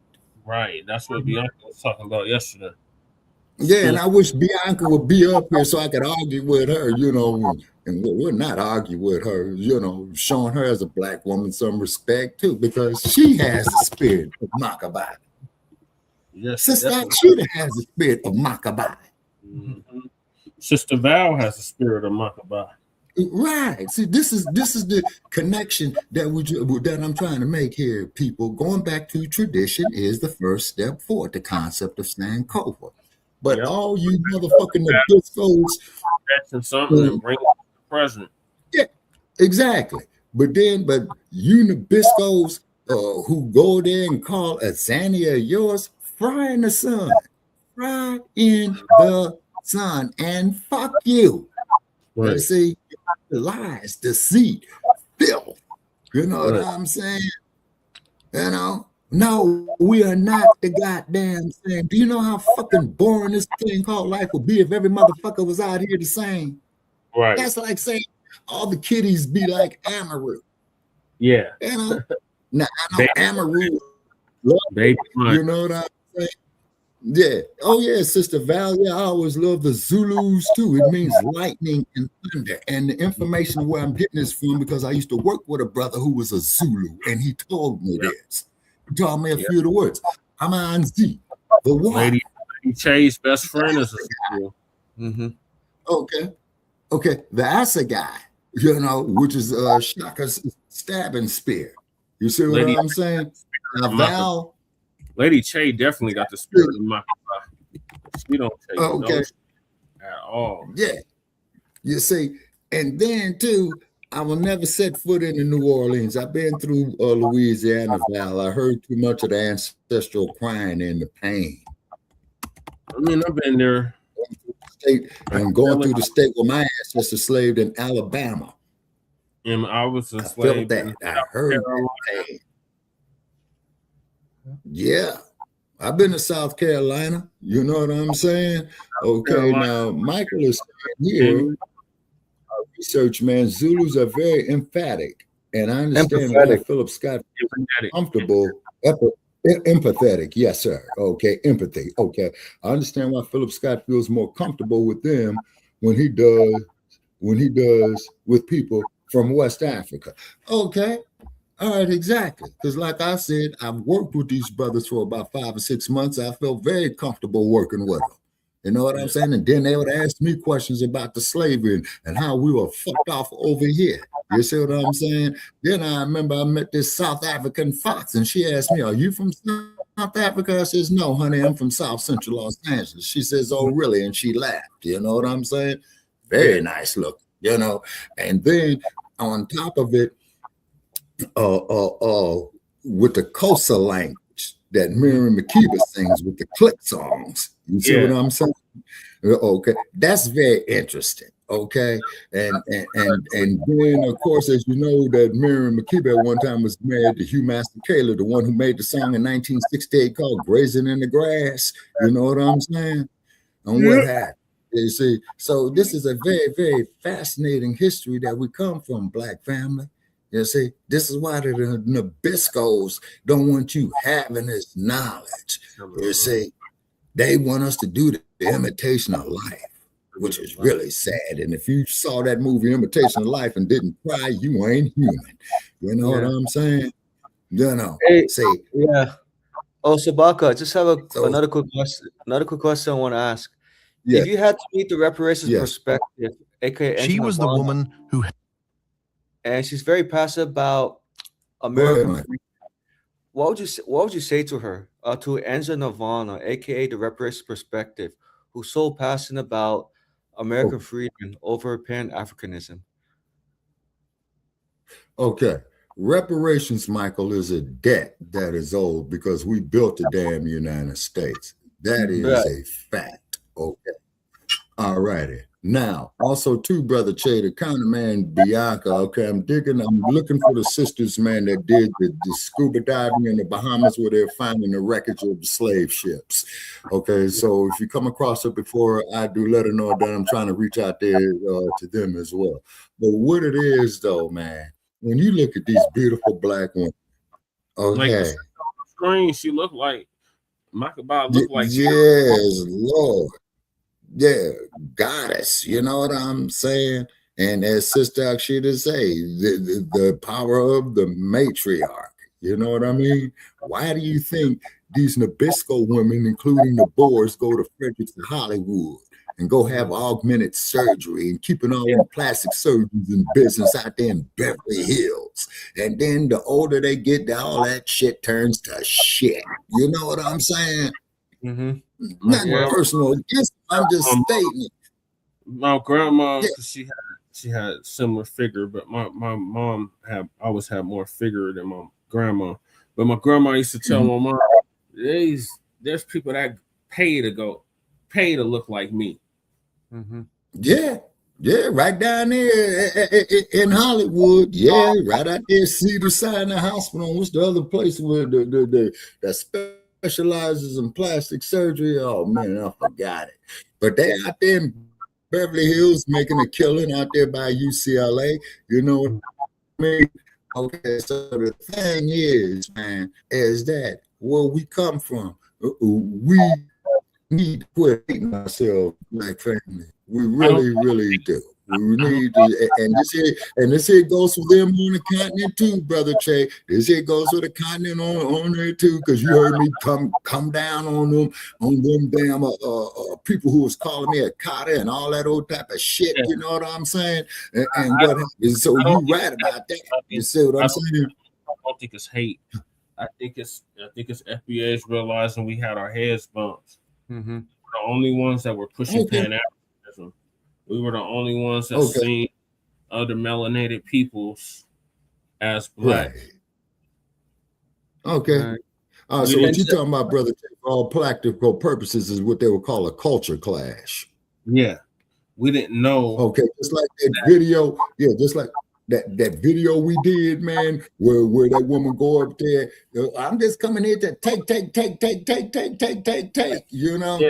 [SPEAKER 2] Right, that's what Bianca was talking about yesterday.
[SPEAKER 3] Yeah, and I wish Bianca would be up here so I could argue with her, you know, and we'll not argue with her, you know, showing her as a Black woman some respect too, because she has the spirit of Mkabayi.
[SPEAKER 2] Yes,
[SPEAKER 3] Sister Akshita has the spirit of Mkabayi.
[SPEAKER 2] Mm-hmm. Sister Val has the spirit of Mkabayi.
[SPEAKER 3] Right. See, this is the connection that I'm trying to make here, people. Going back to tradition is the first step forward, the concept of Sankofa. But all you motherfucking Nabiscos,
[SPEAKER 2] that's something and bring it to the present.
[SPEAKER 3] Yeah, exactly. But you Nabiscos who go there and call Azania yours, fry in the sun. Fry in the sun and fuck you.
[SPEAKER 2] Right.
[SPEAKER 3] You see, lies, deceit, filth. You know what I'm saying? You know? No, we are not the goddamn same. Do you know how fucking boring this thing called life would be if every motherfucker was out here the same?
[SPEAKER 2] Right.
[SPEAKER 3] That's like saying all the kiddies be like Amaru.
[SPEAKER 2] Yeah.
[SPEAKER 3] You know? Now, I know Amaru, you know what I'm saying? Yeah. Oh, yeah, Sister Val. Yeah, I always love the Zulus too. It means lightning and thunder. And the information where I'm getting this from, because I used to work with a brother who was a Zulu, and he told me this. He taught me a few of the words. Amanzi, the what?
[SPEAKER 2] Lady Che's best friend is a Zulu.
[SPEAKER 3] Okay. The Asa guy, which is Shaka's stabbing spear. You see what I'm saying? Now, Val.
[SPEAKER 2] Lady Che definitely got the spirit of Mkabayi. She don't take no shit at all.
[SPEAKER 3] Yeah. You see, and then too, I will never set foot into New Orleans. I've been through Louisiana, Val. I heard too much of the ancestral crying and the pain.
[SPEAKER 2] I mean, I've been there.
[SPEAKER 3] I'm going through the state where my ancestors slaved in Alabama.
[SPEAKER 2] And I was a slave.
[SPEAKER 3] I heard that pain. Yeah, I've been to South Carolina. You know what I'm saying? Okay, now Michael is here. Research, man. Zulus are very emphatic, and I understand why Philip Scott is comfortable. Empathetic, yes, sir. Okay, empathy. Okay, I understand why Philip Scott feels more comfortable with them when he does with people from West Africa. Okay. All right, exactly. Because like I said, I've worked with these brothers for about 5 or 6 months. I felt very comfortable working with them. You know what I'm saying? And then they would ask me questions about the slavery and how we were fucked off over here. You see what I'm saying? Then I remember I met this South African fox, and she asked me, "Are you from South Africa?" I says, "No, honey, I'm from South Central Los Angeles." She says, "Oh, really?" And she laughed. You know what I'm saying? Very nice look, And then on top of it, with the Kosa language that Miriam Makeba sings with the click songs. You see what I'm saying? Okay, that's very interesting. Okay, and then of course, as you know, that Miriam Makeba at one time was married to Hugh Master Taylor, the one who made the song in 1968 called "Grazing in the Grass." You know what I'm saying? And what happened? You see, so this is a very, very fascinating history that we come from, Black family. You see, this is why the Nabiscos don't want you having this knowledge. You see, they want us to do the imitation of life, which is really sad. And if you saw that movie, Imitation of Life, and didn't cry, you ain't human. You know what I'm saying?
[SPEAKER 4] Hey, Oh, Shabaka, I just have another quick question. Another quick question I want to ask. Yeah. If you had to meet the reparations perspective, aka
[SPEAKER 5] she was the woman who,
[SPEAKER 4] and she's very passionate about American freedom. What would you say to her, to Angela Nirvana, aka the reparations perspective, who's so passionate about American freedom over Pan-Africanism?
[SPEAKER 3] Okay. Reparations, Michael, is a debt that is owed because we built the damn United States. That is a fact. Okay. All righty. Now, also too, Brother Che, the counterman Bianca. Okay, I'm looking for the sisters, man, that did the scuba diving in the Bahamas where they're finding the wreckage of the slave ships. Okay, so if you come across it before I do, let her know that I'm trying to reach out there to them as well. But what it is, though, man, when you look at these beautiful Black women, okay,
[SPEAKER 2] like screen, she looked like Mkabayi looked like
[SPEAKER 3] yes, Lord. Yeah, goddess, you know what I'm saying? And as Sister Akshita say, the power of the matriarch, you know what I mean? Why do you think these Nabisco women, including the Boers, go to Fredericks and Hollywood and go have augmented surgery and keeping all them plastic surgeons in business out there in Beverly Hills? And then the older they get, all that shit turns to shit. You know what I'm saying?
[SPEAKER 4] Mm-hmm.
[SPEAKER 3] Nothing personal. I'm just stating.
[SPEAKER 2] My grandma, she had similar figure, but my mom always had more figure than my grandma. But my grandma used to tell my mom, there's people that pay to look like me.
[SPEAKER 3] Mm-hmm. Yeah, right down there in Hollywood. Yeah, right out there, Cedars-Sinai Hospital. What's the other place where that specializes in plastic surgery? Oh man, I forgot it. But they out there in Beverly Hills making a killing out there by UCLA. You know what I mean? Okay, so the thing is, man, is that where we come from, we need to quit hating ourselves, Black family. We really do. We need to, and this here goes for them on the continent too, Brother Che. This here goes for the continent on there too, because you heard me come down on them damn people who was calling me a cotter and all that old type of shit. You know what I'm saying? And what happened? So you right about that. You see what I'm saying?
[SPEAKER 2] I don't think it's hate. I think it's FBA's realizing we had our heads bumped.
[SPEAKER 4] Mm-hmm.
[SPEAKER 2] We're the only ones that were pushing Pan-Africanism. We were the only ones that seen other melanated peoples as Black.
[SPEAKER 3] Right. Okay. So what you talking about, brother, for all practical purposes is what they would call a culture clash.
[SPEAKER 2] Yeah. We didn't know.
[SPEAKER 3] Okay, just like that video. Yeah, just like that video we did, man, where that woman go up there. I'm just coming here to take. You know?
[SPEAKER 2] Yeah.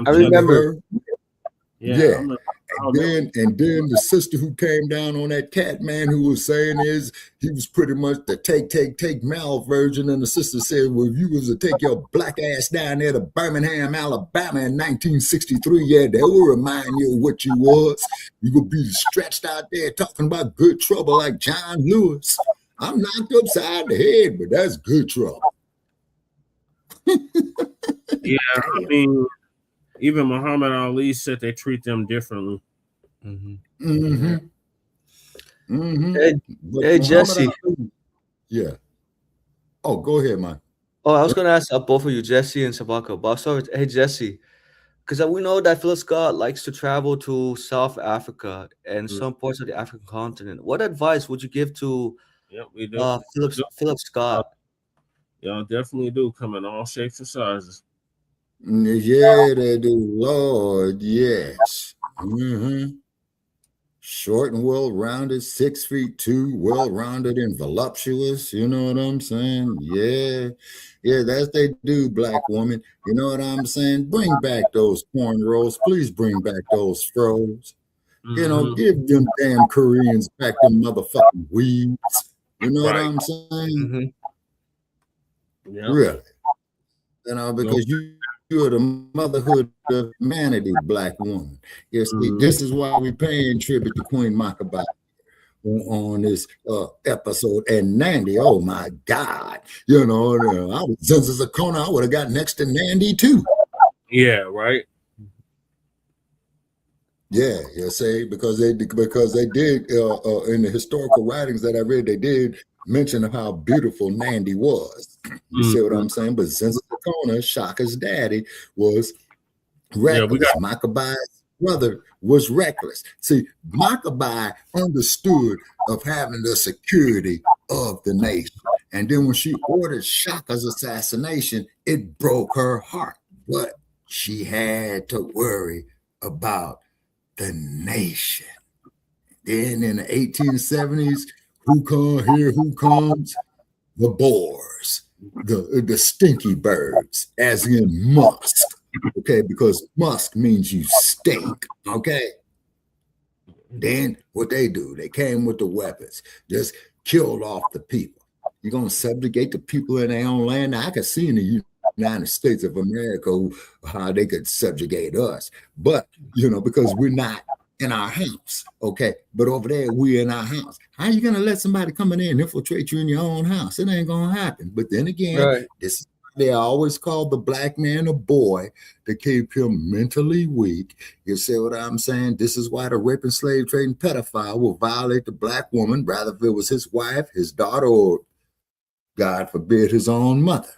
[SPEAKER 4] I remember.
[SPEAKER 3] Yeah. And then the sister who came down on that cat, man, who was saying he was pretty much the take malversion. And the sister said, well, if you was to take your black ass down there to Birmingham, Alabama in 1963, yeah, that will remind you of what you was. You would be stretched out there talking about good trouble like John Lewis. I'm knocked upside the head, but that's good trouble.
[SPEAKER 2] Yeah, I mean, even Muhammad Ali said they treat them differently.
[SPEAKER 4] Mm-hmm.
[SPEAKER 3] Mm-hmm.
[SPEAKER 4] Mm-hmm. Hey Jesse.
[SPEAKER 3] Yeah. Oh, go ahead, man.
[SPEAKER 4] Oh, I was going to ask both of you, Jesse and Shabaka. But sorry, hey Jesse, because we know that Philip Scott likes to travel to South Africa and some parts of the African continent. What advice would you give to Philip Scott?
[SPEAKER 2] Y'all definitely do come in all shapes and sizes.
[SPEAKER 3] Yeah, they do. Lord, yes. Mm-hmm. Short and well-rounded, 6'2", well-rounded and voluptuous. You know what I'm saying? Yeah, that's they do, Black woman. You know what I'm saying? Bring back those cornrows. Please bring back those froze. Mm-hmm. You know, give them damn Koreans back them motherfucking weaves. You know what I'm saying?
[SPEAKER 4] Mm-hmm.
[SPEAKER 2] Yeah.
[SPEAKER 3] Really. You know, because you're the motherhood of humanity, Black woman. Yes, this is why we're paying tribute to Queen Mkabayi on this episode. And Nandi, oh my God, you know, I was since a corner, I would have got next to Nandi too.
[SPEAKER 2] Yeah, right.
[SPEAKER 3] Yeah, you see, because they did in the historical writings that I read, they did mention how beautiful Nandi was. You see what I'm saying? But since the corner, Shaka's daddy was reckless. Yeah, Mkabayi's brother was reckless. See, Mkabayi understood of having the security of the nation. And then when she ordered Shaka's assassination, it broke her heart. But she had to worry about the nation. Then in the 1870s, who comes? The Boers, the stinky birds, as in Musk. Okay, because Musk means you stink. Okay. Then what they do, they came with the weapons, just killed off the people. You're gonna subjugate the people in their own land. Now, I could see in the United States of America how they could subjugate us, but you know, because we're not in our house, okay? But over there, we're in our house. How are you gonna let somebody come in there and infiltrate you in your own house? It ain't gonna happen. But then again, this is they always called the Black man a boy to keep him mentally weak. You see what I'm saying? This is why the raping, slave trading pedophile will violate the Black woman, rather if it was his wife, his daughter, or God forbid, his own mother.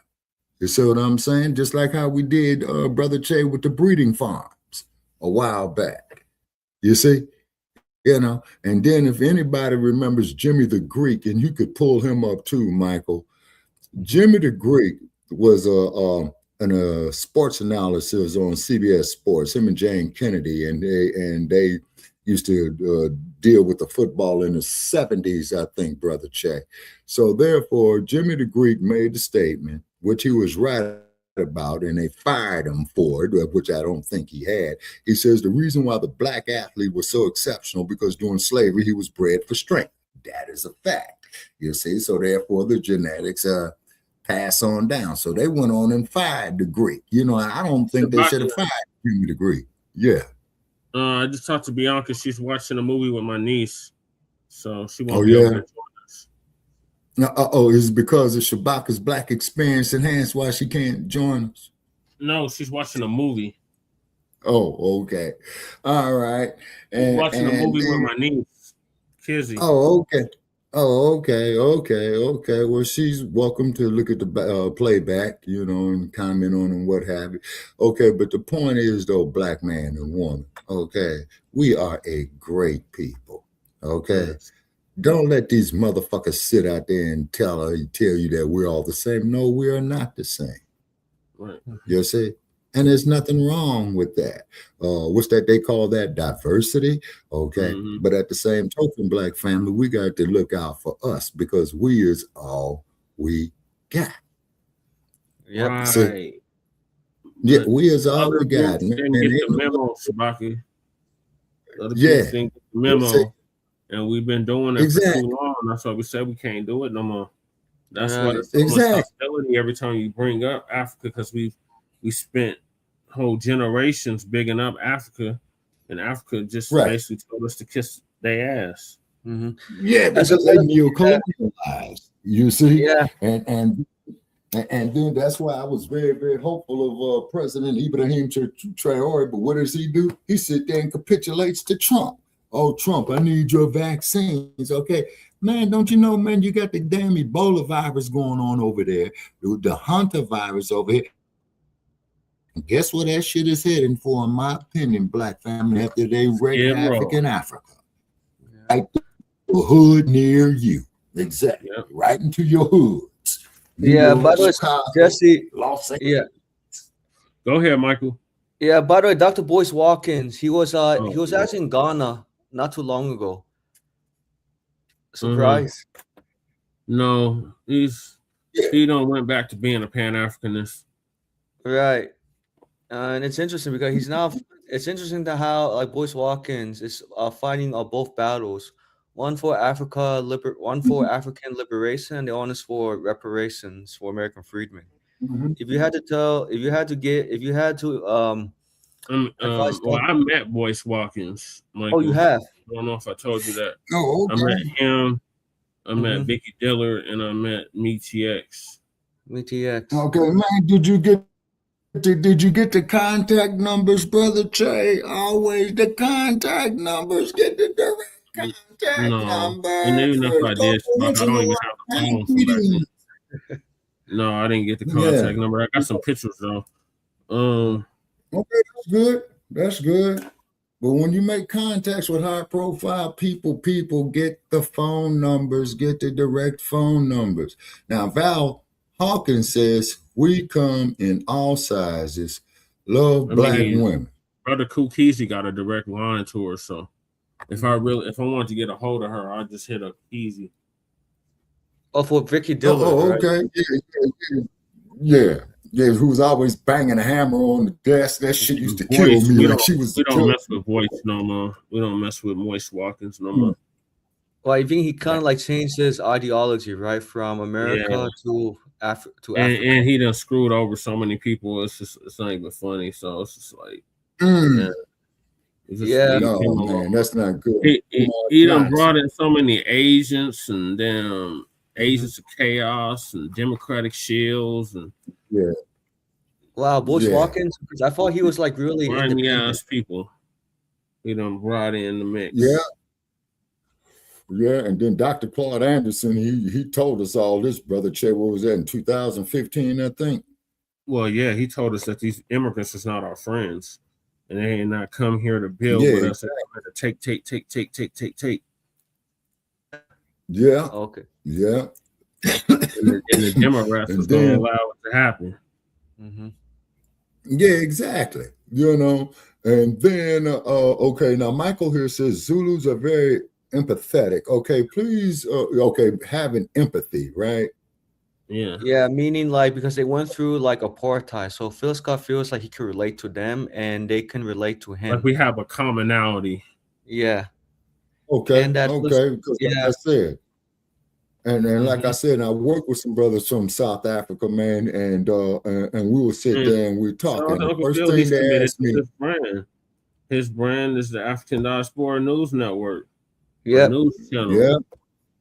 [SPEAKER 3] You see what I'm saying? Just like how we did Brother Che with the breeding farms a while back. You see? You know, and then if anybody remembers Jimmy the Greek, and you could pull him up too, Michael. Jimmy the Greek was a sports analysis on CBS Sports, him and Jane Kennedy, and they used to deal with the football in the 70s, I think, Brother Che. So therefore, Jimmy the Greek made the statement, which he was right about, and they fired him for it, which I don't think he had. He says the reason why the Black athlete was so exceptional because during slavery, he was bred for strength. That is a fact, you see. So therefore, the genetics pass on down. So they went on and fired the Greek. You know, I don't think they should have fired the Greek. Yeah.
[SPEAKER 2] I just talked to Bianca. She's watching a movie with my niece, so she won't be able to join us.
[SPEAKER 3] Is it because of Shabaka'S Blacc experience enhanced why she can't join us?
[SPEAKER 2] No, she's watching a movie.
[SPEAKER 3] Oh, okay. All right. And
[SPEAKER 2] watching a movie with my niece, Kizzy.
[SPEAKER 3] Oh, okay. Oh, okay. Well, she's welcome to look at the playback, you know, and comment on and what have you. Okay, but the point is, though, black man and woman, okay, we are a great people, okay? Yes. Don't let these motherfuckers sit out there and tell you that we're all the same. No, we are not the same.
[SPEAKER 2] Right.
[SPEAKER 3] You see? And there's nothing wrong with that. What's that they call that? Diversity. Okay. Mm-hmm. But at the same token, black family, we got to look out for us because we is all we got.
[SPEAKER 2] Yeah. Right.
[SPEAKER 3] See? Yeah, we is all we got.
[SPEAKER 2] Didn't get the memo, Shabaka. Other people didn't get the memo. And we've been doing it for too long. That's why we said we can't do it no more. That's why there's so much hostility every time you bring up Africa, because we spent whole generations bigging up Africa, and Africa just basically told us to kiss their ass.
[SPEAKER 3] Mm-hmm. Yeah, because they neo-colonialized, you see?
[SPEAKER 4] Yeah.
[SPEAKER 3] And then that's why I was very, very hopeful of President Ibrahim Traore, but what does he do? He sit there and capitulates to Trump. Oh, Trump, I need your vaccines. Okay, man, don't you know, man, you got the damn Ebola virus going on over there, the Hunter virus over here. And guess what that shit is heading for, in my opinion, black family, after they raid Africa? Right to the hood near you. Exactly. Yep. Right into your hoods.
[SPEAKER 4] Yeah, by the way, Jesse,
[SPEAKER 3] Los Angeles.
[SPEAKER 4] Yeah.
[SPEAKER 2] Go ahead, Michael.
[SPEAKER 4] Yeah, by the way, Dr. Boyce Watkins, he was actually in Ghana not too long ago. Surprise.
[SPEAKER 2] Mm-hmm. No, he don't went back to being a Pan-Africanist.
[SPEAKER 4] Right. And it's interesting because it's interesting to how like Boyce Watkins is fighting both battles. One for African liberation, and the other is for reparations for American freedmen. Mm-hmm. If you had to
[SPEAKER 2] well, I met Boyce Watkins. Michael.
[SPEAKER 4] Oh, you have?
[SPEAKER 2] I don't know if I told you that.
[SPEAKER 3] Oh, okay.
[SPEAKER 2] I met him. I met Vicky Diller, and I met MeTX.
[SPEAKER 3] Okay, man. Did you get the contact numbers, Brother Che? Always the contact numbers. Get the direct contact number.
[SPEAKER 2] And even if I did, I don't even have the phone. No, I didn't get the contact number. I got some pictures though.
[SPEAKER 3] Okay, that's good. But when you make contacts with high profile people get the phone numbers, get the direct phone numbers. Now, Val Hawkins says, we come in all sizes, love black women.
[SPEAKER 2] Brother Kukizi got a direct line to her, so if I wanted to get a hold of her, I'd just hit up easy.
[SPEAKER 4] Oh, for Vicky Diller.
[SPEAKER 3] Oh, okay. Right? Yeah. Yeah, who was always banging a hammer on the desk. That shit used to kill me. Like she was.
[SPEAKER 2] We don't mess with Boyce no more. We don't mess with Boyce Watkins no more.
[SPEAKER 4] Well, I think he kind of like changed his ideology, right, from America to Africa.
[SPEAKER 2] And he done screwed over so many people. It's not even funny. So it's just like,
[SPEAKER 3] man, that's not good.
[SPEAKER 2] He done brought in so many agents and then agents of chaos and democratic shields and.
[SPEAKER 3] Yeah.
[SPEAKER 4] Wow, Boyce Watkins, because I thought he was like really
[SPEAKER 2] independent people. He done brought in the mix.
[SPEAKER 3] Yeah, and then Dr. Claude Anderson, he told us all this, Brother Che. What was that in 2015, I think?
[SPEAKER 2] Well, yeah, he told us that these immigrants is not our friends, and they ain't not come here to build with us. They take.
[SPEAKER 3] Yeah.
[SPEAKER 4] Okay.
[SPEAKER 3] Yeah.
[SPEAKER 2] and the Democrats was going to allow it to happen.
[SPEAKER 4] Mm-hmm.
[SPEAKER 3] Yeah, exactly. You know, and then okay, now Michael here says Zulus are very empathetic. Okay, please, having empathy, right?
[SPEAKER 4] Yeah, meaning like because they went through like apartheid, so Phil Scott feels like he can relate to them and they can relate to him.
[SPEAKER 2] Like we have a commonality.
[SPEAKER 4] Yeah.
[SPEAKER 3] Okay. Because like I said. And like I said, I work with some brothers from South Africa, man, and we would sit there and we talk.
[SPEAKER 2] Shout out
[SPEAKER 3] And
[SPEAKER 2] to
[SPEAKER 3] the
[SPEAKER 2] Uncle
[SPEAKER 3] first
[SPEAKER 2] Phil,
[SPEAKER 3] thing
[SPEAKER 2] he's
[SPEAKER 3] they
[SPEAKER 2] committed
[SPEAKER 3] asked
[SPEAKER 2] to
[SPEAKER 3] me,
[SPEAKER 2] his brand. His brand is the African Diaspora News Network.
[SPEAKER 4] Yeah.
[SPEAKER 2] News channel.
[SPEAKER 3] yeah,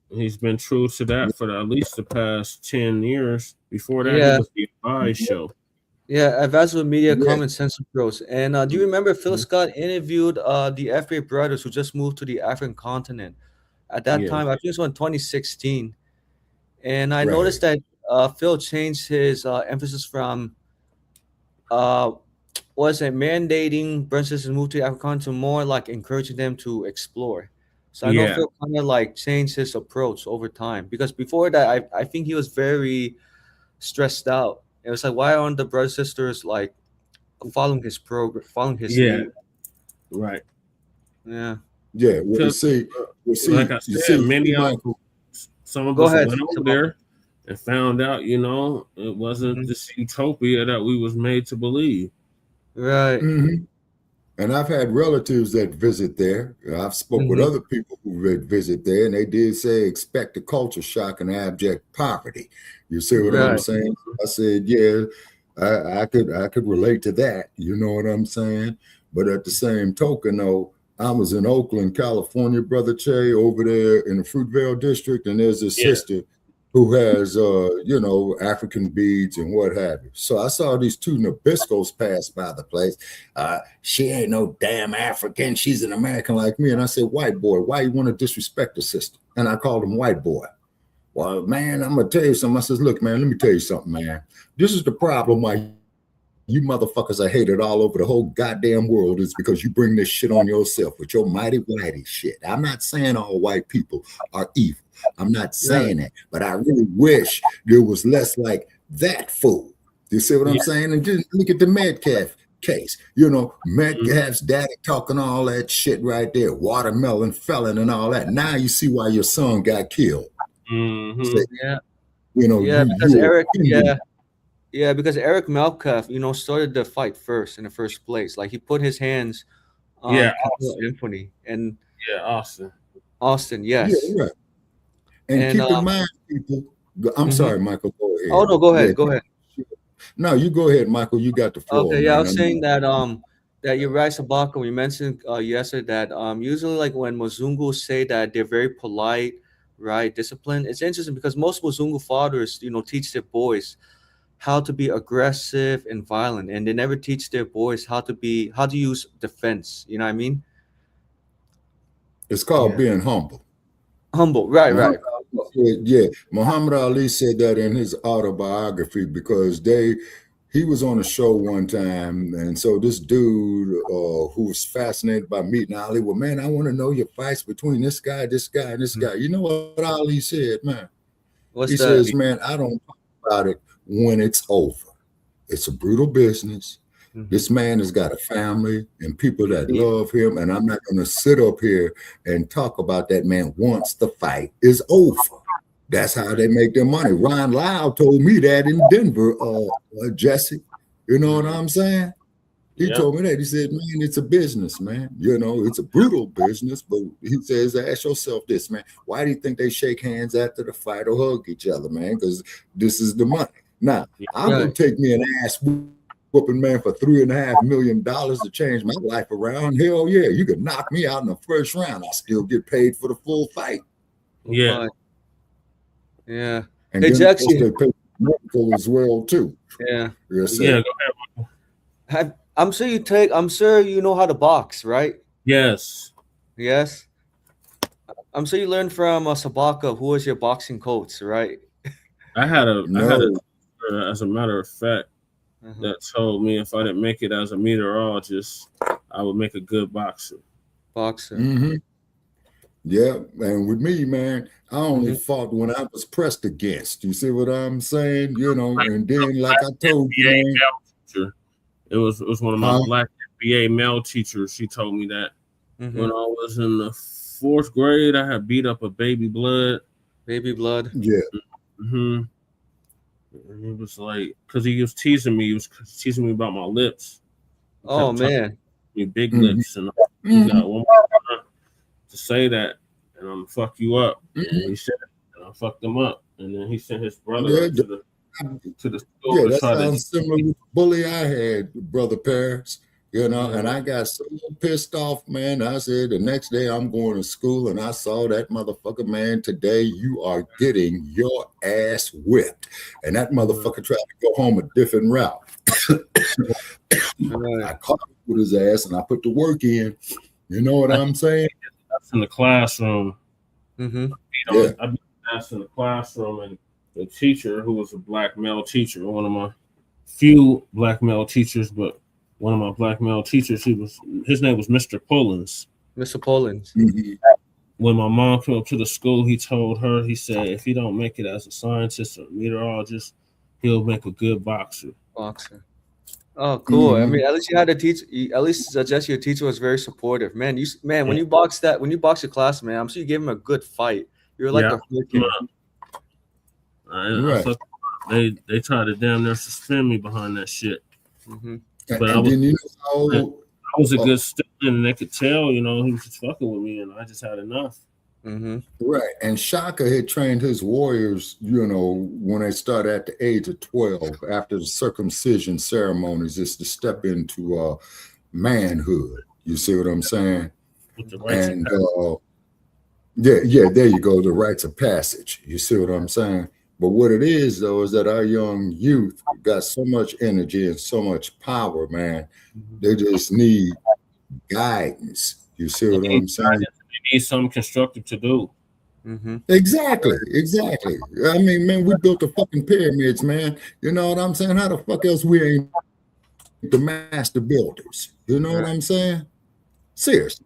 [SPEAKER 2] He's been true to that for at least the past 10 years. Before that,
[SPEAKER 4] Yeah.
[SPEAKER 2] it was the Advice show.
[SPEAKER 4] Yeah, Advanced with Media,
[SPEAKER 3] Yeah.
[SPEAKER 4] Common Sense Pros. And do you remember Phil Scott interviewed the FBA brothers who just moved to the African continent? At that
[SPEAKER 2] Yeah.
[SPEAKER 4] time, I think it was in 2016. And I
[SPEAKER 3] Right.
[SPEAKER 4] noticed that Phil changed his emphasis from mandating brothers to move to the African continent to more like encouraging them to explore. So I know
[SPEAKER 2] Yeah.
[SPEAKER 4] Phil kind of like changed his approach over time, because before that, I think he was very stressed out. It was like, why aren't the brothers sisters like following his program, following his lead?
[SPEAKER 2] Right.
[SPEAKER 4] Yeah.
[SPEAKER 3] Yeah, well,
[SPEAKER 2] Because, like I said, many of
[SPEAKER 3] Michael,
[SPEAKER 2] some of
[SPEAKER 4] Go
[SPEAKER 2] us
[SPEAKER 4] ahead,
[SPEAKER 2] went over
[SPEAKER 4] Sabaka.
[SPEAKER 2] there and found out, it wasn't this utopia that we was made to believe.
[SPEAKER 4] Right.
[SPEAKER 3] And I've had relatives that visit there. I've spoke with other people who visit there, and they did say expect a culture shock and abject poverty. You see what I'm
[SPEAKER 4] Right.
[SPEAKER 3] saying? I said, yeah, I could relate to that. You know what I'm saying? But at the same token, though, I was in Oakland, California, Brother Che, over there in the Fruitvale district, and there's a sister who has, African beads and what have you. So I saw these two Nabiscos pass by the place. She ain't no damn African. She's an American like me. And I said, white boy, why you want to disrespect the sister? And I called him white boy. Well, man, I'm going to tell you something. I says, look, man, let me tell you something, man. This is the problem why you motherfuckers are hated all over the whole goddamn world, is because you bring this shit on yourself with your mighty whitey shit. I'm not saying all white people are evil. I'm not saying that, but I really wish there was less like that fool. You see what I'm saying? And just look at the Metcalf case. Metcalf's daddy talking all that shit right there, watermelon felon and all that. Now you see why your son got killed.
[SPEAKER 4] Yeah. Because Eric Metcalf, started the fight first in the first place. Like, he put his hands on Anthony and Austin, yes.
[SPEAKER 3] Yeah, right. And keep in mind, people. I'm sorry, Michael. Go ahead.
[SPEAKER 4] Oh no, go ahead. Go ahead.
[SPEAKER 3] No, you go ahead, Michael. You got the floor.
[SPEAKER 4] Okay, I was saying that that you're right, Sabaka. We mentioned yesterday that usually, like, when Mzungu say that they're very polite, right, disciplined. It's interesting because most Mzungu fathers, teach their boys how to be aggressive and violent, and they never teach their boys how to use defense. You know what I mean?
[SPEAKER 3] It's called being humble.
[SPEAKER 4] Humble, right.
[SPEAKER 3] Yeah, Muhammad Ali said that in his autobiography, because he was on a show one time, and so this dude who was fascinated by meeting Ali, well, man, I want to know your fights between this guy, and this guy. You know what Ali said, man? He says, man, I don't talk about it when it's over. It's a brutal business. This man has got a family and people that love him, and I'm not going to sit up here and talk about that man once the fight is over. That's how they make their money. Ron Lyle told me that in Denver, Jesse. You know what I'm saying? He told me that. He said, man, it's a business, man. It's a brutal business, but he says, ask yourself this, man. Why do you think they shake hands after the fight or hug each other, man? Because this is the money. Now, I'm going to take me an ass whooping, man, for $3.5 million to change my life around. Hell yeah, you could knock me out in the first round. I still get paid for the full fight.
[SPEAKER 2] Yeah.
[SPEAKER 4] Yeah.
[SPEAKER 3] And
[SPEAKER 4] hey,
[SPEAKER 3] then
[SPEAKER 4] Jackson.
[SPEAKER 3] they pay medical as well too.
[SPEAKER 2] Yeah. Go ahead.
[SPEAKER 4] I'm sure you know how to box, right?
[SPEAKER 2] Yes.
[SPEAKER 4] I'm sure you learned from Sabaka, who was your boxing coach, right?
[SPEAKER 2] I had a as a matter of fact, that told me if I didn't make it as a meteorologist, I would make a good boxer.
[SPEAKER 3] Yeah, and with me, man, I only fought when I was pressed against. You see what I'm saying? And then, like I told you, man,
[SPEAKER 2] it was one of my black FBA male teachers. She told me that when I was in the 4th grade, I had beat up a baby blood.
[SPEAKER 3] Yeah.
[SPEAKER 2] And it was like, because he was teasing me. He was teasing me about my lips.
[SPEAKER 4] Oh, man.
[SPEAKER 2] Big lips. And he got one more time to say that, and I'm going to fuck you up. And he said, I fucked him up, and then he sent his brother
[SPEAKER 3] Yeah,
[SPEAKER 2] up to the school
[SPEAKER 3] yeah,
[SPEAKER 2] to
[SPEAKER 3] that
[SPEAKER 2] try
[SPEAKER 3] sounds similar with the bully I had, Brother Paris. You know, and I got so pissed off, man. I said the next day I'm going to school, and I saw that motherfucker, man. Today you are getting your ass whipped, and that motherfucker tried to go home a different route. I caught him with his ass, and I put the work in. You know what I'm saying?
[SPEAKER 2] That's in the classroom.
[SPEAKER 4] Mm-hmm.
[SPEAKER 2] You know, I've been asked in the classroom, and the teacher, who was a black male teacher, one of my few black male teachers, but one of my black male teachers, his name was Mr. Pullins.
[SPEAKER 4] Mr. Pullins.
[SPEAKER 3] Mm-hmm.
[SPEAKER 2] When my mom came up to the school, he told her, he said, if he don't make it as a scientist or meteorologist, he'll make a good boxer.
[SPEAKER 4] Oh, cool. Mm-hmm. I mean, at least you had a teacher. At least suggest your teacher was very supportive, man. When you box your class, man, I'm sure you gave him a good fight. You're like a freaking.
[SPEAKER 2] They tried to damn near suspend me behind that shit.
[SPEAKER 3] Mm-hmm.
[SPEAKER 2] But I was a good student, and they could tell, you know, he was just fucking with me, and I just had enough.
[SPEAKER 3] Mm-hmm. Right. And Shaka had trained his warriors, you know, when they started at the age of 12, after the circumcision ceremonies, is to step into manhood. You see what I'm saying?
[SPEAKER 2] With the rites
[SPEAKER 3] and there you go, the rites of passage. You see what I'm saying? But what it is, though, is that our young youth got so much energy and so much power, man. They just need guidance. You see what I'm saying?
[SPEAKER 2] They need something constructive to do.
[SPEAKER 3] Mm-hmm. Exactly. I mean, man, we built the fucking pyramids, man. You know what I'm saying? How the fuck else we ain't the master builders? You know what I'm saying? Seriously.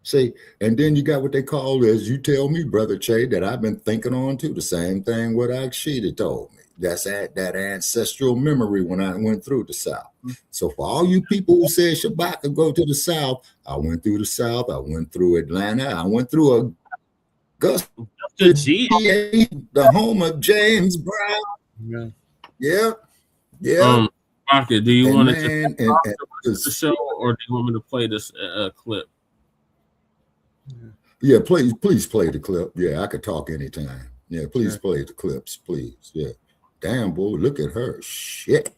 [SPEAKER 3] See, and then you got what they call, as you tell me, Brother Che, that I've been thinking on too, the same thing what Akshita told me. That's that ancestral memory when I went through the South. So for all you people who said Shabaka go to the South, I went through the South, I went through Atlanta, I went through Augusta, the home of James Brown. Yeah.
[SPEAKER 2] Rocket, do you want to just the show, or do you want me to play this clip?
[SPEAKER 3] Yeah, please play the clip. Yeah, I could talk anytime. Yeah, please play the clips, please. Yeah. Damn, boy, look at her. Shit.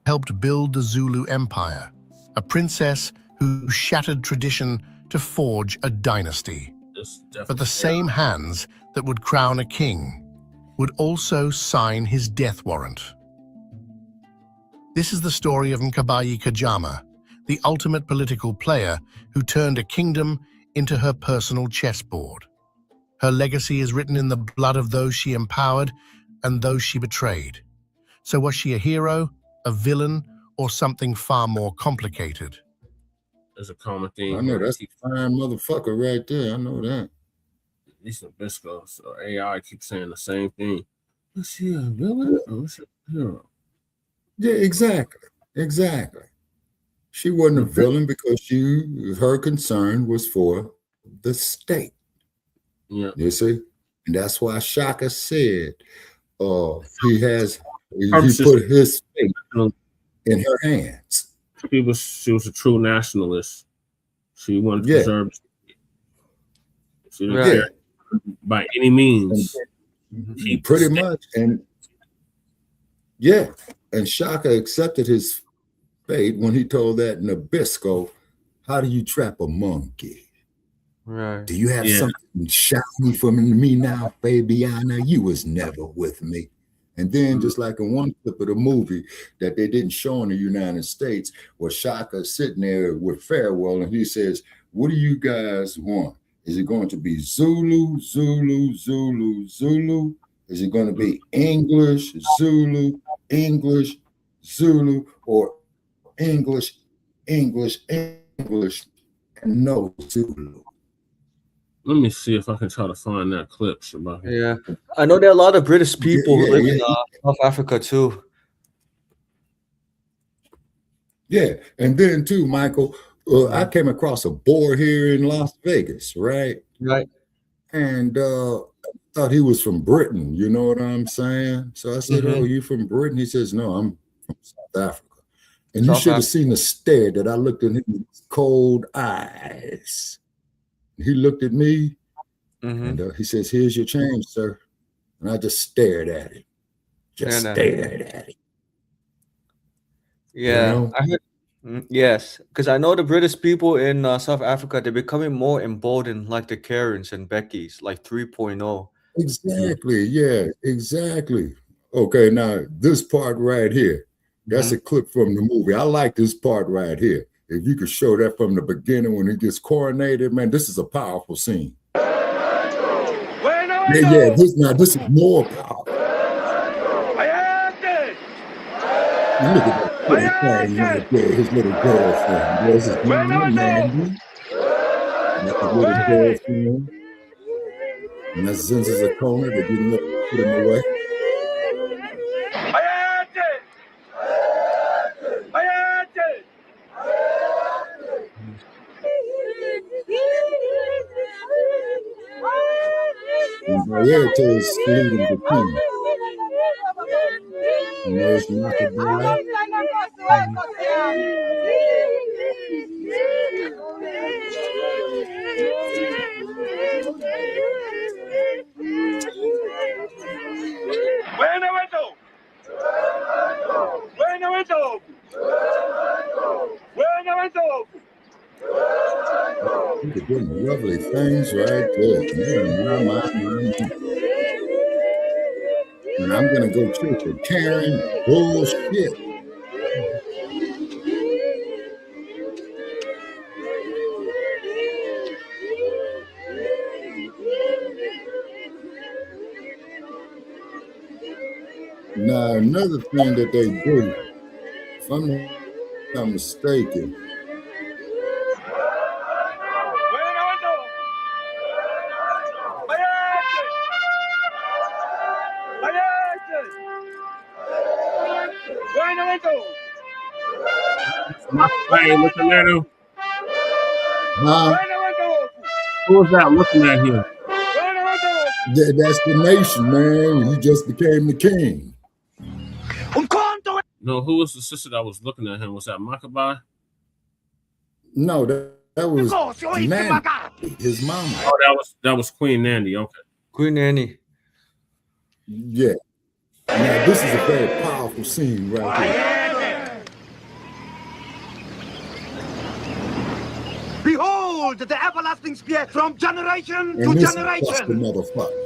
[SPEAKER 7] Helped build the Zulu Empire, a princess who shattered tradition to forge a dynasty. But the same hands that would crown a king would also sign his death warrant. This is the story of Mkabayi KaJama, the ultimate political player who turned a kingdom into her personal chessboard. Her legacy is written in the blood of those she empowered and those she betrayed. So was she a hero, a villain, or something far more complicated?
[SPEAKER 2] There's a common theme.
[SPEAKER 3] I know that's a fine motherfucker right there. I know that.
[SPEAKER 2] These Nabiscos or AI keep saying the same thing. Was she a villain or was she a hero?
[SPEAKER 3] Yeah, exactly. She wasn't a villain because her concern was for the state.
[SPEAKER 2] Yeah.
[SPEAKER 3] You see? And that's why Shaka said he put his fate in her hands.
[SPEAKER 2] She was a true nationalist. She wanted to preserve the state. She didn't care by any means.
[SPEAKER 3] Pretty much. And and Shaka accepted his fate when he told that Nabisco, how do you trap a monkey?
[SPEAKER 4] Right.
[SPEAKER 3] Do you have something shiny for me now, Fabiana? You was never with me. And then just like in one clip of the movie that they didn't show in the United States, where Shaka's sitting there with Farewell and he says, what do you guys want? Is it going to be Zulu, Zulu, Zulu, Zulu? Is it going to be English, Zulu, English, Zulu, or English, English, English, and no Zulu?
[SPEAKER 2] Let me see if I can try to find that clip, Shabaka.
[SPEAKER 4] Yeah, I know there are a lot of British people who live in South Africa too.
[SPEAKER 3] Yeah, and then too, Michael, I came across a boar here in Las Vegas, right?
[SPEAKER 4] Right.
[SPEAKER 3] And I thought he was from Britain, you know what I'm saying? So I said, oh, you from Britain? He says, no, I'm from South Africa. And you should have seen the stare that I looked at him with cold eyes. He looked at me and he says, here's your change, sir. And I just stared at him. Stared at him.
[SPEAKER 4] Yeah,
[SPEAKER 3] you know?
[SPEAKER 4] I heard. Yes, because I know the British people in South Africa, they're becoming more emboldened, like the Karens and Beckys, like 3.0.
[SPEAKER 3] Exactly. Yeah, exactly. Okay, now this part right here, that's a clip from the movie. I like this part right here. If you could show that from the beginning when he gets coronated, man, this is a powerful scene. Yeah, this is more powerful. And look at that pretty thing right there, his little girlfriend. There's his mama, Mandy. That's his little girlfriend. And that's Zinz's Akona. They didn't let put him away. And Bayete is saluting the king. And there's Mkabayi. Look at them lovely things right there. Man. And I'm going to go church with Karen. Bullshit. Now, another thing that they do, if I'm not mistaken,
[SPEAKER 2] Mkabayi looking at him.
[SPEAKER 3] huh?
[SPEAKER 2] Who was that looking at him?
[SPEAKER 3] That's the nation, man. You just became the king.
[SPEAKER 2] No, who was the sister that was looking at him? Was that Mkabayi?
[SPEAKER 3] No, that was Nandy, his mama.
[SPEAKER 2] Oh, that was Queen Nandy. Okay.
[SPEAKER 4] Queen Nanny.
[SPEAKER 3] Yeah. Now this is a very powerful scene right here.
[SPEAKER 8] Behold the everlasting spear from generation
[SPEAKER 3] And
[SPEAKER 8] to
[SPEAKER 3] this
[SPEAKER 8] generation.
[SPEAKER 3] is the motherfucker.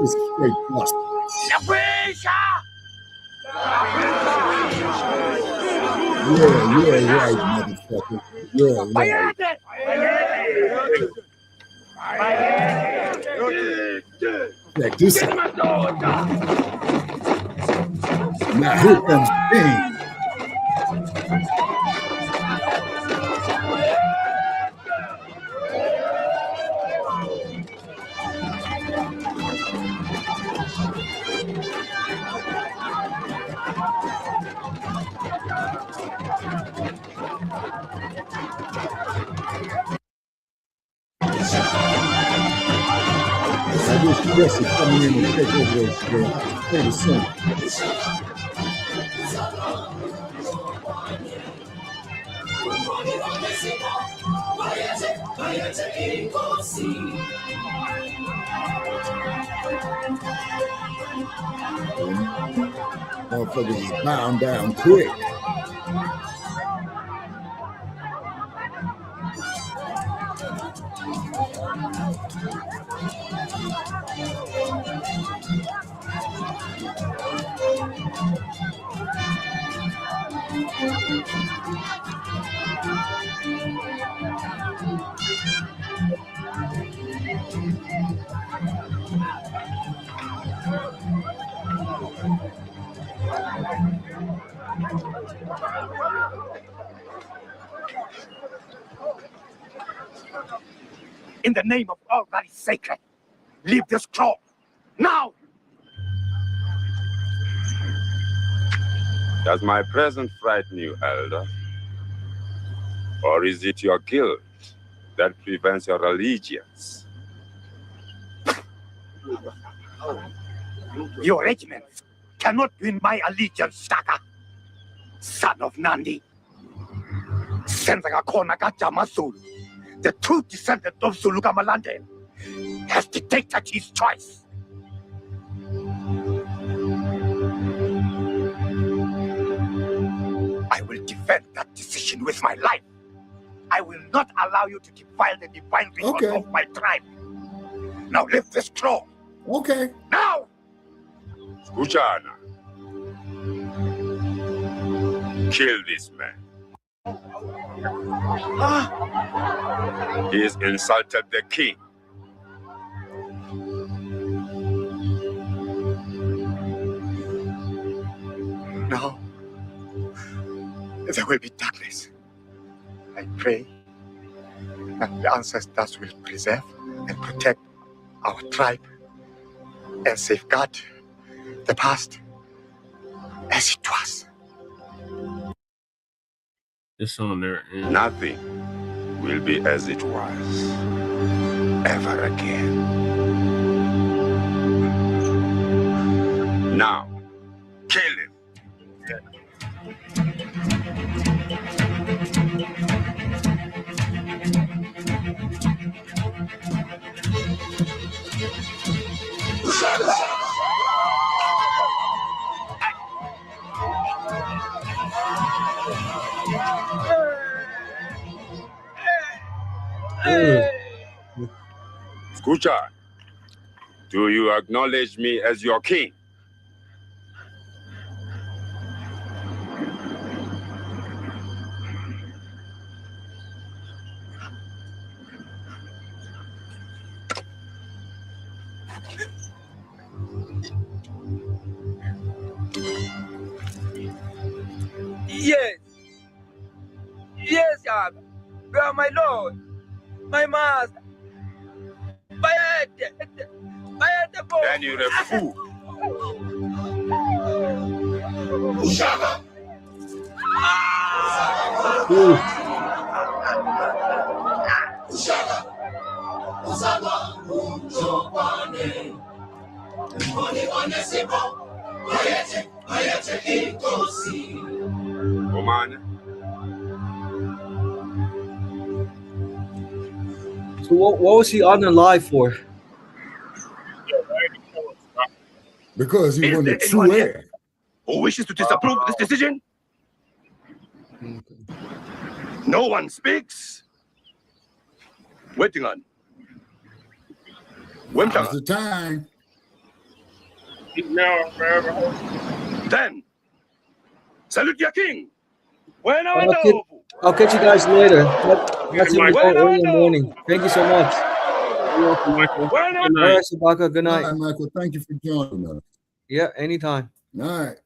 [SPEAKER 3] This is straight bust. Yeah, right, motherfucker. Yeah, right. Check this out. Now here comes King. I wish Jesse coming in and take over the scene. Motherfuckers is bound down quick.
[SPEAKER 8] In the name of all that is sacred, leave this scroll now.
[SPEAKER 9] Does my presence frighten you, Elder? Or is it your guilt that prevents your allegiance?
[SPEAKER 8] Your regiments cannot win my allegiance, Shaka, son of Nandi. Senza kona KaJama Zulu, the true descendant of Zulu Gamalande, has dictated his choice. I will defend that decision with my life. I will not allow you to defile the divine rituals of my tribe. Now lift this claw.
[SPEAKER 3] Okay.
[SPEAKER 8] Now!
[SPEAKER 9] Escuchana. Kill this man. He has insulted the king.
[SPEAKER 8] Now, there will be darkness. I pray that the ancestors will preserve and protect our tribe and safeguard the past as it was.
[SPEAKER 2] It's on there.
[SPEAKER 9] Nothing will be as it was ever again. Now, kill him. Escucha, do you acknowledge me as your king?
[SPEAKER 1] Yes. Yes, Yab. You are my lord, my master.
[SPEAKER 9] Then you're a fool.
[SPEAKER 8] Shaka.
[SPEAKER 4] So what was he unalive for?
[SPEAKER 3] Because he wanted true air.
[SPEAKER 8] Who wishes to disapprove this decision? No one speaks. Waiting on.
[SPEAKER 3] Now's the time.
[SPEAKER 2] Now or forever.
[SPEAKER 8] Then, salute your king.
[SPEAKER 4] I'll catch you guys later. That's early in the morning. Thank you so much.
[SPEAKER 2] Michael.
[SPEAKER 4] All right, Shabaka. Good night.
[SPEAKER 3] All right, Michael. Thank you for joining us.
[SPEAKER 4] Yeah, anytime.
[SPEAKER 3] All right.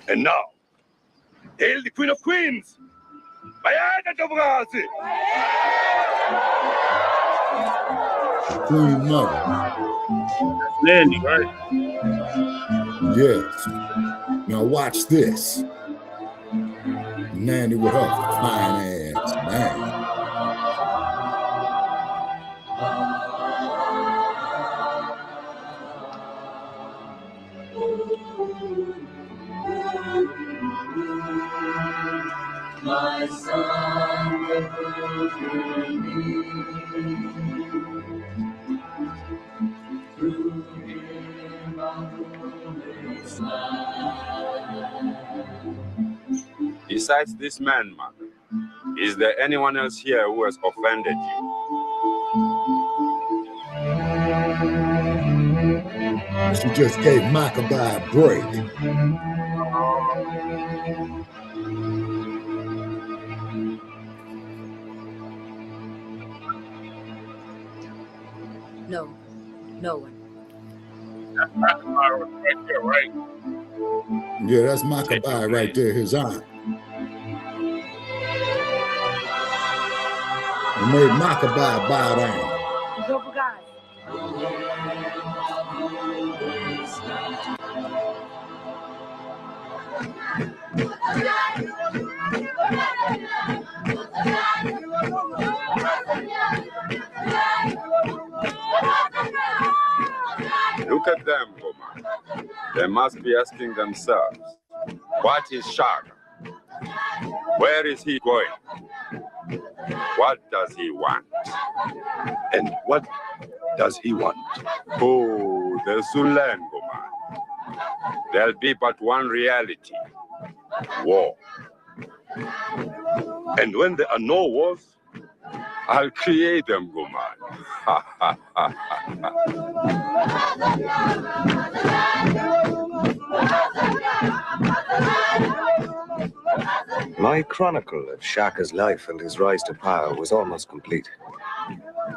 [SPEAKER 8] And now, hail the Queen of Queens.
[SPEAKER 3] Queen Mother.
[SPEAKER 2] Nanny, right?
[SPEAKER 3] Yes. Now watch this. Nanny with her fine ass, man.
[SPEAKER 10] My son, through him
[SPEAKER 9] Besides this man, mother, is there anyone else here who has offended you?
[SPEAKER 3] She just gave Mkabayi a break.
[SPEAKER 10] No, no one.
[SPEAKER 2] That's Mkabayi right there, right?
[SPEAKER 3] Yeah, that's Mkabayi right there, his aunt. He made Mkabayi bow down.
[SPEAKER 9] at them, woman. They must be asking themselves, what is Shaka? Where is he going? What does he want?
[SPEAKER 11] And what does he want?
[SPEAKER 9] Oh, the Zulan, woman. There'll be but one reality. War.
[SPEAKER 11] And when there are no wars,
[SPEAKER 9] I'll create them, woman.
[SPEAKER 12] My chronicle of Shaka's life and his rise to power was almost complete.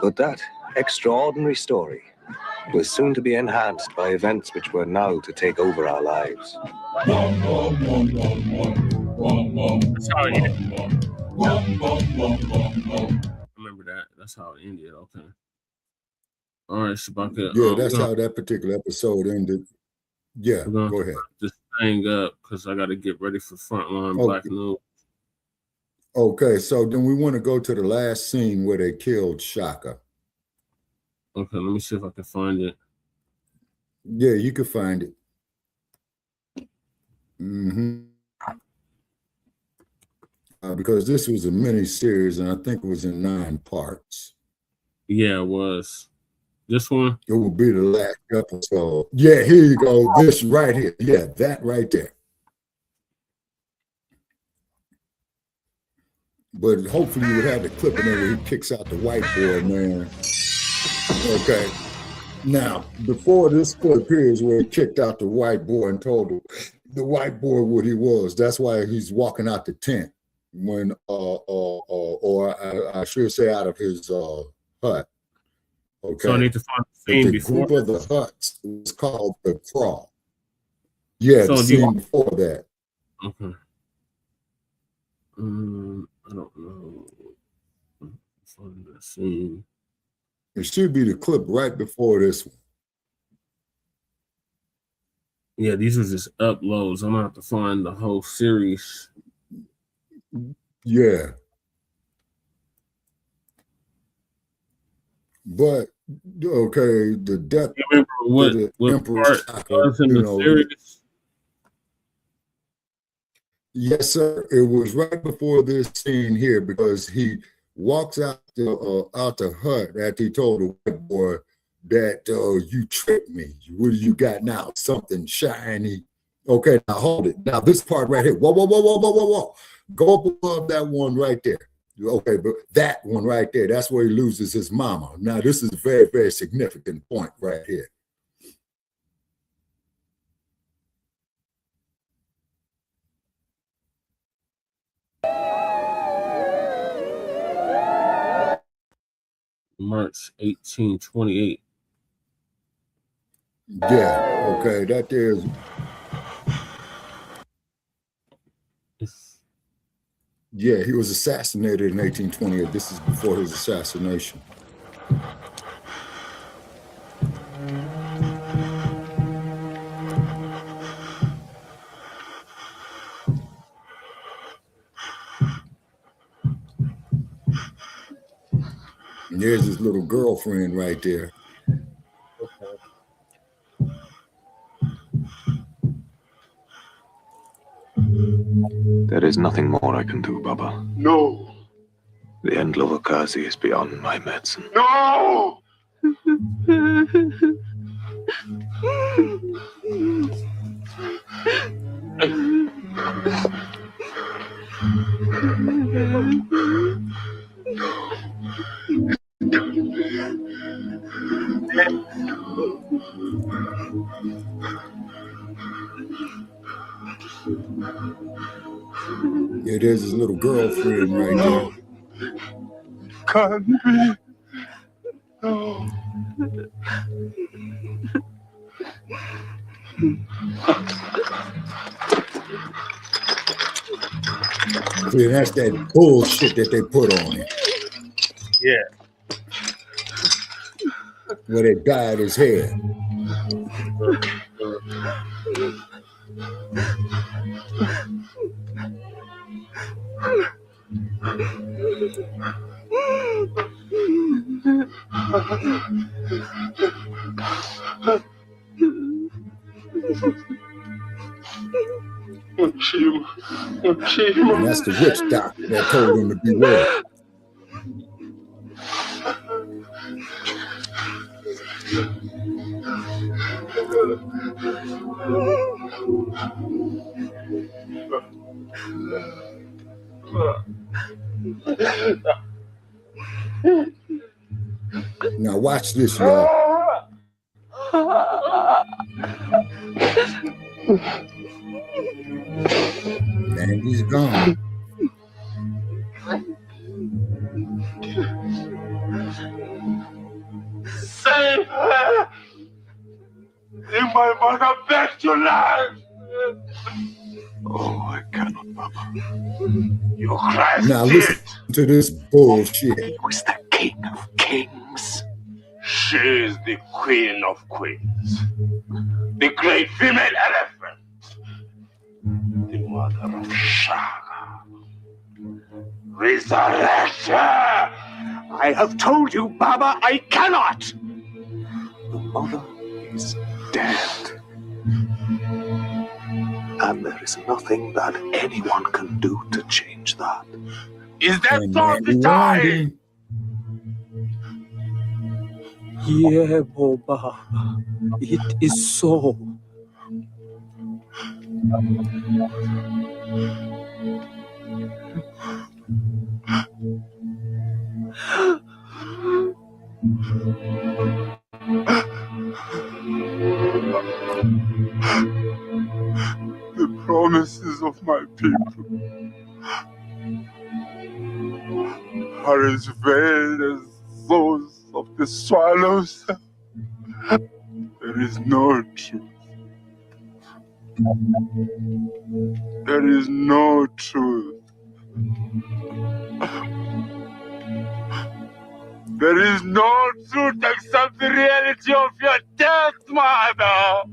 [SPEAKER 12] But that extraordinary story was soon to be enhanced by events which were now to take over our lives.
[SPEAKER 2] Remember that. That's how it ended. Okay. All right, Shabaka.
[SPEAKER 3] Yeah, that's how that particular episode ended. Yeah, go ahead.
[SPEAKER 2] Just hang up because I got to get ready for Front Line Blacc News.
[SPEAKER 3] Okay, so then we want to go to the last scene where they killed Shaka.
[SPEAKER 2] Okay, let me see if I can find it.
[SPEAKER 3] Yeah, you can find it. Because this was a mini series, and I think it was in 9 parts.
[SPEAKER 2] Yeah, it was. This one?
[SPEAKER 3] It will be the last episode. Yeah, here you go. This right here. Yeah, that right there. But hopefully you would have the clip in there where he kicks out the white boy, man. Okay. Now, before this clip here is where he kicked out the white boy and told the white boy what he was. That's why he's walking out the tent when, or I should say out of his hut. Okay.
[SPEAKER 2] So I need to find the scene before.
[SPEAKER 3] The group of the huts was called the Crawl. Yeah, so the scene before that.
[SPEAKER 2] Okay. I don't know. Find the scene.
[SPEAKER 3] It should be the clip right before this one.
[SPEAKER 2] Yeah, these are just uploads. I'm gonna have to find the whole series.
[SPEAKER 3] Yeah. But okay, the death
[SPEAKER 2] you remember what
[SPEAKER 3] Emperor's
[SPEAKER 2] part was in the series?
[SPEAKER 3] Yes, sir. It was right before this scene here because he walks out the hut after he told the white boy that you tricked me. What do you got now? Something shiny. Okay, now hold it. Now this part right here. Whoa. Go up above that one right there. Okay, but that one right there, that's where he loses his mama. Now this is a very, very significant point right here.
[SPEAKER 2] March 1828.
[SPEAKER 3] Yeah, okay, that there's. Yeah, he was assassinated in 1828. This is before his assassination. And there's his little girlfriend right there.
[SPEAKER 12] There is nothing more I can do, Baba.
[SPEAKER 11] No.
[SPEAKER 12] The end of Okazi is beyond my medicine.
[SPEAKER 11] No!
[SPEAKER 3] Yeah, there's his little girlfriend right there.
[SPEAKER 11] Can't be. No.
[SPEAKER 3] See, that's that bullshit that they put on it.
[SPEAKER 2] Yeah.
[SPEAKER 3] Where they dyed his hair. And that's the witch doctor that told him to beware. Now watch this, y'all. And he's gone.
[SPEAKER 13] Save her! Bring my mother back to life!
[SPEAKER 11] Oh, I cannot, Baba.
[SPEAKER 13] You Christ
[SPEAKER 3] Now listen to this bullshit.
[SPEAKER 11] He was the king of kings.
[SPEAKER 13] She is the queen of queens. The great female elephant. The mother of Shaka. Resurrect her!
[SPEAKER 11] I have told you, Baba, I cannot. The mother is dead. And there is nothing that anyone can do to change that.
[SPEAKER 13] Is that so the time?
[SPEAKER 1] Yeah, Baba. It is so.
[SPEAKER 13] The promises of my people are as vain as those of the swallows. There is no truth. There is no truth. There is no truth except the reality of your death, mother.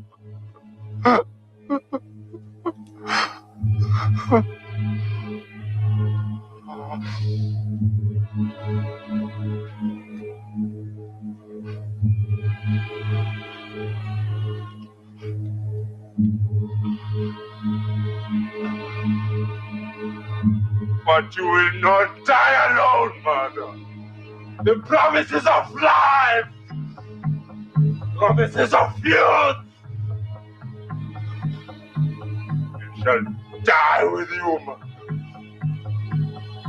[SPEAKER 13] But you will not die alone, mother. The promises of life, promises of youth. You shall die with you, mother.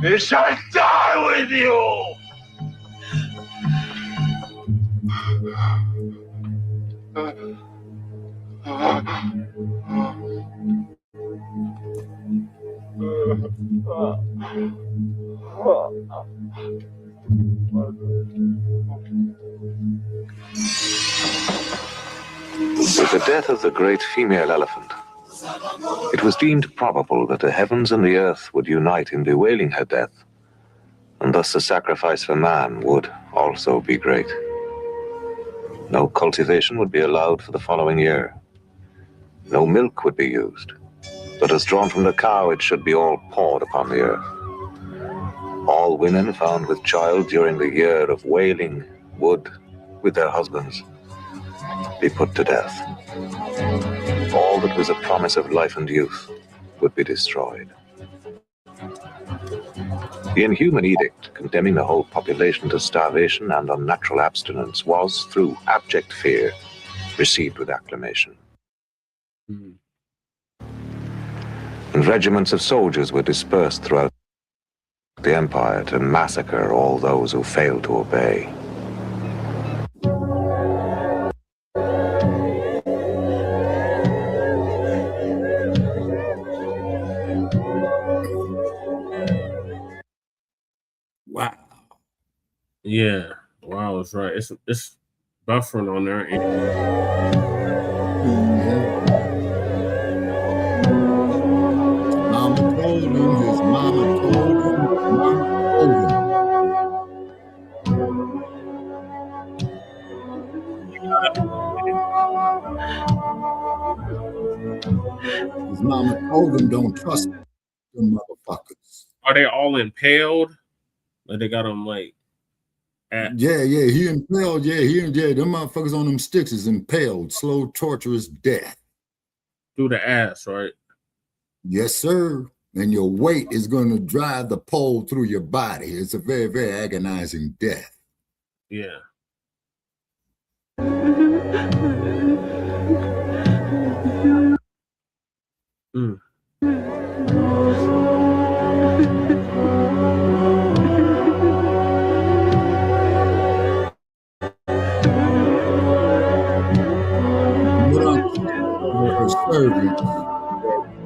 [SPEAKER 13] They shall die with you.
[SPEAKER 12] With the death of the great female elephant, it was deemed probable that the heavens and the earth would unite in bewailing her death, and thus the sacrifice for man would also be great. No cultivation would be allowed for the following year. No milk would be used, but as drawn from the cow, it should be all poured upon the earth. All women found with child during the year of wailing would, with their husbands, be put to death. All that was a promise of life and youth would be destroyed. The inhuman edict condemning the whole population to starvation and unnatural abstinence was, through abject fear, received with acclamation. And regiments of soldiers were dispersed throughout the empire to massacre all those who failed to obey.
[SPEAKER 2] Wow. Yeah. Wow, that's right. It's buffering on there.
[SPEAKER 3] Mama told him, his mama told him, mama told him. His mama told him, don't trust them motherfuckers.
[SPEAKER 2] Are they all impaled? Like they got them like
[SPEAKER 3] Yeah, he impaled, them motherfuckers on them sticks is impaled, slow, torturous death.
[SPEAKER 2] through the ass, right?
[SPEAKER 3] Yes, sir. And your weight is going to drive the pole through your body. It's a very, very agonizing death.
[SPEAKER 2] Yeah. Mm.
[SPEAKER 3] Her servants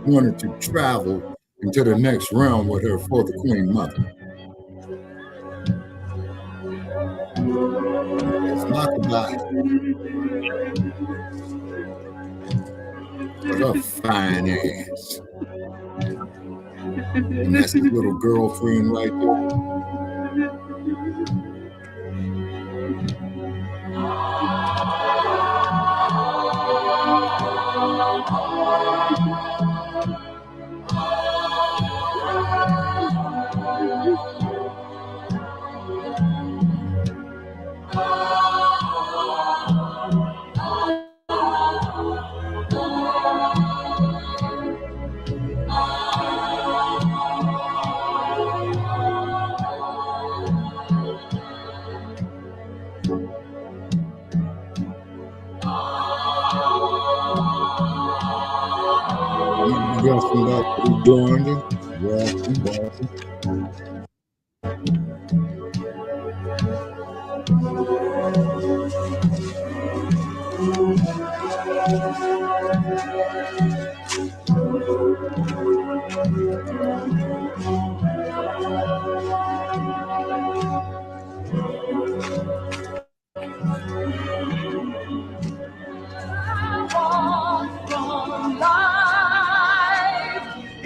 [SPEAKER 3] wanted to travel into the next realm with her for the Queen Mother. It's Mkabayi. With her fine ass. And that's his little girlfriend right there.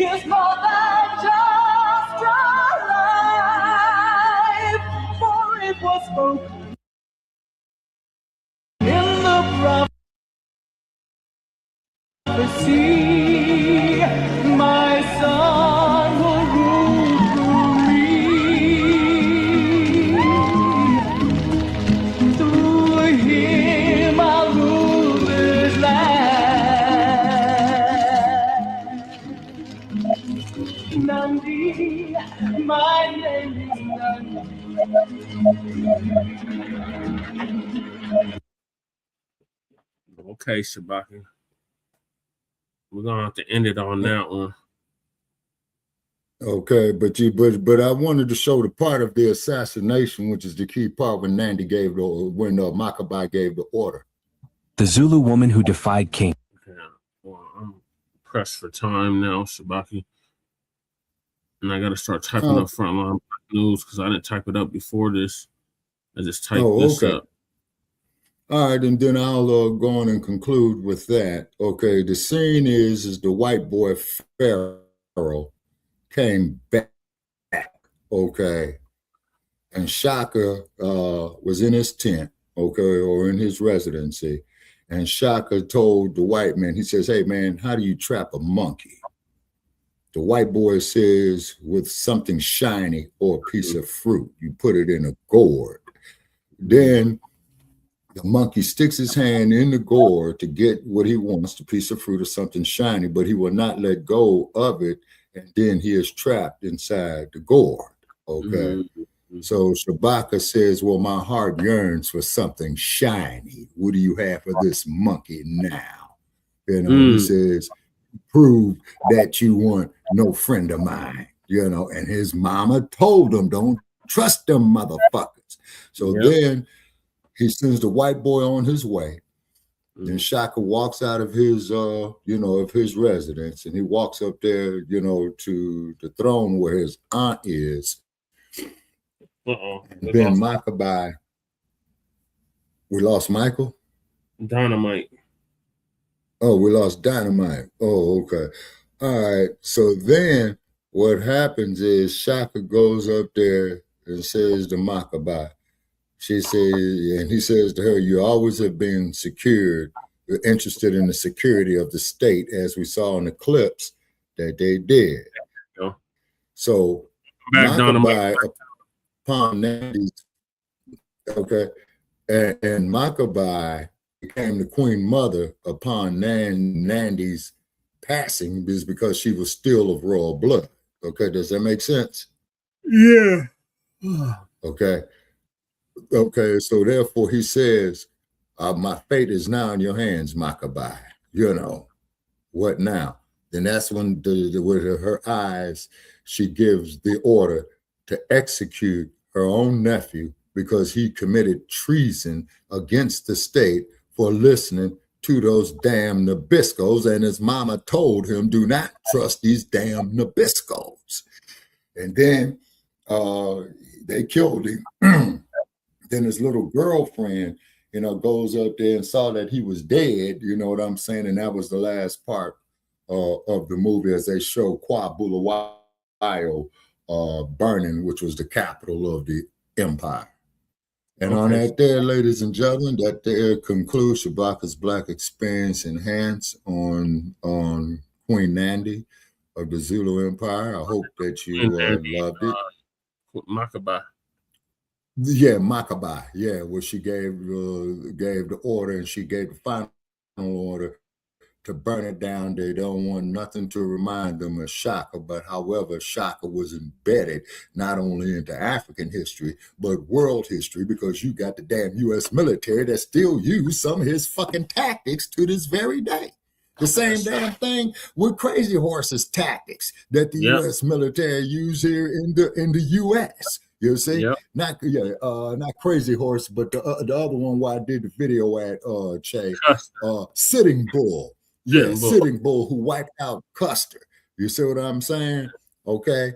[SPEAKER 14] It's more than just a life, for it was spoken in the prophecy. My son will rule through me. Through him I'll rule this land. Nandi, my name is Nandi.
[SPEAKER 2] Okay, Shabaka. We're gonna have to end it on that one.
[SPEAKER 3] Okay, but I wanted to show the part of the assassination, which is the key part when Mkabayi gave the order.
[SPEAKER 6] The Zulu woman who defied king.
[SPEAKER 2] Okay, well, I'm pressed for time now, Shabaka. And I got to start typing up Front Line Blacc news because I didn't type it up before this. I just typed this up.
[SPEAKER 3] All right, and then I'll go on and conclude with that. Okay, the scene is the white boy Pharaoh came back. Okay, and Shaka was in his tent. Okay, or in his residency, and Shaka told the white man. He says, "Hey, man, how do you trap a monkey?" The white boy says, with something shiny or a piece of fruit. You put it in a gourd. Then the monkey sticks his hand in the gourd to get what he wants, the piece of fruit or something shiny, but he will not let go of it. And then he is trapped inside the gourd. Okay. So Shabaka says, well, my heart yearns for something shiny. What do you have for this monkey now? You know, he says, prove that you want no friend of mine, you know, and his mama told him, don't trust them motherfuckers. So then he sends the white boy on his way. Then Shaka walks out of his, of his residence, and he walks up there, to the throne where his aunt is. And then Mkabayi. We lost Michael?
[SPEAKER 2] Dynamite.
[SPEAKER 3] Oh, we lost Dynamite. Oh, okay. All right. So then what happens is Shaka goes up there and says to Mkabayi, she says, and he says to her, you always have been secured, interested in the security of the state, as we saw in the clips that they did. So Mkabayi upon Nandy's, and Mkabayi became the Queen Mother upon Nandy's passing is because she was still of royal blood. Okay, does that make sense?
[SPEAKER 2] Yeah.
[SPEAKER 3] Okay. Okay, so therefore he says, my fate is now in your hands, Mkabayi. You know, what now? Then that's when with her eyes, she gives the order to execute her own nephew because he committed treason against the state for listening to those damn Nabiscos. And his mama told him, do not trust these damn Nabiscos. And then they killed him. Then his little girlfriend, you know, goes up there and saw that he was dead, you know what I'm saying? And that was the last part of the movie as they show Bulawayo burning, which was the capital of the empire. And on that there, ladies and gentlemen, that there concludes Shabaka'S Blacc Experience Enhanced on Queen Nandi of the Zulu Empire. I hope that you loved it.
[SPEAKER 2] Mkabayi.
[SPEAKER 3] Yeah, Mkabayi. Yeah, where she gave the order, and she gave the final order to burn it down. They don't want nothing to remind them of Shaka, but however, Shaka was embedded not only into African history, but world history, because you got the damn U.S. military that still use some of his fucking tactics to this very day. The same damn thing with Crazy Horse's tactics that the U.S. military use here in the U.S. You see, not Crazy Horse, but the other one where I did the video at Che, Sitting Bull. Yeah, Sitting Bull, who wiped out Custer. You see what I'm saying? Okay.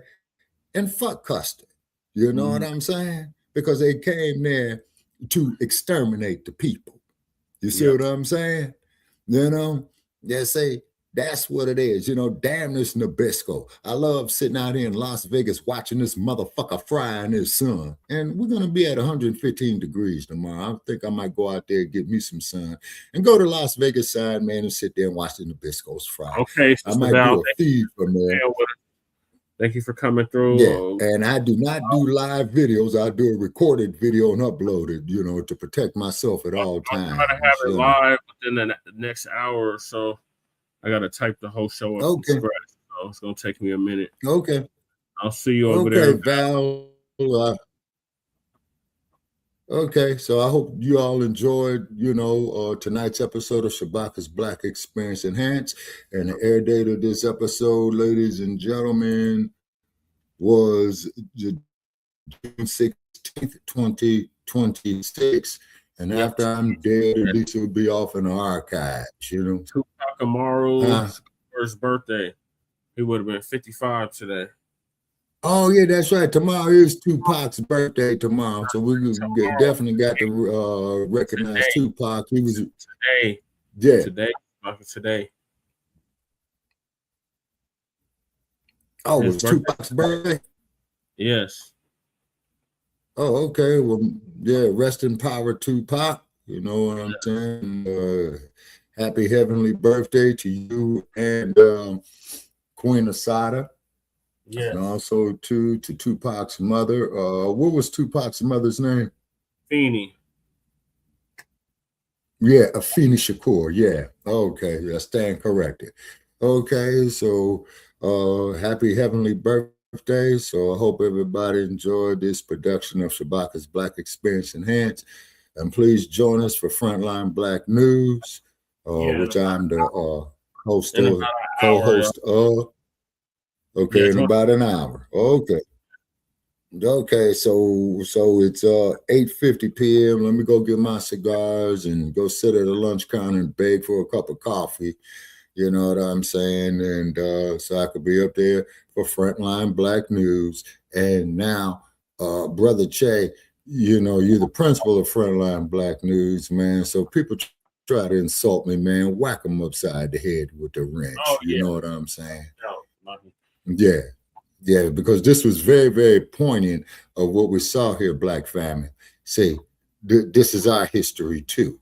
[SPEAKER 3] And fuck Custer. You know what I'm saying? Because they came there to exterminate the people. You see what I'm saying? You know, they say that's what it is. You know, damn this Nabisco. I love sitting out here in Las Vegas watching this motherfucker frying his sun. And we're going to be at 115 degrees tomorrow. I think I might go out there and get me some sun and go to Las Vegas side, man, and sit there and watch the Nabiscos fry.
[SPEAKER 2] Okay.
[SPEAKER 3] I might do a feed from there.
[SPEAKER 2] Thank you for coming through.
[SPEAKER 3] Yeah, and I do not do live videos. I do a recorded video and upload it, you know, to protect myself at all times.
[SPEAKER 2] I'm trying to have it live within the next hour or so. I got to type the whole show up from scratch, so it's going to take me a minute.
[SPEAKER 3] Okay.
[SPEAKER 2] I'll see you over there.
[SPEAKER 3] Val. Okay, so I hope you all enjoyed, you know, tonight's episode of Shabaka'S Blacc Experience Enhanced. And the air date of this episode, ladies and gentlemen, was June 16th, 2026. And after I'm dead, this will be off in the archives, you know.
[SPEAKER 2] Tupac Amaru's first birthday. He would have been 55 today.
[SPEAKER 3] Oh, yeah, that's right. Tomorrow is Tupac's birthday tomorrow. So we definitely got to recognize Tupac. He was
[SPEAKER 2] today.
[SPEAKER 3] Yeah.
[SPEAKER 2] Today.
[SPEAKER 3] Oh, it was Tupac's birthday?
[SPEAKER 2] Yes.
[SPEAKER 3] Oh, okay. Well, yeah, rest in power, Tupac. You know what I'm saying? Happy heavenly birthday to you and Queen Asada.
[SPEAKER 2] Yeah.
[SPEAKER 3] And also to Tupac's mother. What was Tupac's mother's name?
[SPEAKER 2] Feenie.
[SPEAKER 3] Yeah, Afeni Shakur. Yeah. Okay. I stand corrected. Okay. So happy heavenly birthday. So I hope everybody enjoyed this production of Shabaka'S Blacc Experience Enhanced. And please join us for Front Line Blacc News, which I'm the co-host of. Okay, in about an hour. Okay. Okay, so it's 8:50 p.m. Let me go get my cigars and go sit at a lunch counter and beg for a cup of coffee. You know what I'm saying? And so I could be up there for Frontline Blacc News. And now, Brother Che, you know, you're the principal of Frontline Blacc News, man. So people try to insult me, man. Whack them upside the head with the wrench.
[SPEAKER 2] Oh, yeah.
[SPEAKER 3] You know what I'm saying?
[SPEAKER 2] No,
[SPEAKER 3] Yeah, because this was very, very poignant of what we saw here, Black family. See, this is our history too.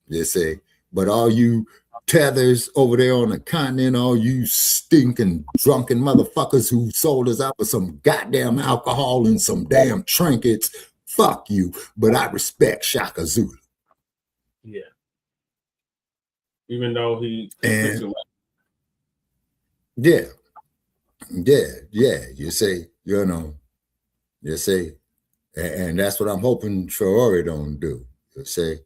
[SPEAKER 3] They say, but all you tethers over there on the continent, all you stinking drunken motherfuckers who sold us out for some goddamn alcohol and some damn trinkets, fuck you. But I respect Shaka Zulu.
[SPEAKER 2] Yeah. Even though he
[SPEAKER 3] Yeah. You see, you see, and that's what I'm hoping Traore don't do, you see,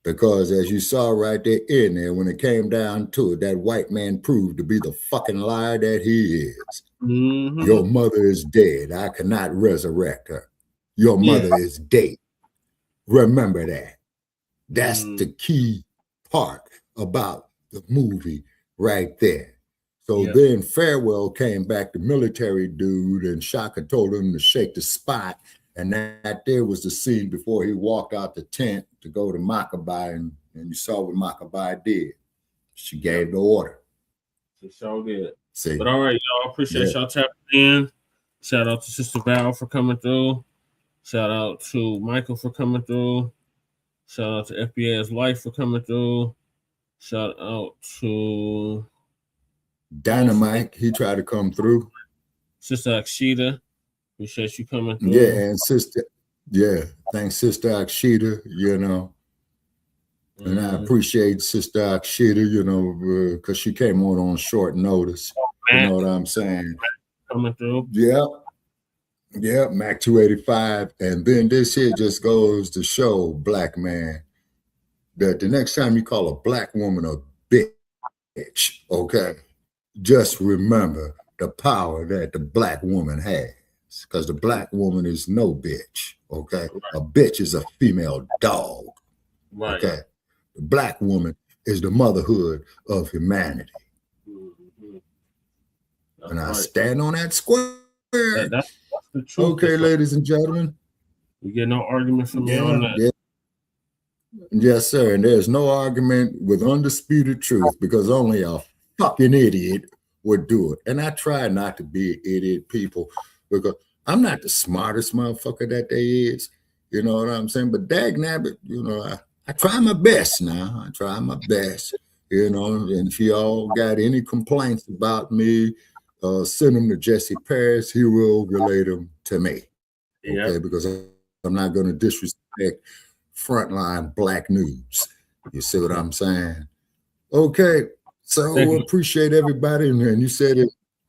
[SPEAKER 3] because as you saw right there in there, when it came down to it, that white man proved to be the fucking liar that he is.
[SPEAKER 2] Mm-hmm.
[SPEAKER 3] Your mother is dead. I cannot resurrect her. Your mother is dead. Remember that. That's the key part about the movie right there. So then Farewell came back, the military dude, and Shaka told him to shake the spot. And that there was the scene before he walked out the tent to go to Mkabayi, and you saw what Mkabayi did. She gave the order.
[SPEAKER 2] She sure did.
[SPEAKER 3] See?
[SPEAKER 2] But all right, y'all. Appreciate y'all tapping in. Shout out to Sister Val for coming through. Shout out to Michael for coming through. Shout out to FBA's Life for coming through. Shout out to
[SPEAKER 3] Dynamite, he tried to come through.
[SPEAKER 2] Sister Akshita, appreciate you coming through.
[SPEAKER 3] Yeah, and Sister, thanks Sister Akshita, and I appreciate Sister Akshita, because she came on short notice. You know what I'm saying?
[SPEAKER 2] Coming through.
[SPEAKER 3] Yeah, Mac 285. And then this here just goes to show, black man, that the next time you call a black woman a bitch, okay, just remember the power that the black woman has, because the black woman is no bitch, okay? A bitch is a female dog, okay? The black woman is the motherhood of humanity. And I stand on that square.
[SPEAKER 2] That's the truth.
[SPEAKER 3] Okay, ladies and gentlemen.
[SPEAKER 2] You get no argument from me on that.
[SPEAKER 3] Yeah. Yes, sir. And there's no argument with undisputed truth, because only a fucking idiot would do it. And I try not to be an idiot, people, because I'm not the smartest motherfucker that there is. You know what I'm saying? But dagnabbit, I try my best now. I try my best. And if y'all got any complaints about me, send them to Jesse Paris. He will relay them to me. Okay, because I'm not going to disrespect Front Line Blacc News. You see what I'm saying? Okay, so appreciate everybody. And you said it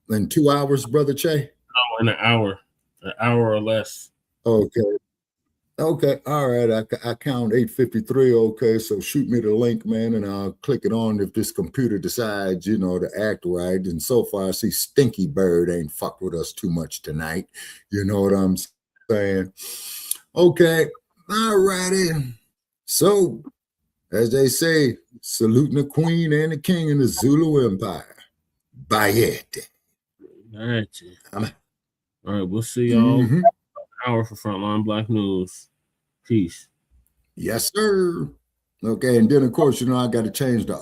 [SPEAKER 3] in 2 hours, Brother Che?
[SPEAKER 2] No, in an hour or less.
[SPEAKER 3] Okay, all right. I count 8:53. Okay, so shoot me the link, man, and I'll click it on if this computer decides, to act right. And so far, I see Stinky Bird ain't fucked with us too much tonight. You know what I'm saying? Okay, all righty. So, as they say, saluting the Queen and the King in the Zulu Empire. Bayete.
[SPEAKER 2] All right, we'll see y'all. Hour for Frontline Blacc News. Peace.
[SPEAKER 3] Yes, sir. Okay, and then of course, I got to change the